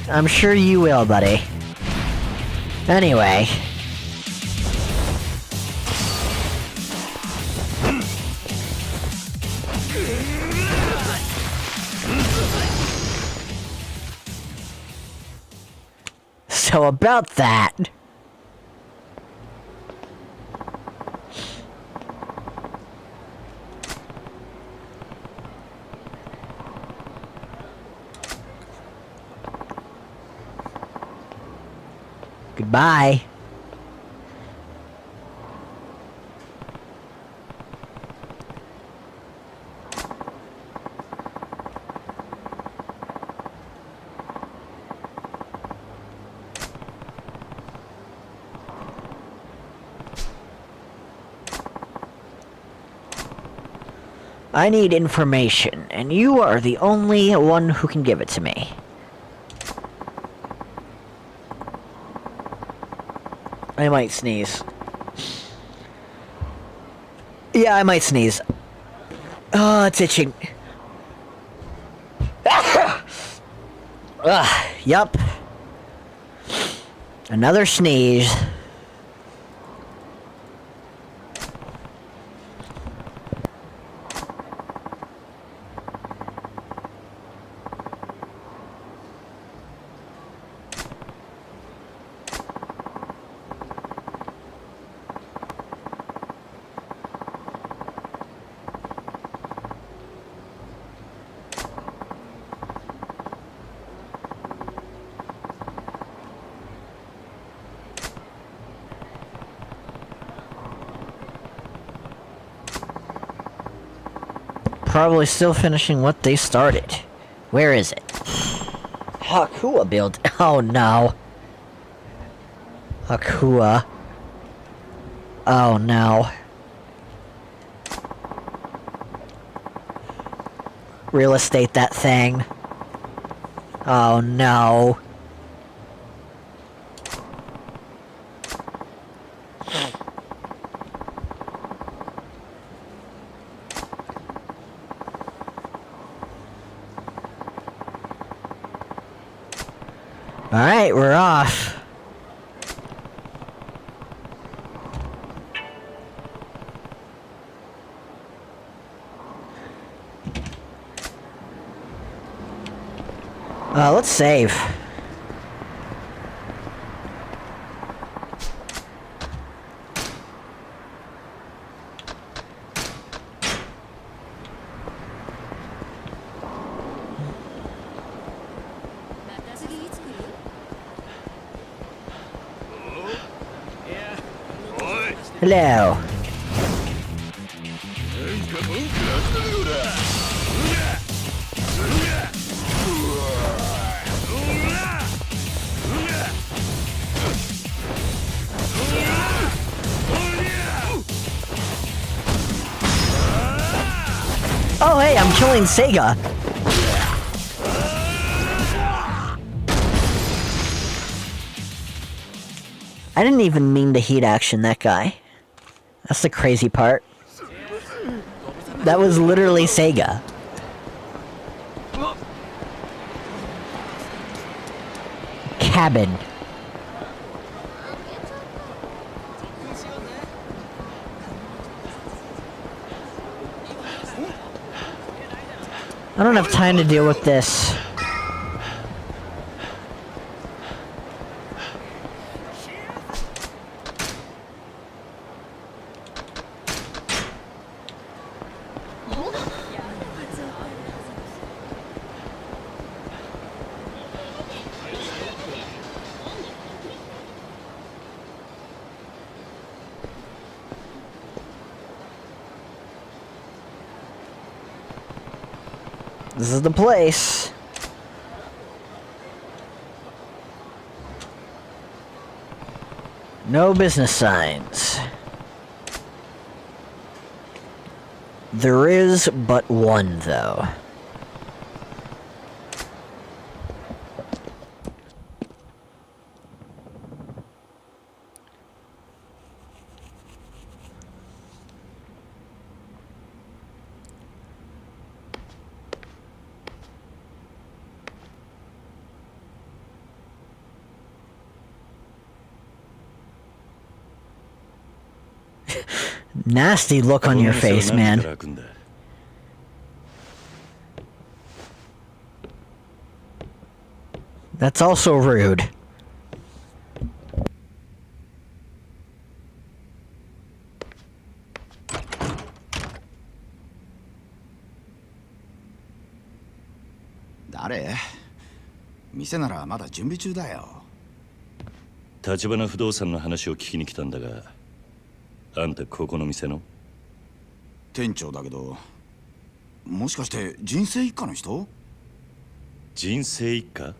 I'm sure you will, buddy. Anyway. So about that. Goodbye. I need information, and you are the only one who can give it to me. I might sneeze. Yeah, I might sneeze. Oh, it's itching. Yup. Another sneeze. Probably still finishing what they started. Where is it? Hakua build. Oh no. Hakua. Oh no. Real estate that thing. Oh no. Alright, we're off. Let's save. Hello. Oh, hey, I'm killing Sega. I didn't even mean to heat action that guy. That's the crazy part. That was literally Sega. Cabbage. I don't have time to deal with this. This is the place. No business signs. There is but one, though. Nasty look on your face, man. That's also rude.誰？店ならまだ準備中だよ。立花不動産の話を聞きに来たんだが、あんたここの店の？店長だけど、もしかして人生一家の人？人生一家？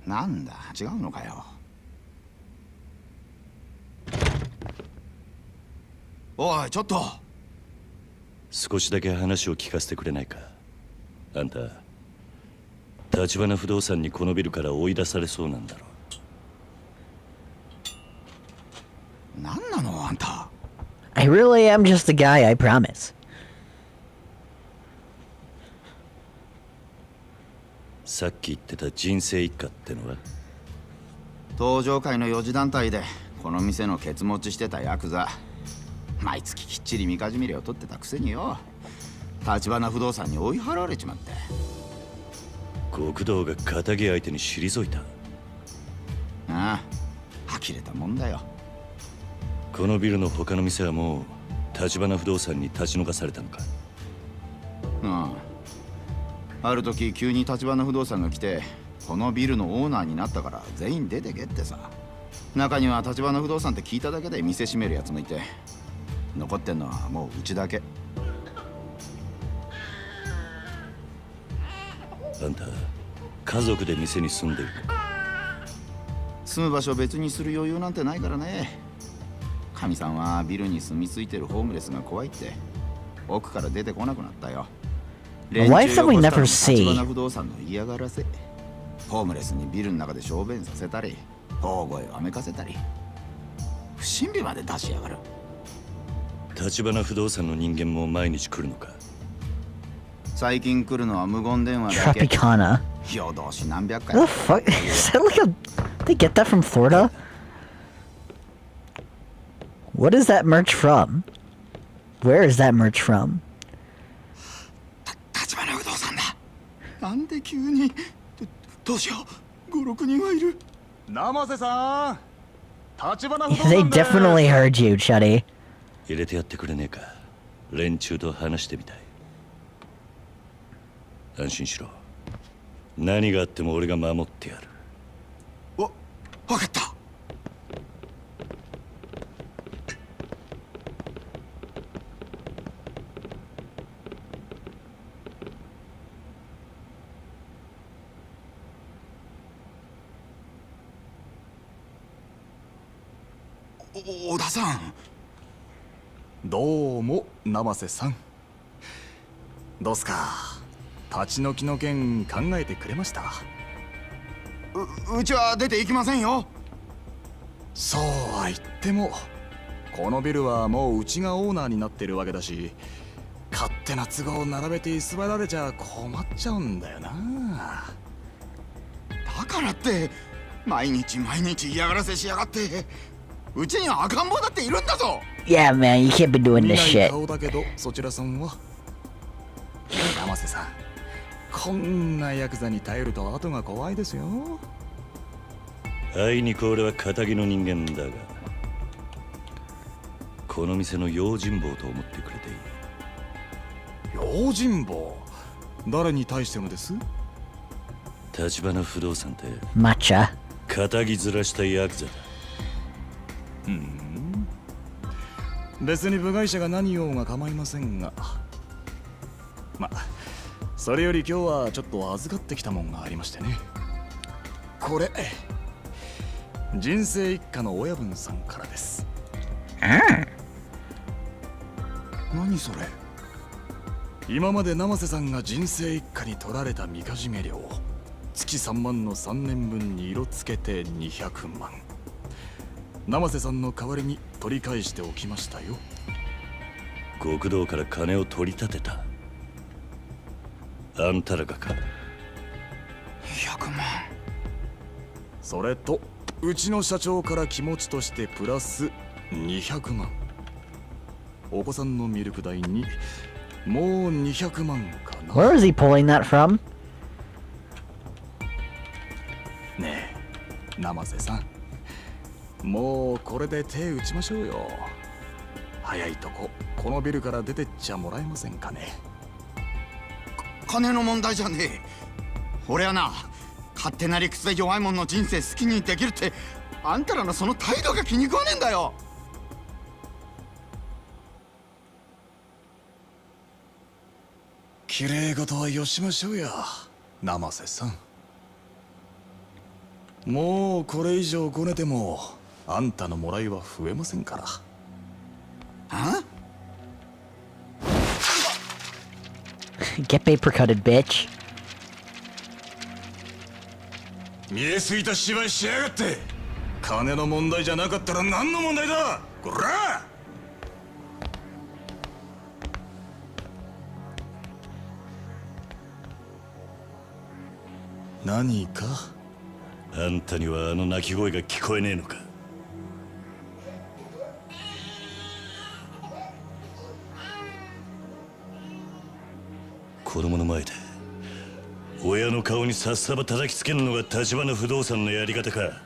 なんだ、違うのかよ。おい、ちょっと。少しだけ話を聞かせてくれないか。あんた立花不動産にこのビルから追い出されそうなんだろ。なんなのあんた。I really am just the guy, I promise. さっき言ってた人生一家ってのは？登場界の四次団体でこの店のケツ持ちしてたヤクザ。毎月きっちりみかじめ料を取ってたくせによ、立花不動産に追い払われちまって。極道が仇相手に退いた？ああ、呆れたもんだよ。このビルの他の店はもう立花不動産に立ち退かされたのか？ああ、ある時急に立花不動産が来て、このビルのオーナーになったから全員出てけってさ。中には立花不動産って聞いただけで店閉めるやつもいて、残ってんのはもううちだけ。あんた家族で店に住んでるのか？住む場所別にする余裕なんてないからね。かみさんはビルに住み着いてるホームレスが怖いって奥から出てこなくなったよ。 A wife that we never see. 立花不動産の嫌がらせ。ホームレスにビルの中で小便させたり、大声をあめかせたり、不審火まで出しやがる。立花不動産の人間も毎日来るのか？最近来るのは無言電話だけ。 Tropicana. 夜通し何百回。 What the fuck? Is that like a... They get that from Florida? What is that merch from? Where is that merch from? 立花不動産だ。なんで急に。どうしよう。5、6人はいる。生瀬さん、立花不動 They 産で definitely heard you, Chuddy. 入れてやってくれねえか。連中と話してみたい。安心しろ。何があっても俺が守ってやる。わかった。小田さん。どうも生瀬さん。どうすか、立ち退きの件考えてくれました？うちは出て行きませんよ。そうは言ってもこのビルはもううちがオーナーになってるわけだし、勝手な都合を並べて居座られちゃ困っちゃうんだよな。だからって毎日毎日嫌がらせしやがって。うちには赤ん坊だっているんだぞ。 Yeah, man, you can't be doing 見 this ない shit. 顔だけどそちらさんは生瀬さん、こんなヤクザに頼ると後が怖いですよ。あいにく俺は仇の人間だが、この店の用心棒と思ってくれていい。用心棒？誰に対してもです？橘不動産って Matcha. 仇ずらしたヤクザだ。別に部外者が何言おうが構いませんが、まあそれより今日はちょっと預かってきたもんがありましてね。これ人生一家の親分さんからです。何それ？今まで生瀬さんが人生一家に取られたみかじめ料、月3万の3年分に色つけて200万。生瀬さんの代わりに取り返しておきましたよ。極道から金を取り立てた。あんたらがか。100万。それとうちの社長から気持ちとしてプラス200万。お子さんのミルク代にもう200万かな。 Where is he pulling that from? ねえ生瀬さん、もうこれで手打ちましょうよ。早いとここのビルから出てっちゃもらえませんかね。金の問題じゃねえ。俺はな、勝手な理屈で弱い者の人生好きにできるって、あんたらのその態度が気に食わねえんだよ。綺麗事はよしましょうや生瀬さん。もうこれ以上ごねてもあんたのもらいは増えませんから。あGet paper cutted, bitch. 見えすぎた芝居しやがって。金の問題じゃなかったら何の問題だこら。何か？あんたにはあの鳴き声が聞こえねえのか。子供の前で親の顔にさっさば叩きつけるのが橘不動産のやり方か。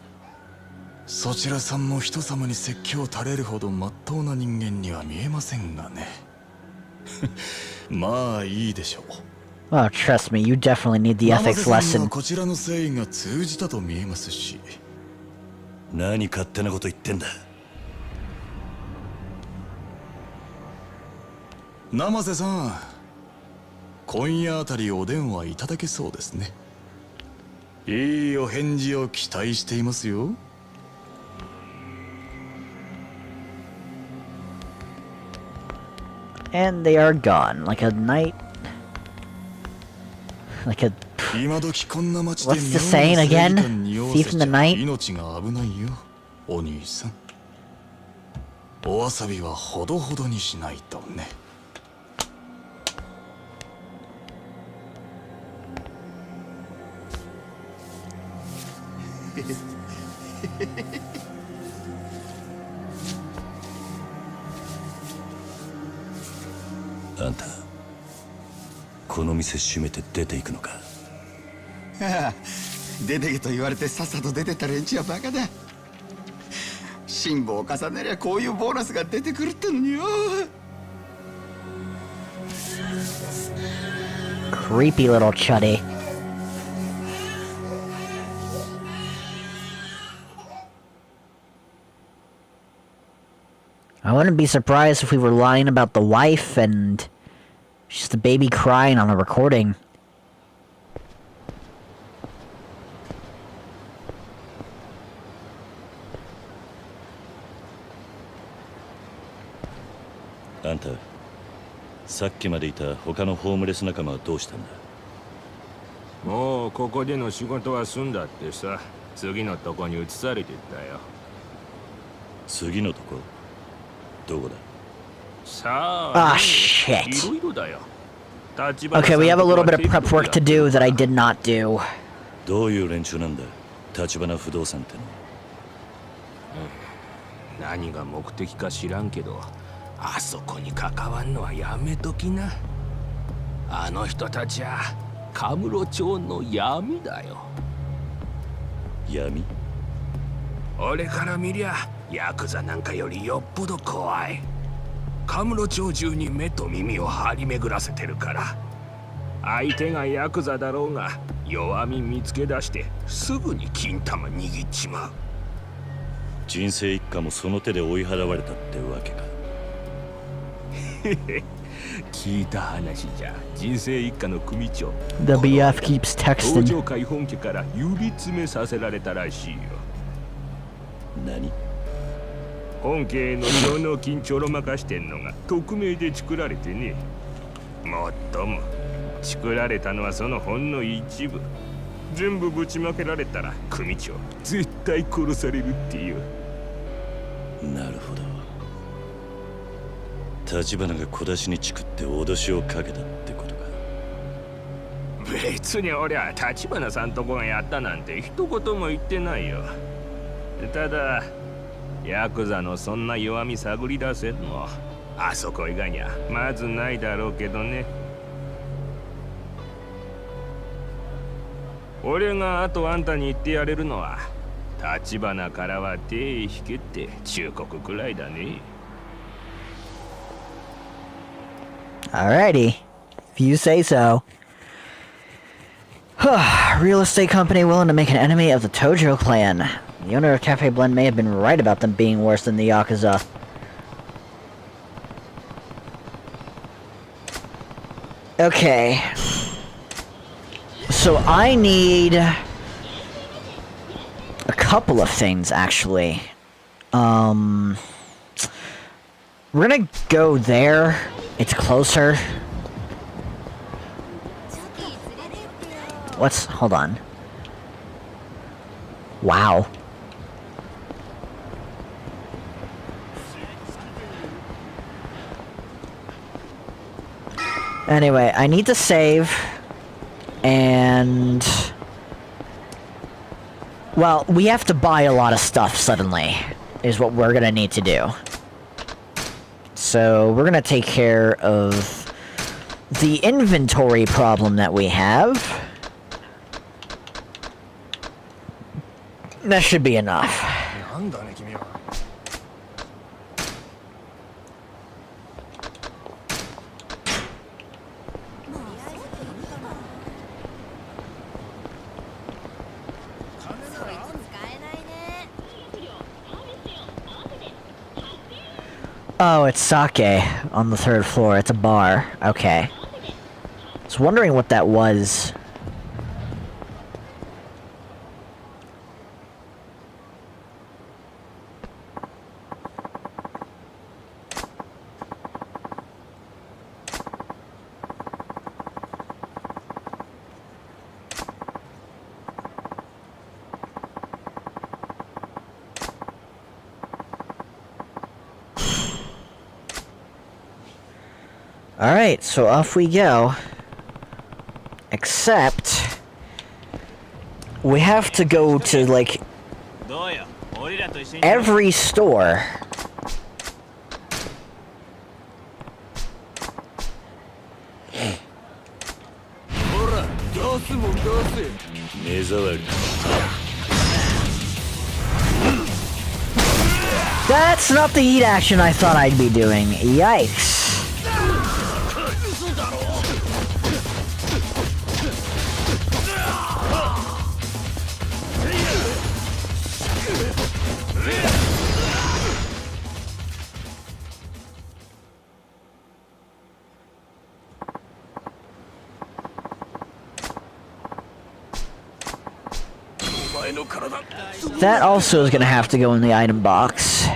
そちらさんも人様に説教垂れるほど真っ当な人間には見えませんがね。まあいいでしょう。Oh, trust me, you definitely need the 生 ethics 瀬さんに lesson. はこちらの誠意が通じたと見えますし。何勝手なこと言ってんだ。生瀬さん、今夜あたりお電話いただけそうですね。いいお返事を期待していますよ。And they are gone, like a night... Like a... 今時こんな街で What's the saying again? Thief in the night? 命が危ないよ、お兄さん。おわさびはほどほどにしないとね。あんたこの店閉めて出ていくのか。ああ、出てけと言われてさっさと出てった連中はバカだ。辛抱を重ねりゃこういうボーナスが出てくるってのによ。Creepy little chuddy. I wouldn't be surprised if we were lying about the wife and just a baby crying on a recording. あんたさっきまでいた他のホームレス仲間はどうしたんだ？もうここでの仕事は済んだってさ。次のとこに移されてったよ。次のとこ？どこだ？さあ、 Ah, shit. いろいろだよ。 Okay, we have a little bit of prep work to do that I did not do. どういう連中なんだ、橘不動産っての。何が目的か知らんけど、あそこに関わんのはやめときな。あの人たちはカムロ町の闇だよ。闇？俺から見りゃヤクザなんかよりよっぽど怖い。カムロ町中に目と耳を張り巡らせてるから、相手がヤクザだろうが弱み見つけ出してすぐに金玉握っちまう。人生一家もその手で追い払われたってわけか。聞いた話じゃ、人生一家の組長 The BF keeps 東 texting. 上会本家から指詰めさせられたらしいよ。何？本家への上納金ちょろまかしてんのが匿名で作られてね。もっとも作られたのはそのほんの一部。全部ぶちまけられたら組長絶対殺されるっていう。なるほど。橘が小出しにチクって脅しをかけたってことか。別に俺は橘さんとこがやったなんて一言も言ってないよ。ただヤクザのそんな弱み探り出せんのあそこ以外にはまずないだろうけどね。俺があとあんたに言ってやれるのは、橘からは手引けって忠告くらいだね。 Alrighty. If you say so. Real estate company willing to make an enemy of the Tojo clan. The owner of Cafe Blend may have been right about them being worse than the Yakuza. Okay. So I need a couple of things, actually. We're gonna go there. It's closer. Hold on. Wow. Anyway, I need to save. And well, we have to buy a lot of stuff suddenly, is what we're gonna need to do. So we're gonna take care of the inventory problem that we have. That should be enough. Oh, it's sake on the 3rd floor. It's a bar. Okay. I was wondering what that was. Alright, so off we go. Except we have to go to, like, every store. That's not the heat action I thought I'd be doing. Yikes. That also is going to have to go in the item box.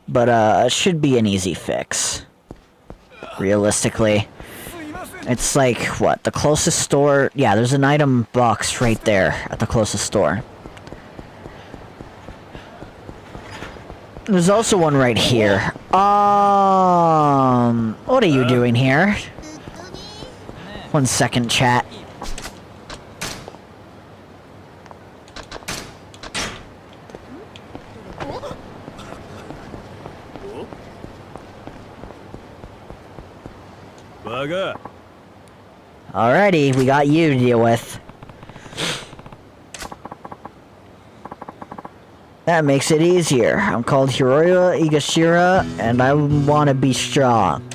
But, it should be an easy fix. Realistically. It's like, what, the closest store? Yeah, there's an item box right there at the closest store. There's also one right here. What are you doing here? 1 second, chat. Alrighty, we got you to deal with. That makes it easier. I'm called Hiroya Igashira, and I want to be strong.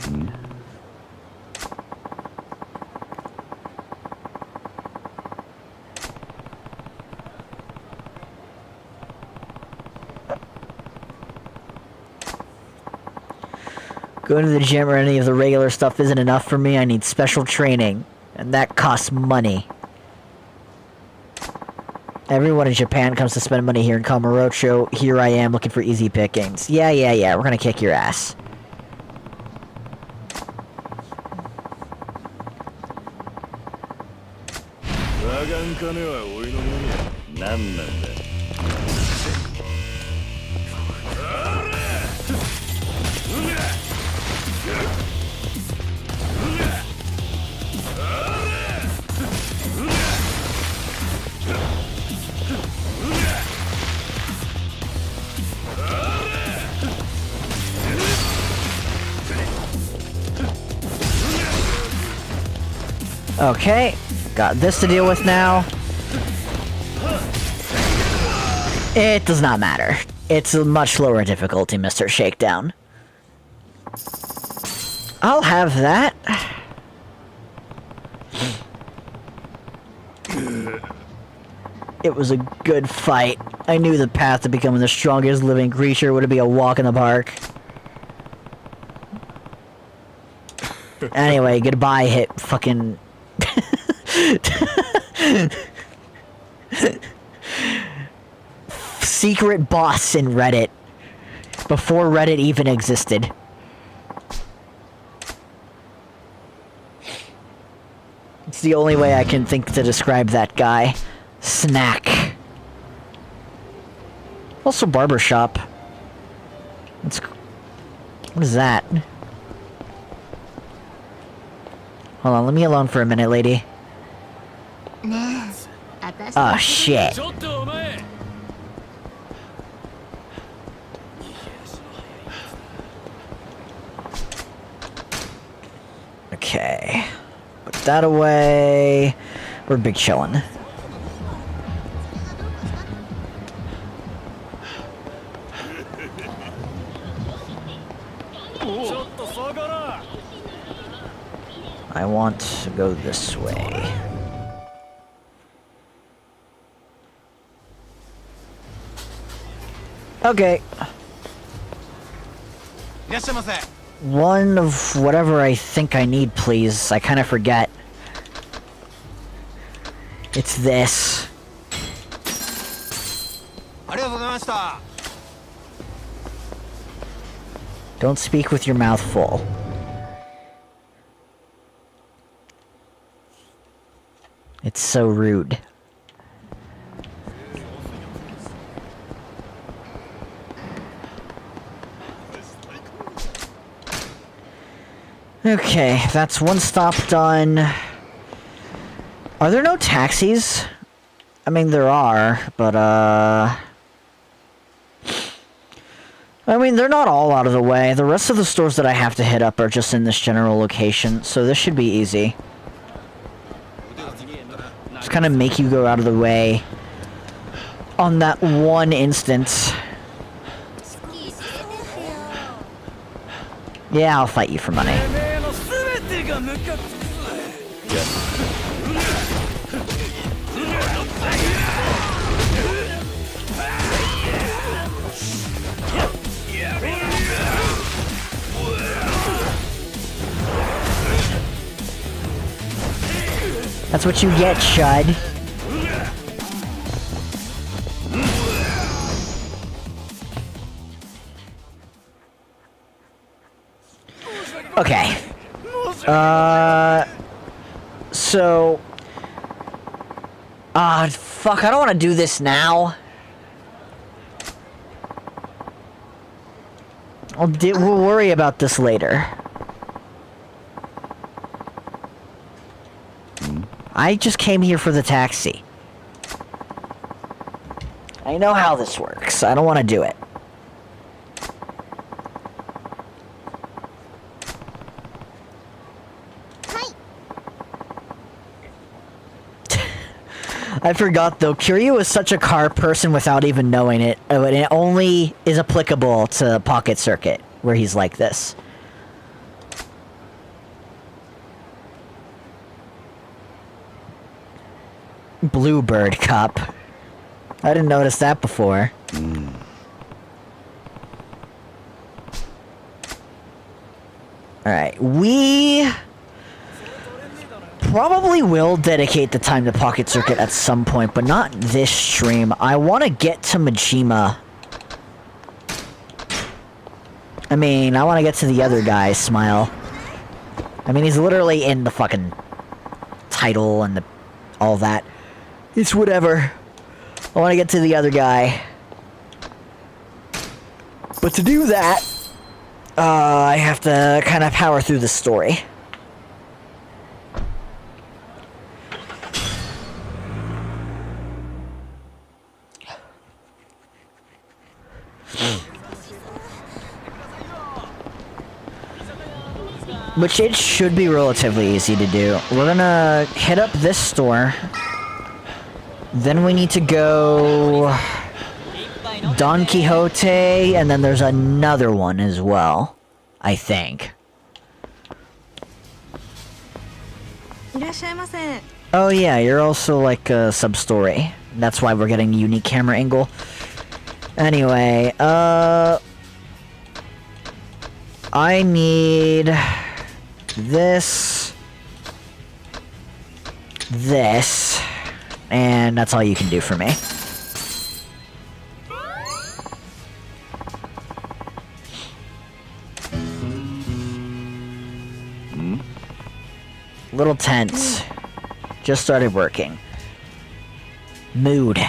Going to the gym or any of the regular stuff isn't enough for me. I need special training, and that costs money. Everyone in Japan comes to spend money here in Kamurocho. Here I am looking for easy pickings. Yeah, we're gonna kick your ass. Okay, got this to deal with now. It does not matter. It's a much lower difficulty, Mr. Shakedown. I'll have that. It was a good fight. I knew the path to becoming the strongest living creature would be a walk in the park. Anyway, goodbye, hit fucking... Secret boss in Reddit. Before Reddit even existed. It's the only way I can think to describe that guy. Snack. Also barbershop. What is that? Hold on, let me alone for a minute, lady. Oh, shit. Okay. Put that away. We're big chillin'. I want to go this way. Okay. One of whatever I think I need, please. I kind of forget. It's this. Don't speak with your mouth full. It's so rude. Okay, that's one stop done. Are there no taxis? I mean, there are, but, I mean, they're not all out of the way. The rest of the stores that I have to hit up are just in this general location, so this should be easy. Just kind of make you go out of the way on that one instance. Yeah, I'll fight you for money. That's what you get, Chud. Okay. So... fuck, I don't want to do this now. We'll worry about this later. I just came here for the taxi. I know how this works. I don't want to do it. I forgot though, Kiryu is such a car person without even knowing it. And it only is applicable to Pocket Circuit, where he's like this. Bluebird Cup. I didn't notice that before. Alright, we... probably will dedicate the time to Pocket Circuit at some point, but not this stream. I want to get to Majima. I mean, I want to get to the other guy, Smile. I mean, he's literally in the fucking title and all that. It's whatever. I want to get to the other guy. But to do that, I have to kind of power through the story. Which it should be relatively easy to do. We're gonna hit up this store. Then we need to go... Don Quixote, and then there's another one as well. I think. Oh yeah, you're also like a sub-story. That's why we're getting a unique camera angle. Anyway, I need... this, and that's all you can do for me. Little tense. Just started working. Mood.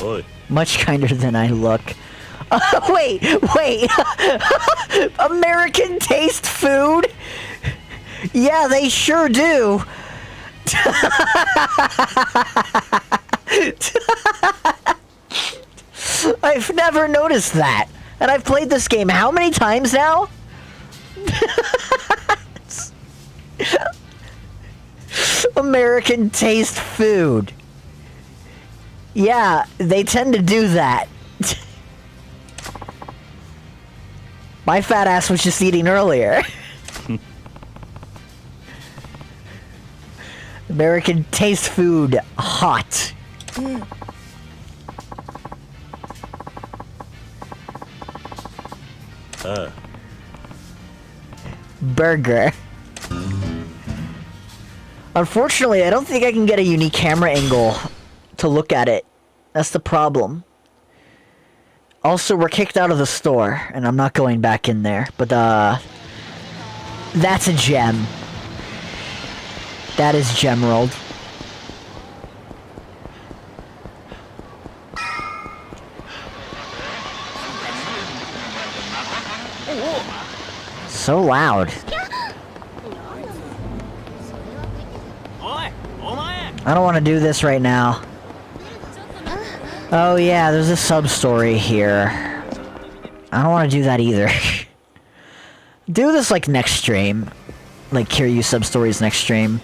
Oi. Much kinder than I look. Wait! American taste food? Yeah, they sure do. I've never noticed that. And I've played this game how many times now? American taste food. Yeah, they tend to do that. My fat ass was just eating earlier. American taste food hot. Burger. Unfortunately, I don't think I can get a unique camera angle to look at it. That's the problem. Also, we're kicked out of the store, and I'm not going back in there, but that's a gem. That is Gemworld. So loud. I don't want to do this right now. Oh yeah, there's a sub-story here. I don't want to do that either. Do this like next stream. Like Kiryu sub-stories next stream.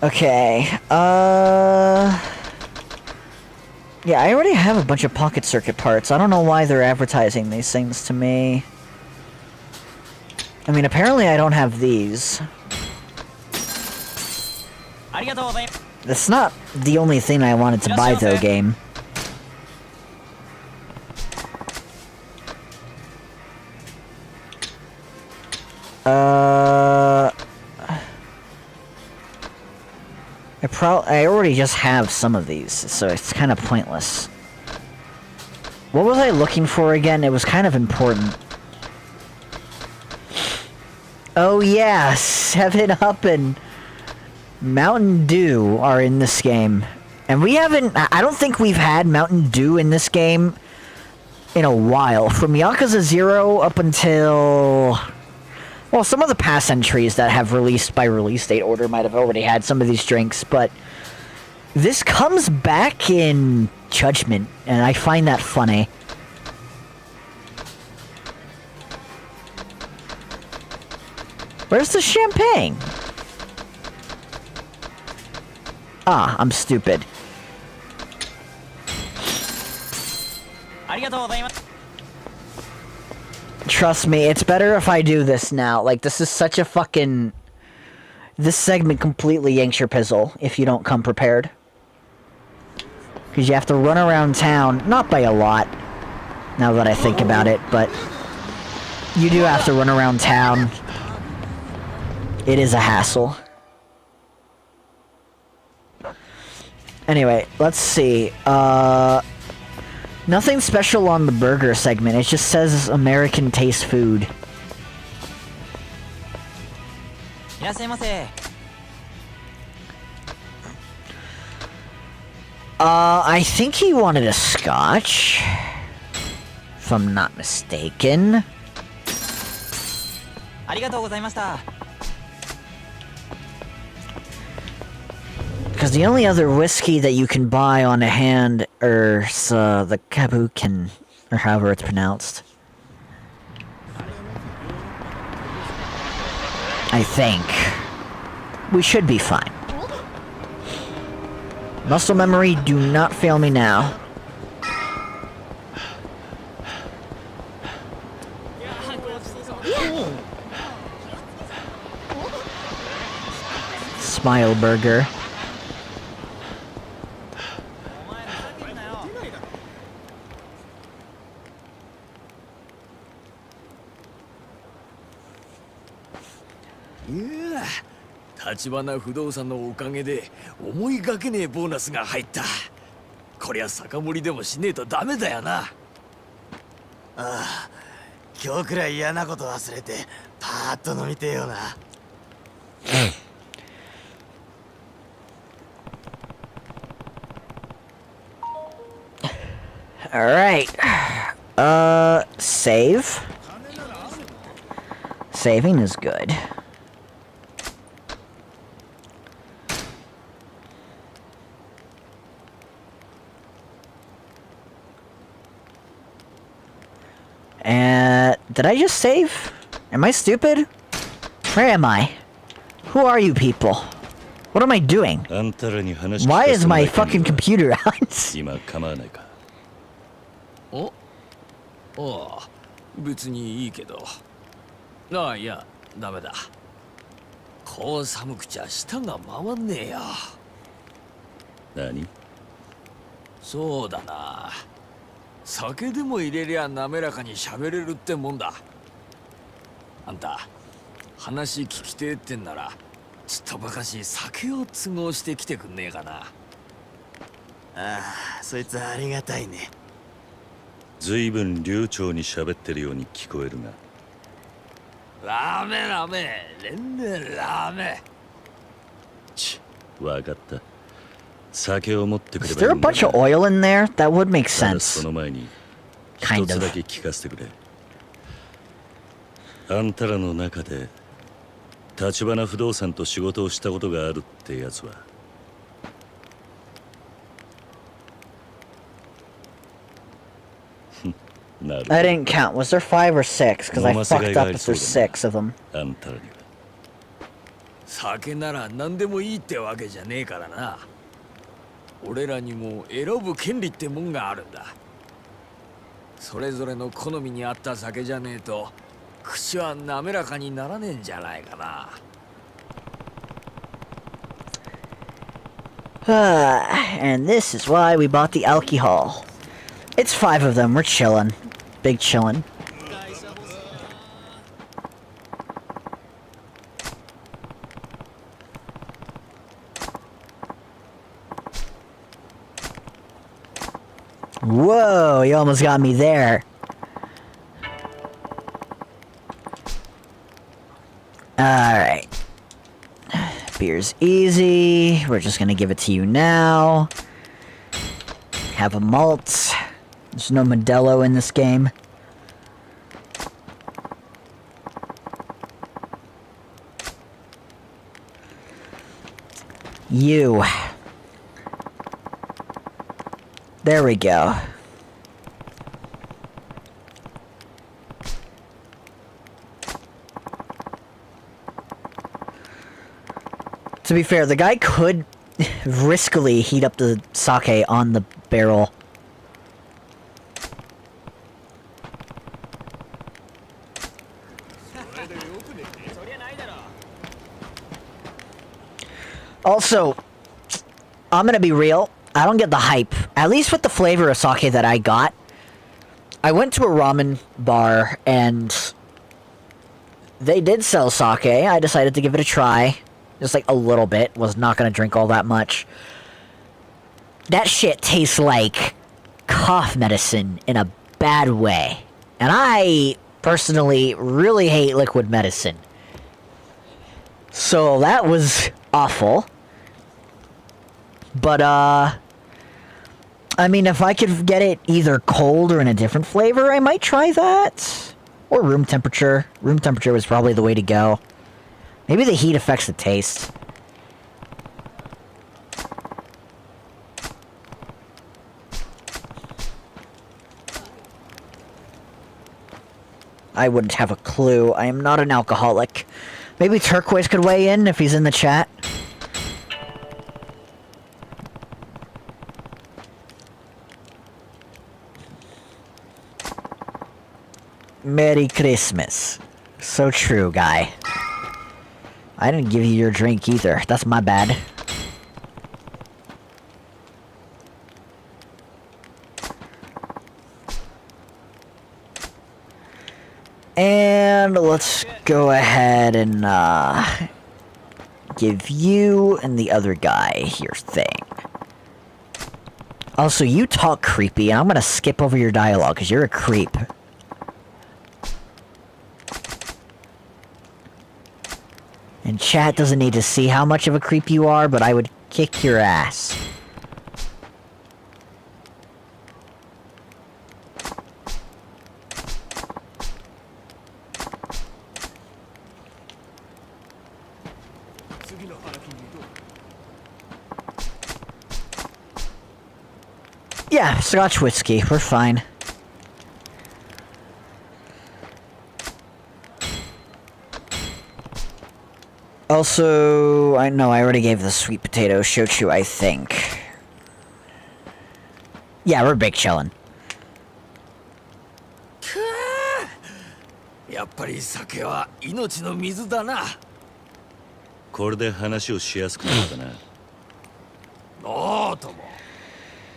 Okay, yeah, I already have a bunch of Pocket Circuit parts. I don't know why they're advertising these things to me. I mean, apparently I don't have these. That's not the only thing I wanted to buy, though, game. I already just have some of these, so it's kind of pointless. What was I looking for again? It was kind of important. Oh yeah, 7-Up and Mountain Dew are in this game. And we haven't... I don't think we've had Mountain Dew in this game in a while. From Yakuza 0 up until... Well, some of the past entries that have released by release date order might have already had some of these drinks, but... This comes back in Judgment, and I find that funny. Where's the champagne? Ah, I'm stupid. Trust me, it's better if I do this now. Like, this is such a fucking... This segment completely yanks your pizzle if you don't come prepared. Because you have to run around town, not by a lot, now that I think about it, but you do have to run around town. It is a hassle. Anyway, let's see. Nothing special on the burger segment, it just says American taste food. I think he wanted a scotch, if I'm not mistaken. Because the only other whiskey that you can buy on hand is the Cabbage, or however it's pronounced. I think. We should be fine. Muscle memory, do not fail me now. Smile burger. Tachibana 不動産のおかげで思いがけねえボーナスが入った。こりゃ酒盛りでもしねえとダメだよな。ああ、今日くらい嫌なこと忘れてパーッと飲みてえよな。Alright. Save. Saving is good. And did I just save? Am I stupid? Where am I? Who are you people? What am I doing? Why is my fucking computer on? お、ああ、別にいいけど。ああ、いや、ダメだ。こう寒くちゃ舌が回んねえよ。何？そうだな。酒でも入れりゃ滑らかに喋れるってもんだ。あんた、話聞きてえってんなら、ちっとばかし酒を都合してきてくんねえかな。ああ、そいつはありがたいね。ずいぶん流暢に喋ってるように聞こえるが。ラーメンラーメン、連連ラーメン。ち、わかった。酒を持ってくれ Is ばいい there a んだ bunch of oil in there? That would make ただ sense. その前に Kind 一つ of. だけ聞かせてくれ。あんたらの中で橘不動産と仕事をしたことがあるってやつは。I didn't count. Was there 5 or 6? Because I fucked up if there's 6 of them. あんたらには。酒なら何でもいいってわけじゃねえからな。俺らにも選ぶ権利ってもんがあるんだ。それぞれの好みに合った酒じゃねえと口は滑らかにならねえんじゃないかな。And this is why we bought the alcohol. It's 5 of them. We're chillin'. Big chillin'. Whoa, you almost got me there. Alright. Beer's easy. We're just gonna give it to you now. Have a malt. There's no Modelo in this game. You. There we go. To be fair, the guy could riskily heat up the sake on the barrel. Also, I'm gonna be real. I don't get the hype. At least with the flavor of sake that I got. I went to a ramen bar and they did sell sake. I decided to give it a try. Just like a little bit. Was not gonna drink all that much. That shit tastes like cough medicine in a bad way. And I personally really hate liquid medicine. So that was awful. But, I mean, if I could get it either cold or in a different flavor, I might try that. Or room temperature. Room temperature was probably the way to go. Maybe the heat affects the taste. I wouldn't have a clue. I am not an alcoholic. Maybe Turquoise could weigh in if he's in the chat. Merry Christmas. So true, guy. I didn't give you your drink either. That's my bad. And let's go ahead and give you and the other guy your thing. Also, you talk creepy, and I'm gonna skip over your dialogue because you're a creep. And chat doesn't need to see how much of a creep you are, but I would kick your ass. Yeah, Scotch whiskey. We're fine. Also, I know I already gave the sweet potato shochu, I think. Yeah, we're big chillin'. やっぱり酒は命の水だな。これで話をしやすくなったな。おーとも。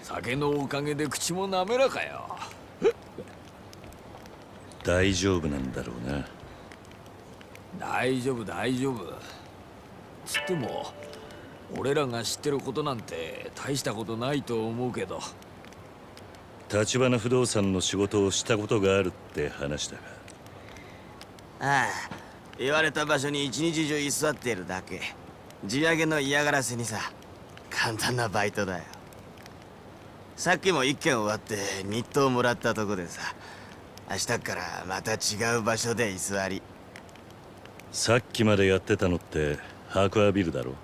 酒のおかげで口も滑らかよ。大丈夫なんだろうな。大丈夫大丈夫。つっても俺らが知ってることなんて大したことないと思うけど。橘不動産の仕事をしたことがあるって話だが。ああ、言われた場所に一日中居座っているだけ。地上げの嫌がらせにさ、簡単なバイトだよ。さっきも一件終わって日当もらったとこでさ、明日からまた違う場所で居座り。さっきまでやってたのってハークアビルだろ。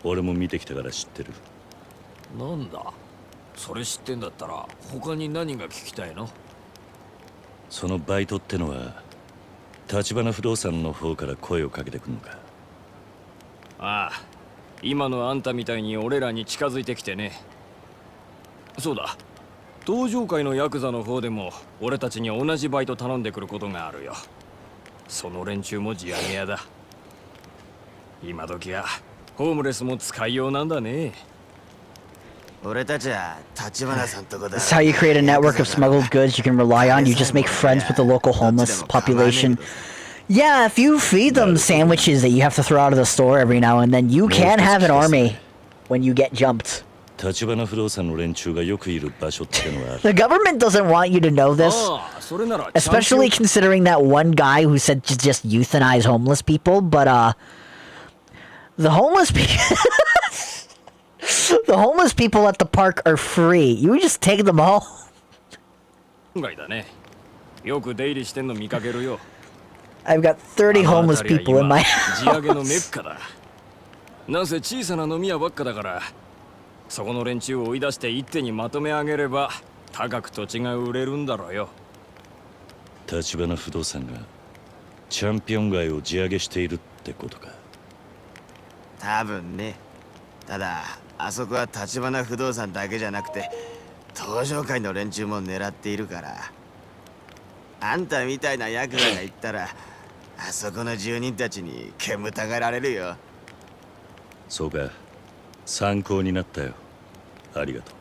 俺も見てきたから知ってる。なんだ、それ知ってんだったら他に何が聞きたいの？そのバイトってのは橘不動産の方から声をかけてくるのか？ああ、今のあんたみたいに俺らに近づいてきてね。そうだ、登場界のヤクザの方でも俺たちに同じバイト頼んでくることがあるよ。その連中も地上げ屋だ。今時はホームレスも使いようなんだね。俺たちは立花さんとこだ。 That's how you create a network of smuggled goods you can rely on. You just make friends with the local homeless population. Yeah, if you feed them sandwiches that you have to throw out of the store every now and then, you can have an army when you get jumped. 立花不動産の連中がよくいる場所ってのはある。 The government doesn't want you to know this, especially considering that one guy who said to just euthanize homeless people, but the homeless people the homeless people at the park are free. You just take them all. だね。よく出入りしてんの見かけるよ。 I've got 30 homeless people in my 地上げのメ house. ッカだ。なんせ小さな飲み屋ばっかだから、そこの連中を追い出して一手にまとめ上げれば高く土地が売れるんだろうよ。立花不動産がチャンピオン街を地上げしているってことか。多分ね。ただあそこは立花不動産だけじゃなくて東上界の連中も狙っているから、あんたみたいなヤクザが行ったらあそこの住人たちに煙たがられるよ。そうか、参考になったよ。ありがとう。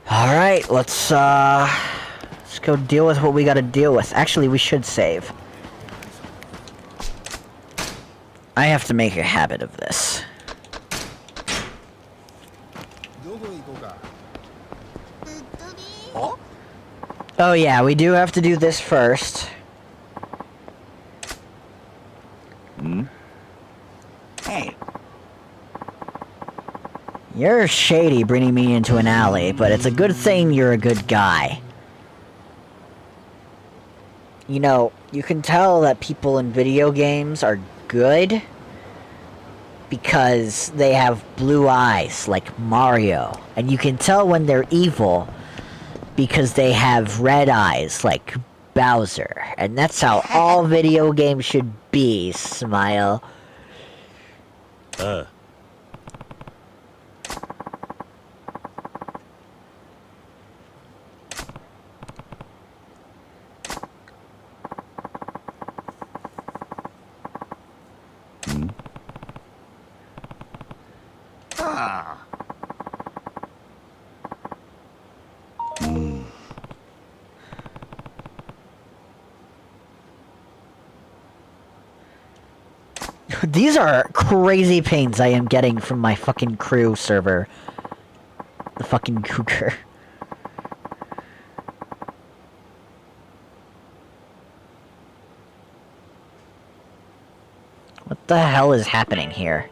Alright, let's go deal with what we gotta deal with. Actually, we should save. I have to make a habit of this. Oh yeah, we do have to do this first. Hey. You're shady bringing me into an alley, but it's a good thing you're a good guy. You know, you can tell that people in video games are good because they have blue eyes, like Mario. And you can tell when they're evil because they have red eyes, like Bowser. And that's how all video games should be, Smile. These are crazy pains I am getting from my fucking crew server. The fucking cougar. What the hell is happening here?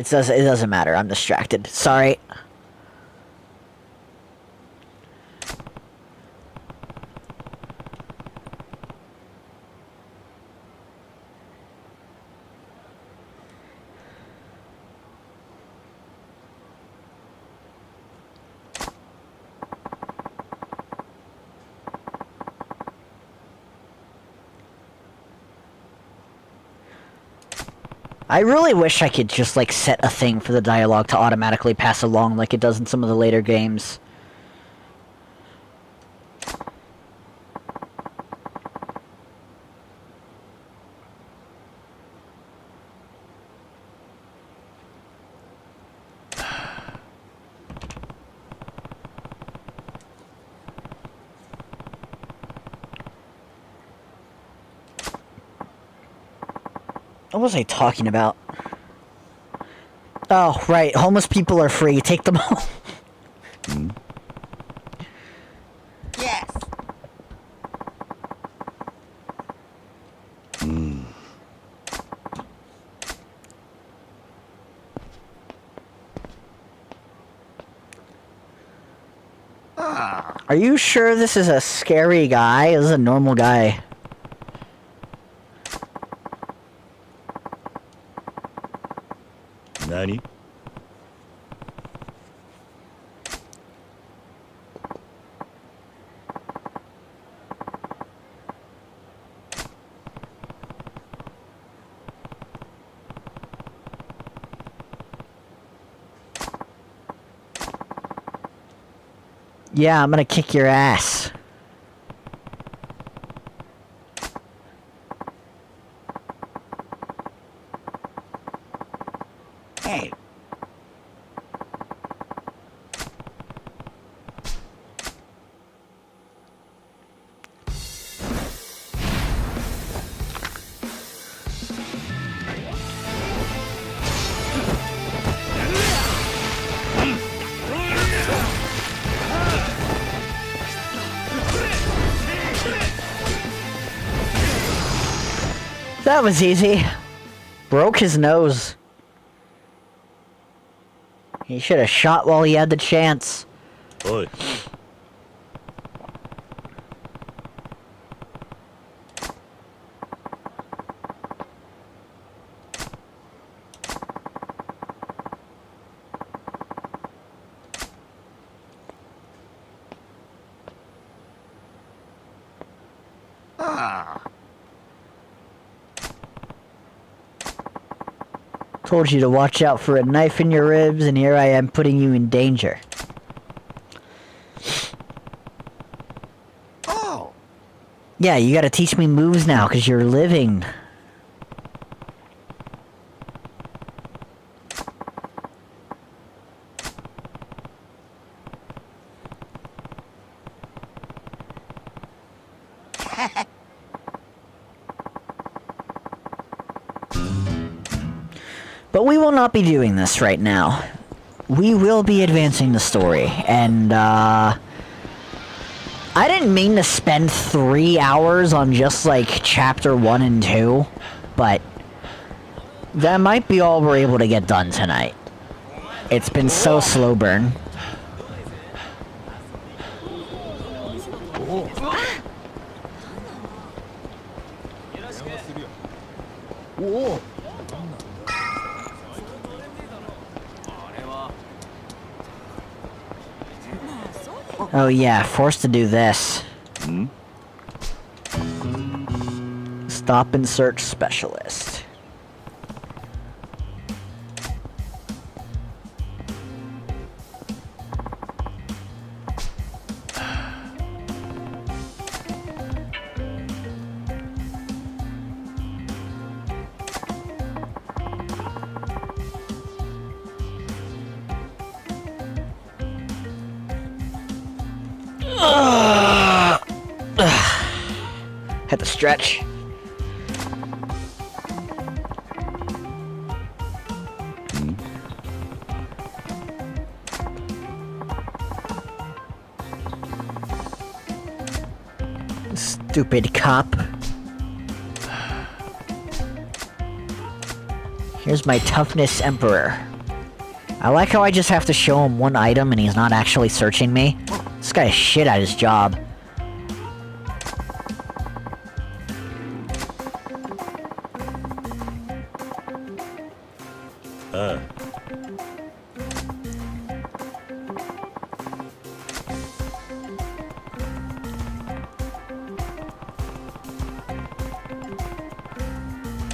It doesn't matter. I'm distracted. Sorry. I really wish I could just, like, set a thing for the dialogue to automatically pass along like it does in some of the later games. What was I talking about? Oh, right. Homeless people are free. Take them home. Yes. Are you sure this is a scary guy? This is a normal guy. Nani? Yeah, I'm gonna kick your ass. Hey. That was easy. Broke his nose. He should have shot while he had the chance. Oi. Told you to watch out for a knife in your ribs, and here I am putting you in danger. Oh. Yeah, you gotta teach me moves now, because you're living. But we will not be doing this right now. We will be advancing the story, and I didn't mean to spend 3 hours on just like chapter 1 and 2, but that might be all we're able to get done tonight. It's been so slow burn. Oh yeah, forced to do this. Stop and search specialist. Had to stretch. Stupid cop. Here's my toughness emperor. I like how I just have to show him one item and he's not actually searching me. This guy is shit at his job.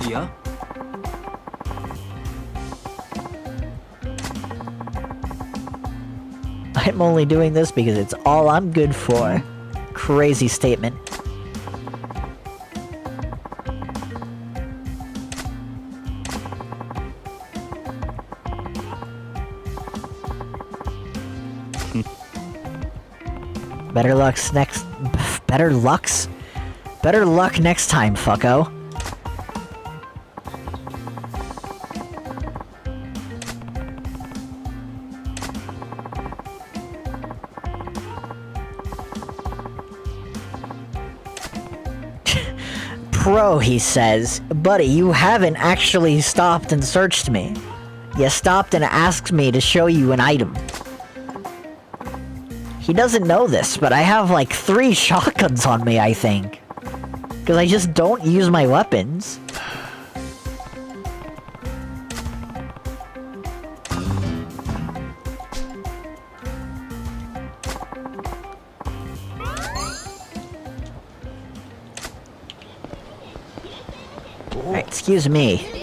Yeah? I'm only doing this because it's all I'm good for. Crazy statement. Better luck next time, fucko. Pro, he says. Buddy, you haven't actually stopped and searched me. You stopped and asked me to show you an item. He doesn't know this, but I have like 3 shotguns on me, I think. Because I just don't use my weapons. Right, excuse me.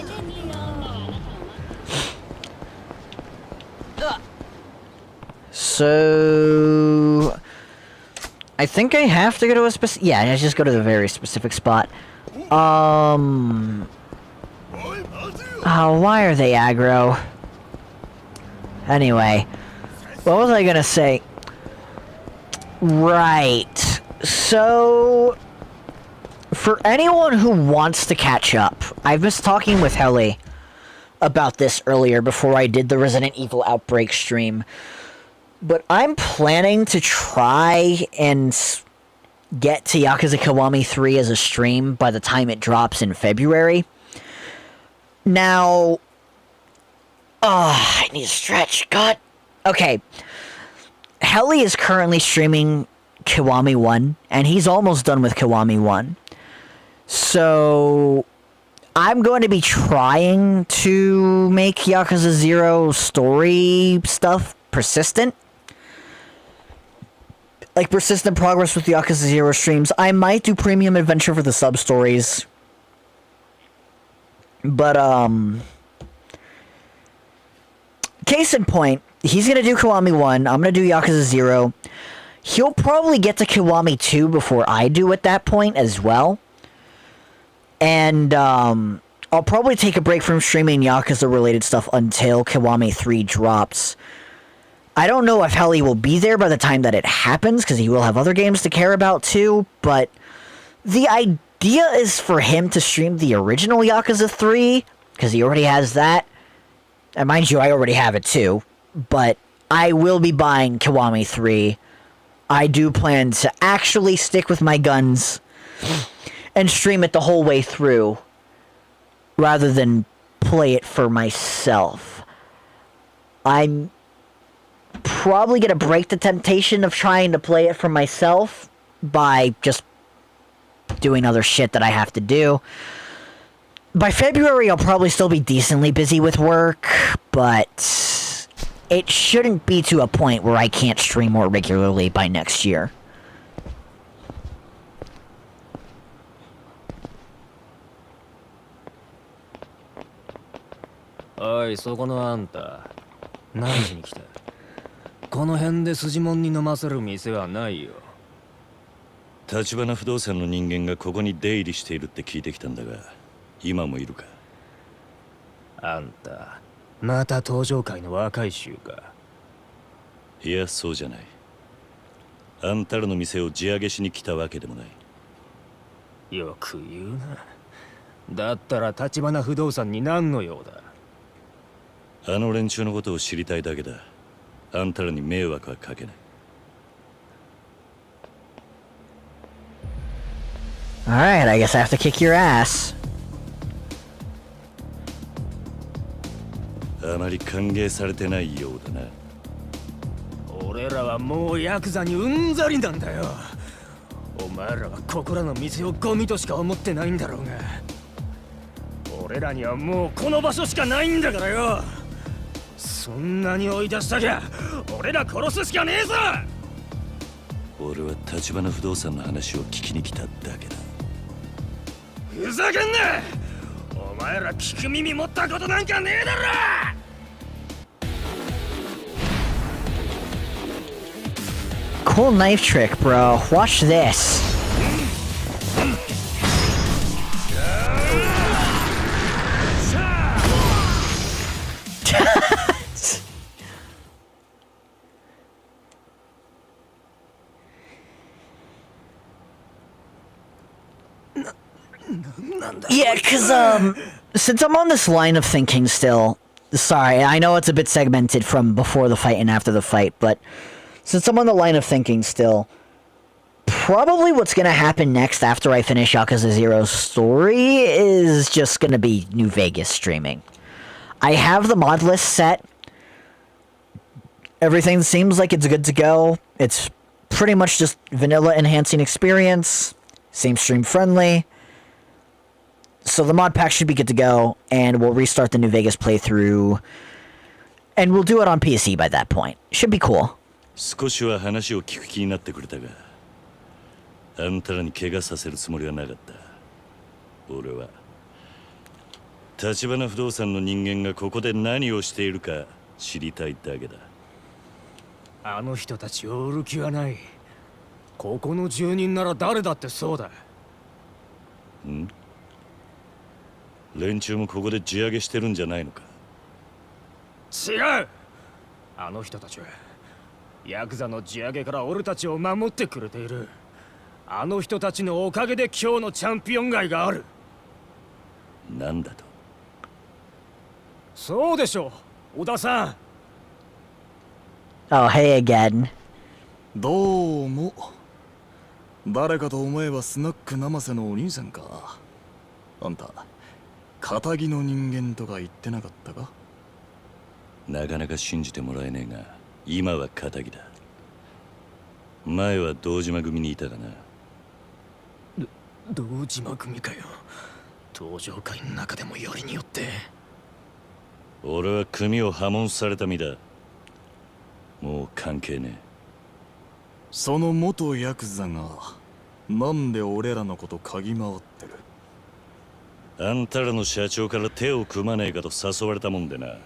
So I think I have to go to a specific... Yeah, I just go to the very specific spot. Oh, why are they aggro? Anyway, what was I gonna say? Right. So, for anyone who wants to catch up, I was talking with Helly about this earlier before I did the Resident Evil Outbreak stream. But I'm planning to try and get to Yakuza Kiwami 3 as a stream by the time it drops in February. Now... I need to stretch. God. Okay. Helly is currently streaming Kiwami 1, and he's almost done with Kiwami 1. So... I'm going to be trying to make Yakuza 0 story stuff persistent. Like, persistent progress with Yakuza 0 streams. I might do premium adventure for the sub-stories. But, case in point, he's gonna do Kiwami 1, I'm gonna do Yakuza 0. He'll probably get to Kiwami 2 before I do at that point as well. And, I'll probably take a break from streaming Yakuza-related stuff until Kiwami 3 drops. I don't know if Helly will be there by the time that it happens, because he will have other games to care about too, but the idea is for him to stream the original Yakuza 3, because he already has that. And mind you, I already have it too, but I will be buying Kiwami 3. I do plan to actually stick with my guns and stream it the whole way through, rather than play it for myself. I'm probably going to break the temptation of trying to play it for myself by just doing other shit that I have to do. By February, I'll probably still be decently busy with work, but it shouldn't be to a point where I can't stream more regularly by next year.おい、そこのあんた、何しに来た？この辺で筋もんに飲ませる店はないよ。立花不動産の人間がここに出入りしているって聞いてきたんだが、今もいるか？あんた、また登場界の若い衆か？いや、そうじゃない。あんたらの店を地上げしに来たわけでもない。よく言うな。だったら立花不動産に何の用だ？あの連中のことを知りたいだけだ。あんたらに迷惑はかけない。Alright, I guess I have to kick your ass. あまり歓迎されてないようだな。俺らはもうヤクザにうんざりなんだよ。お前らはここらの店をゴミとしか思ってないんだろうが、俺らにはもうこの場所しかないんだからよ。そんなに追い出したきゃ俺ら殺すしかねえぞ。俺は立花不動産の話を聞きに来ただけだ。ふざけんな！お前ら聞く耳持ったことなんかねえだろ。Cool knife trick, bro. Watch this. Yeah, cause since I'm on this line of thinking still, sorry, I know it's a bit segmented from before the fight and after the fight, but since I'm on the line of thinking still, probably what's gonna happen next after I finish Yakuza 0's story is just gonna be New Vegas streaming. I have the mod list set. Everything seems like it's good to go. It's pretty much just vanilla enhancing experience, seems stream friendly. So the mod pack should be good to go, and we'll restart the New Vegas playthrough, and we'll do it on PC by that point. Should be cool. 少しは話を聞く気になってくれたが、あんたらに怪我させるつもりはなかった。俺は立花不動産の人間がここで何をしているか知りたいだけだ。あの人たちを売る気はない。ここの住人なら誰だってそうだ。ん？連中もここで地上げしてるんじゃないのか？違う。あの人たちはヤクザの地上げから俺たちを守ってくれている。あの人たちのおかげで今日のチャンピオン街がある。なんだと？そうでしょう、小田さん。Oh, hey again. どうも。誰かと思えばスナック生瀬のお兄さんか。あんた仇の人間とか言ってなかったか？なかなか信じてもらえねえが、今は仇だ。前は堂島組にいたがな。堂島組かよ。登場会の中でもよりによって。俺は組を破門された身だ。もう関係ねえ。その元ヤクザがなんで俺らのこと嗅ぎ回ってる？あんたらの社長から手を組まねえかと誘われたもんでな。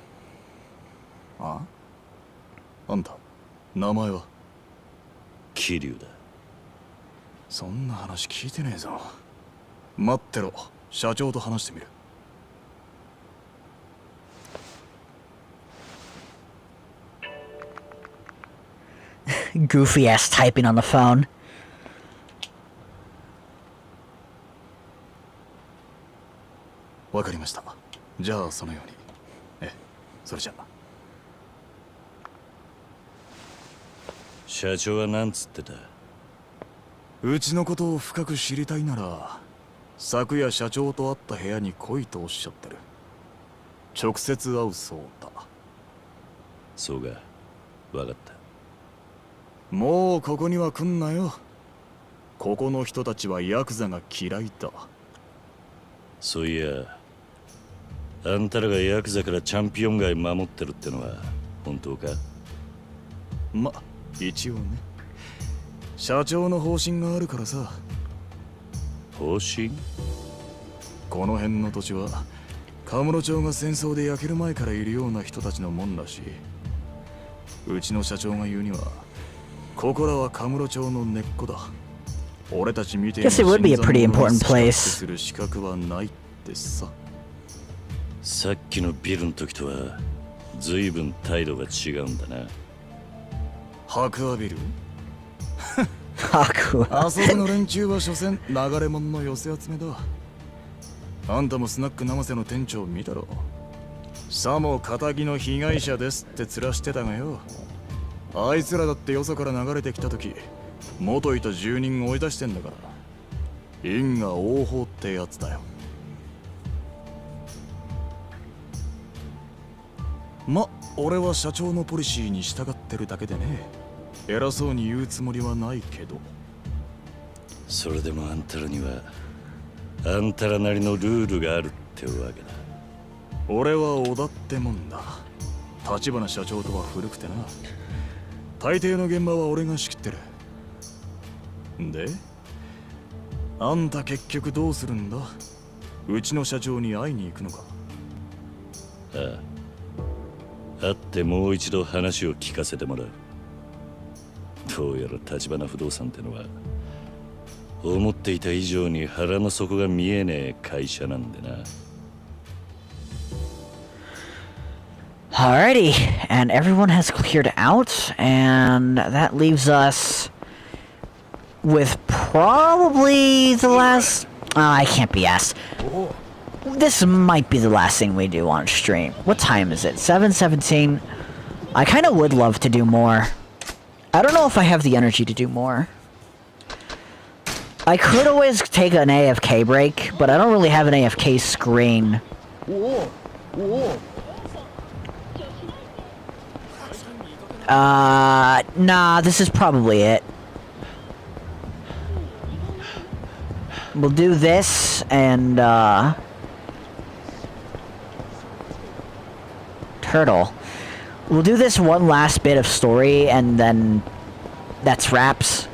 あ？あんた名前は？桐生だ。そんな話聞いてねえぞ。待ってろ、社長と話してみる。Goofy ass typing on the phone. わかりました。じゃあそのように。それじゃあ。社長は何つってた？うちのことを深く知りたいなら、昨夜社長と会った部屋に来いとおっしゃってる。直接会うそうだ。そうか、わかった。もうここには来んなよ。ここの人たちはヤクザが嫌いだ。そういや、あんたらがヤクザからチャンピオン街守ってるってのは本当か？ま、一応ね。社長の方針があるからさ。方針？この辺の土地はカムロ町が戦争で焼ける前からいるような人たちのもんらしい。うちの社長が言うには、ここらはカムロ町の根っこだ。俺たち見ている Guess it would be a pretty important place. する資格はないってさ。さっきのビルの時とは随分態度が違うんだな。白亜ビル？白亜。あそこの連中は所詮流れ物の寄せ集めだ。あんたもスナック生瀬の店長見たろ。さも仇の被害者ですって面してたがよ。あいつらだってよそから流れてきた時、元いた住人追い出してんだから。因果応報ってやつだよ。ま、俺は社長のポリシーに従ってるだけでね。偉そうに言うつもりはないけど。それでもあんたらにはあんたらなりのルールがあるってわけだ。俺は織田ってもんだ。立花社長とは古くてな。大抵の現場は俺が仕切ってる。で、あんた結局どうするんだ？うちの社長に会いに行くのか？ああ、会ってもう一度話を聞かせてもらう。どうやら立花不動産ってのは思っていた以上に腹の底が見えねえ会社なんでな。Alrighty, and everyone has cleared out, and that leaves us with probably the last... I can't be asked. This might be the last thing we do on stream. What time is it? 7:17. I kind of would love to do more. I don't know if I have the energy to do more. I could always take an AFK break, but I don't really have an AFK screen. Nah, this is probably it. We'll do this, and, Turtle. We'll do this one last bit of story, and then that's wraps.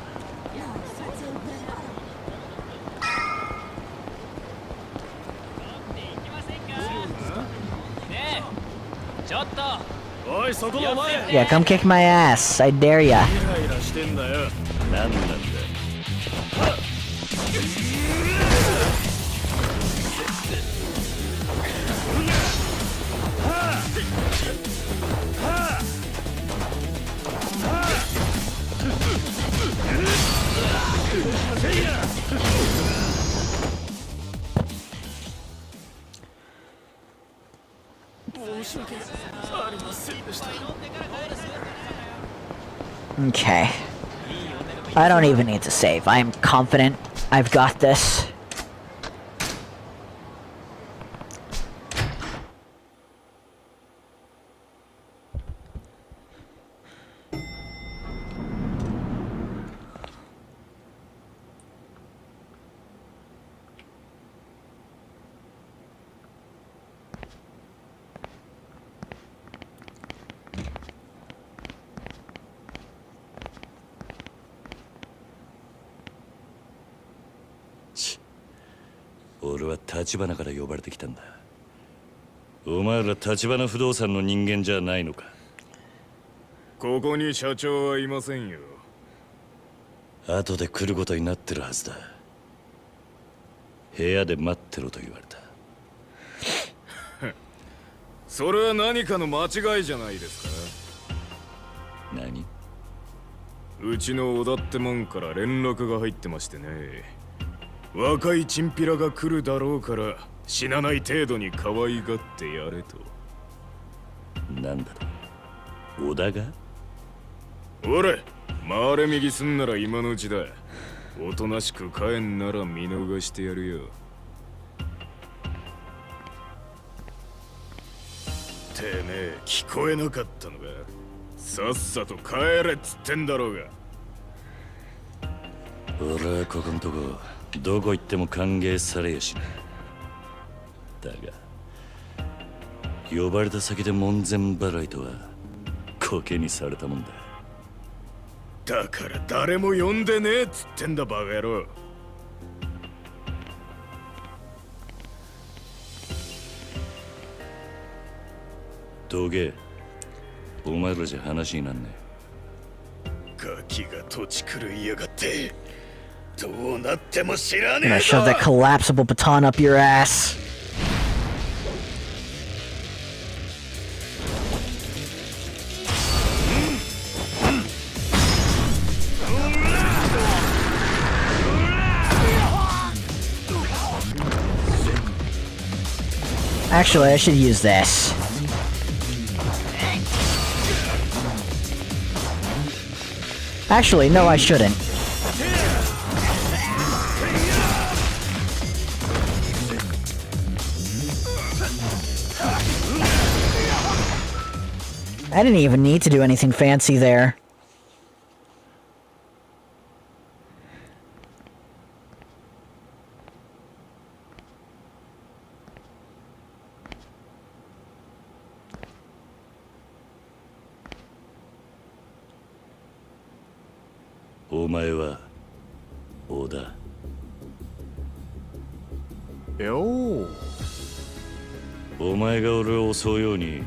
Yeah, come kick my ass. I dare ya. 何なんだ。Okay. I don't even need to save. I am confident I've got this.俺は立花から呼ばれてきたんだ。お前ら立花不動産の人間じゃないのか？ここに社長はいませんよ。後で来ることになってるはずだ。部屋で待ってろと言われた。それは何かの間違いじゃないですか。何？うちの小田ってもんから連絡が入ってましてね。若いチンピラが来るだろうから死なない程度に可愛がってやれと。なんだと？小田が？俺、回れ右すんなら今のうちだ。おとなしく帰んなら見逃してやるよ。てめえ聞こえなかったのか？さっさと帰れっつってんだろうが。俺はここんとこどこ行っても歓迎されやしない。だが呼ばれた先で門前払いとはコケにされたもんだ。だから誰も呼んでねえっつってんだバカ野郎。どけ、お前らじゃ話になんねガキが土地狂いやがって。どうなっても知ら I'm ねえ gonna shove that collapsible baton up your ass. Actually, I should use this. Actually, no, I shouldn't. I didn't even need to do anything fancy there.え。お前は小田。よー。お前が俺を襲うように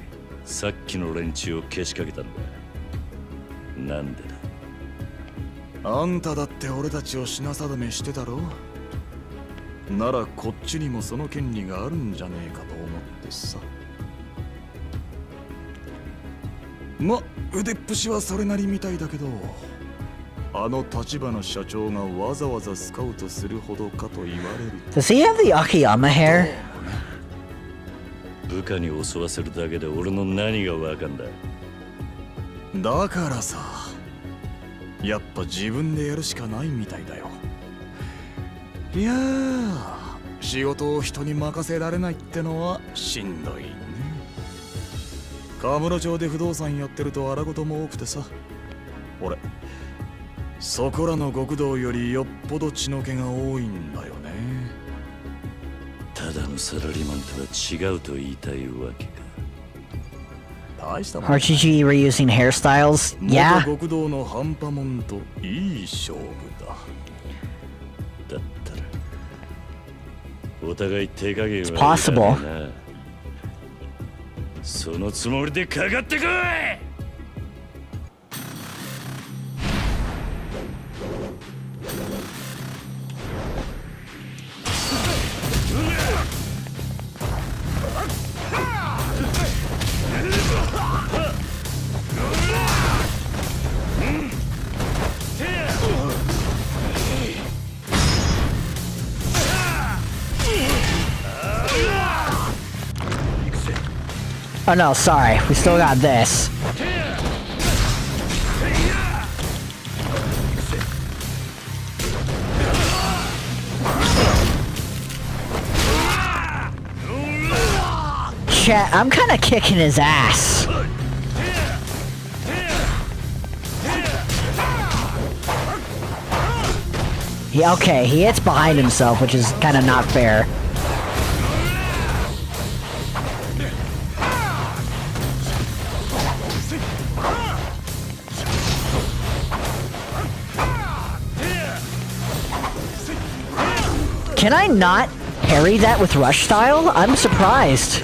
さっきの連中をけしかけたんだ。なんでだ？あんただって俺たちを品定めしてたろ？ならこっちにもその権利があるんじゃねえかと思ってさ。ま、腕っぷしはそれなりみたいだけど、あの立花社長がわざわざスカウトするほどかと言われる。Does he have the Akiyama hair? 部下に襲わせるだけで俺の何がわかんだ？だからさ、やっぱ自分でやるしかないみたいだよ。いやー、仕事を人に任せられないってのはしんどいね。河室町で不動産やってると荒事も多くてさ、俺そこらの極道よりよっぽど血の気が多いんだよね。ただのサラリーマンとは違うと言いたいわけか。大したもん。 RGG reusing hairstyles? 元 Yeah. 極道の半端もんといい勝負だ。だったらお互い手加減 It's は possible. いらねえな。そのつもりでかかってこい。Oh no, sorry. We still got this. Chat, I'm kind of kicking his ass. Okay, he hits behind himself, which is kind of not fair. Can I not parry that with rush style? I'm surprised.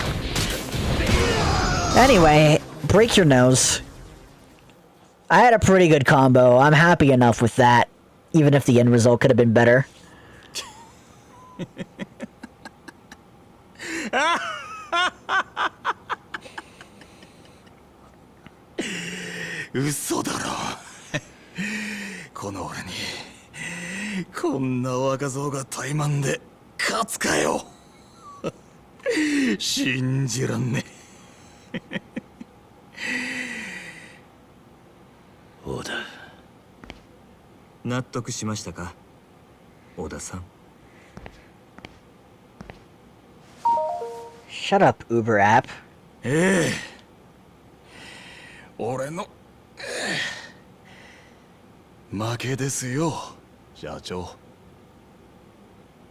Anyway, break your nose. I had a pretty good combo. I'm happy enough with that, even if the end result could have been better. 嘘だろ。この俺にこんな若造が怠慢で勝つかよ。信じらんねえ。オーダー。納得しましたか、小田さん。Shut up, Uber app. ええ。俺の負けですよ、社長。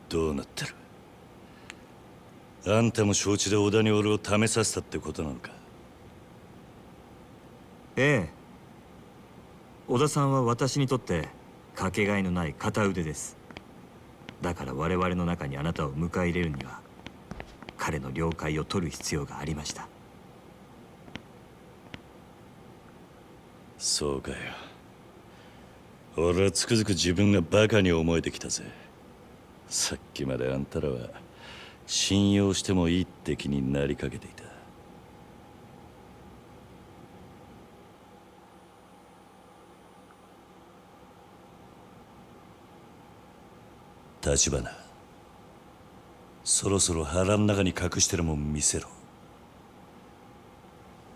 どうなってる？あんたも承知で小田に俺を試させたってことなのか？ええ。小田さんは私にとってかけがえのない片腕です。だから我々の中にあなたを迎え入れるには彼の了解を取る必要がありました。そうかよ。俺はつくづく自分がバカに思えてきたぜ。さっきまであんたらは信用してもいいって気になりかけていた。立花、そろそろ腹の中に隠してるもん見せろ。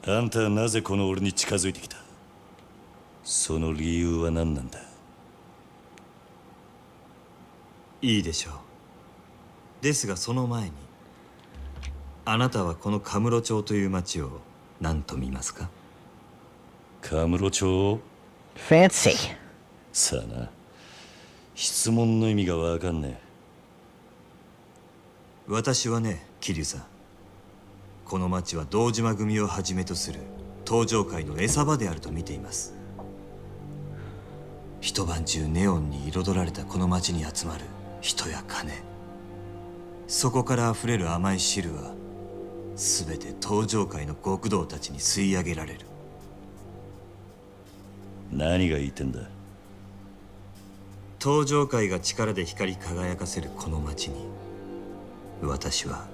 あんたはなぜこの俺に近づいてきた？その理由は何なんだ？いいでしょう。ですがその前に、あなたはこのカムロ町という町を何と見ますか？カムロ町？ Fancy. さあな。質問の意味がわかんねえ。私はね、桐生さん。この町は堂島組をはじめとする登場界の餌場であると見ています。一晩中ネオンに彩られたこの町に集まる人や金、そこから溢れる甘い汁は全て登場界の極道たちに吸い上げられる。何が言いてんだ？登場界が力で光り輝かせるこの町に、私は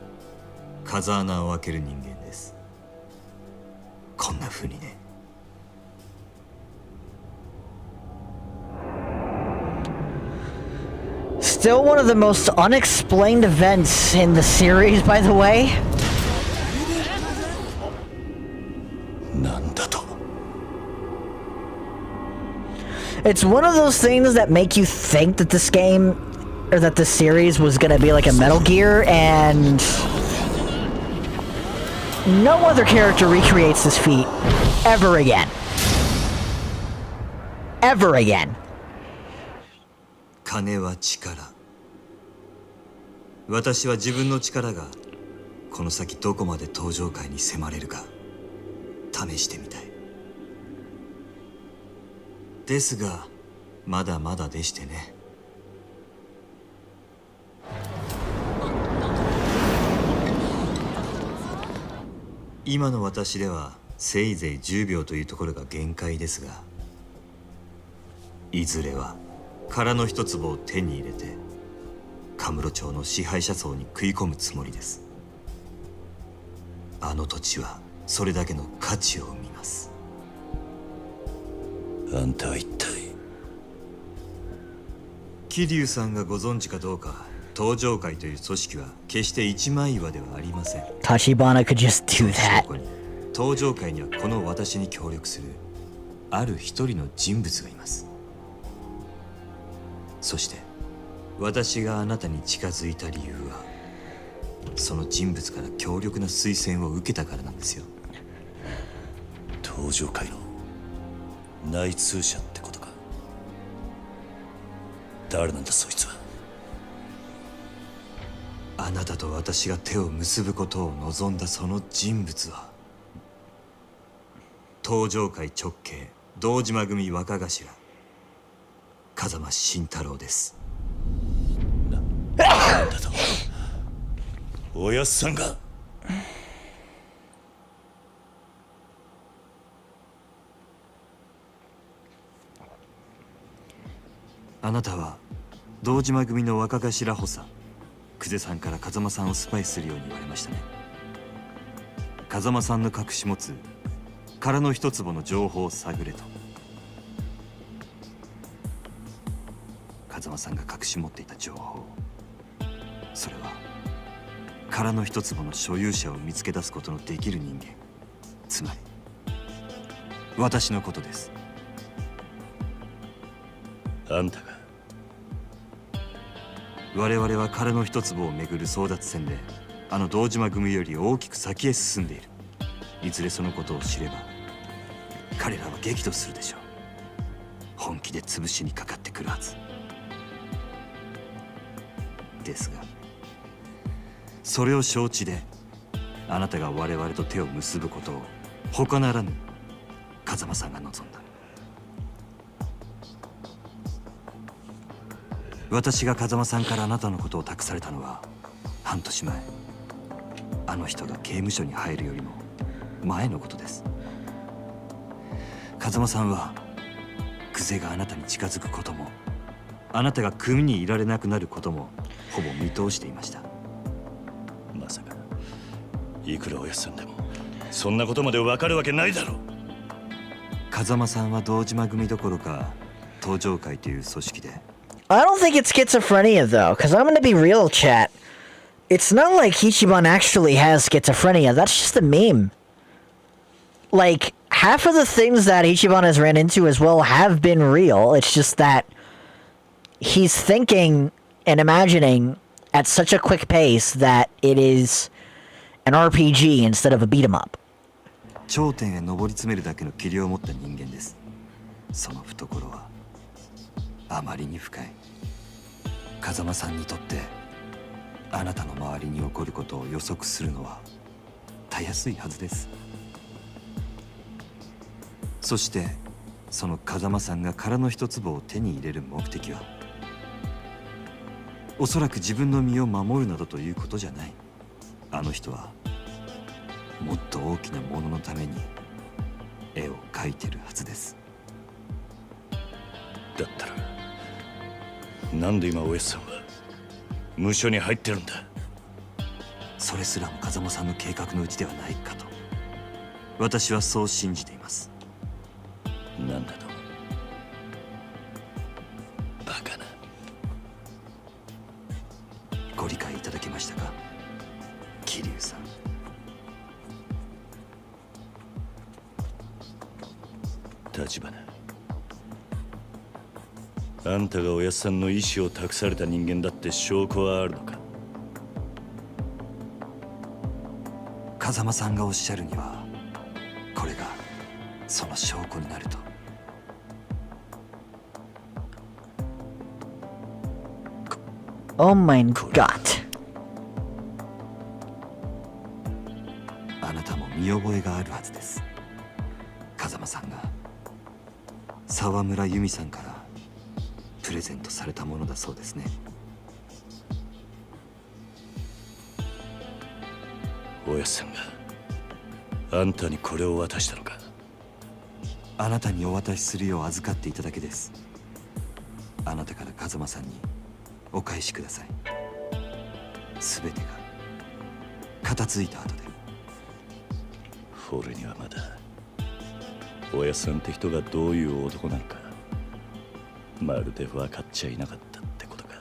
風穴を開ける人間です。こんな風にね。Still one of the most unexplained events in the series, by the way. なんだと？ It's one of those things that make you think that this game, or that this series was gonna be like a Metal Gear, and no other character recreates this feat ever again. Ever again. 金は力。私は自分の力がこの先どこまで登場界に迫れるか試してみたい。ですがまだまだでしてね。今の私ではせいぜい10秒というところが限界ですが、いずれは殻の一粒を手に入れてカムロ町の支配者層に食い込むつもりです。あの土地はそれだけの価値を生みます。あんたは一体？桐生さんがご存知かどうか、登場会という組織は決して一枚岩ではありません。Tachibana could just do that. 登場界にはこの私に協力するある一人の人物がいます。そして私があなたに近づいた理由はその人物から強力な推薦を受けたからなんですよ。登場界の内通者ってことか。誰なんだそいつは。あなたと私が手を結ぶことを望んだその人物は登場界直系堂島組若頭風間慎太郎です。なんだとおやっさんが。あなたは堂島組の若頭補佐久世さんから風間さんをスパイするように言われましたね。風間さんの隠し持つ殻の一坪の情報を探れと。風間さんが隠し持っていた情報、それは殻の一坪の所有者を見つけ出すことのできる人間、つまり私のことです。あんたが。我々は殻の一坪をめぐる争奪戦であの堂島組より大きく先へ進んでいる。いずれそのことを知れば彼らは激怒するでしょう。本気で潰しにかかってくるはずですが、それを承知であなたが我々と手を結ぶことを他ならぬ風間さんが望んだ。私が風間さんからあなたのことを託されたのは半年前。あの人が刑務所に入るよりも前のことです。風間さんは久世があなたに近づくこともあなたが組にいられなくなることもほぼ見通していました。まさかいくらおやっさんでもそんなことまで分かるわけないだろう。風間さんは堂島組どころか登場会という組織で I don't think it's schizophrenia though, because I'm gonna be real, chat. It's not like Ichiban actually has schizophrenia, that's just a meme. Like, half of the things that Ichiban has ran into as well have been real, it's just that he's thinking and imagining at such a quick pace that it is an RPG instead of a beat 'em up. 頂点へ上り詰めるだけの器量を持った人間です。その懐はあまりに深い。風間さんにとってあなたの周りに起こることを予測するのはたやすいはずです。そしてその風間さんが殻の一坪を手に入れる目的はおそらく自分の身を守るなどということじゃない。あの人はもっと大きなもののために絵を描いてるはずです。だったらなんで今おやっさんは無所に入ってるんだ。それすらも風間さんの計画のうちではないかと私はそう信じています。なんだと。バカな。ご理解いただけましたか、桐生さん。立花、あんたがおやっさんの意思を託された人間だって証拠はあるのか。風間さんがおっしゃるにはこれがその証拠になると。Oh my god. あなたも見覚えがあるはずです。風間さんが沢村由美さんからプレゼントされたものだそうですね。おやっさんがあんたにこれを渡したのか。あなたにお渡しするよう預かっていただけです。あなたから風間さんにお返しください。すべてが片付いた後で。俺にはまだおやっさんって人がどういう男なのかまるで分かっちゃいなかったってことか。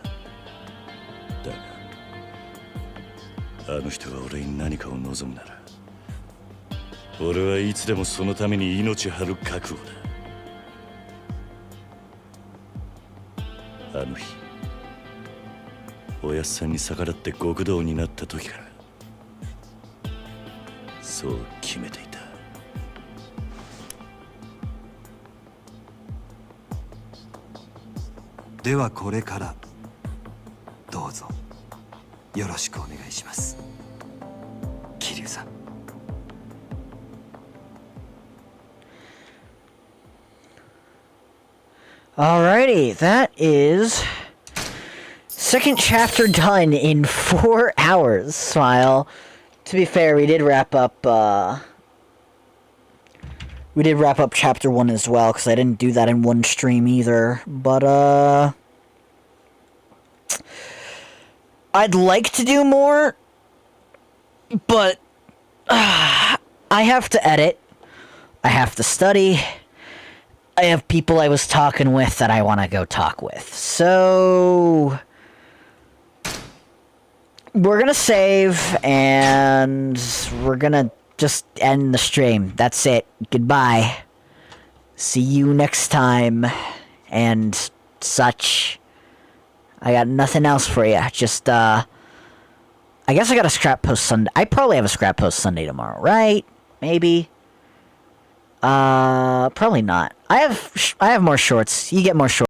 だがあの人が俺に何かを望むなら俺はいつでもそのために命張る覚悟だ。あの日おやっさんに逆らって極道になった時からそう決めていた。ではこれからどうぞよろしくお願いします、桐生さん。Alrighty, that is second chapter done in 4 hours. Smile. To be fair, we did wrap up chapter 1 as well, because I didn't do that in one stream either. But I'd like to do more, but I have to edit. I have to study. I have people I was talking with that I want to go talk with. So we're going to save and we're going to just end the stream. That's it. Goodbye. See you next time and such. I got nothing else for you. Just I guess I got a scrap post Sunday. I probably have a scrap post Sunday tomorrow, right? Maybe. Probably not. I have more shorts. You get more shorts.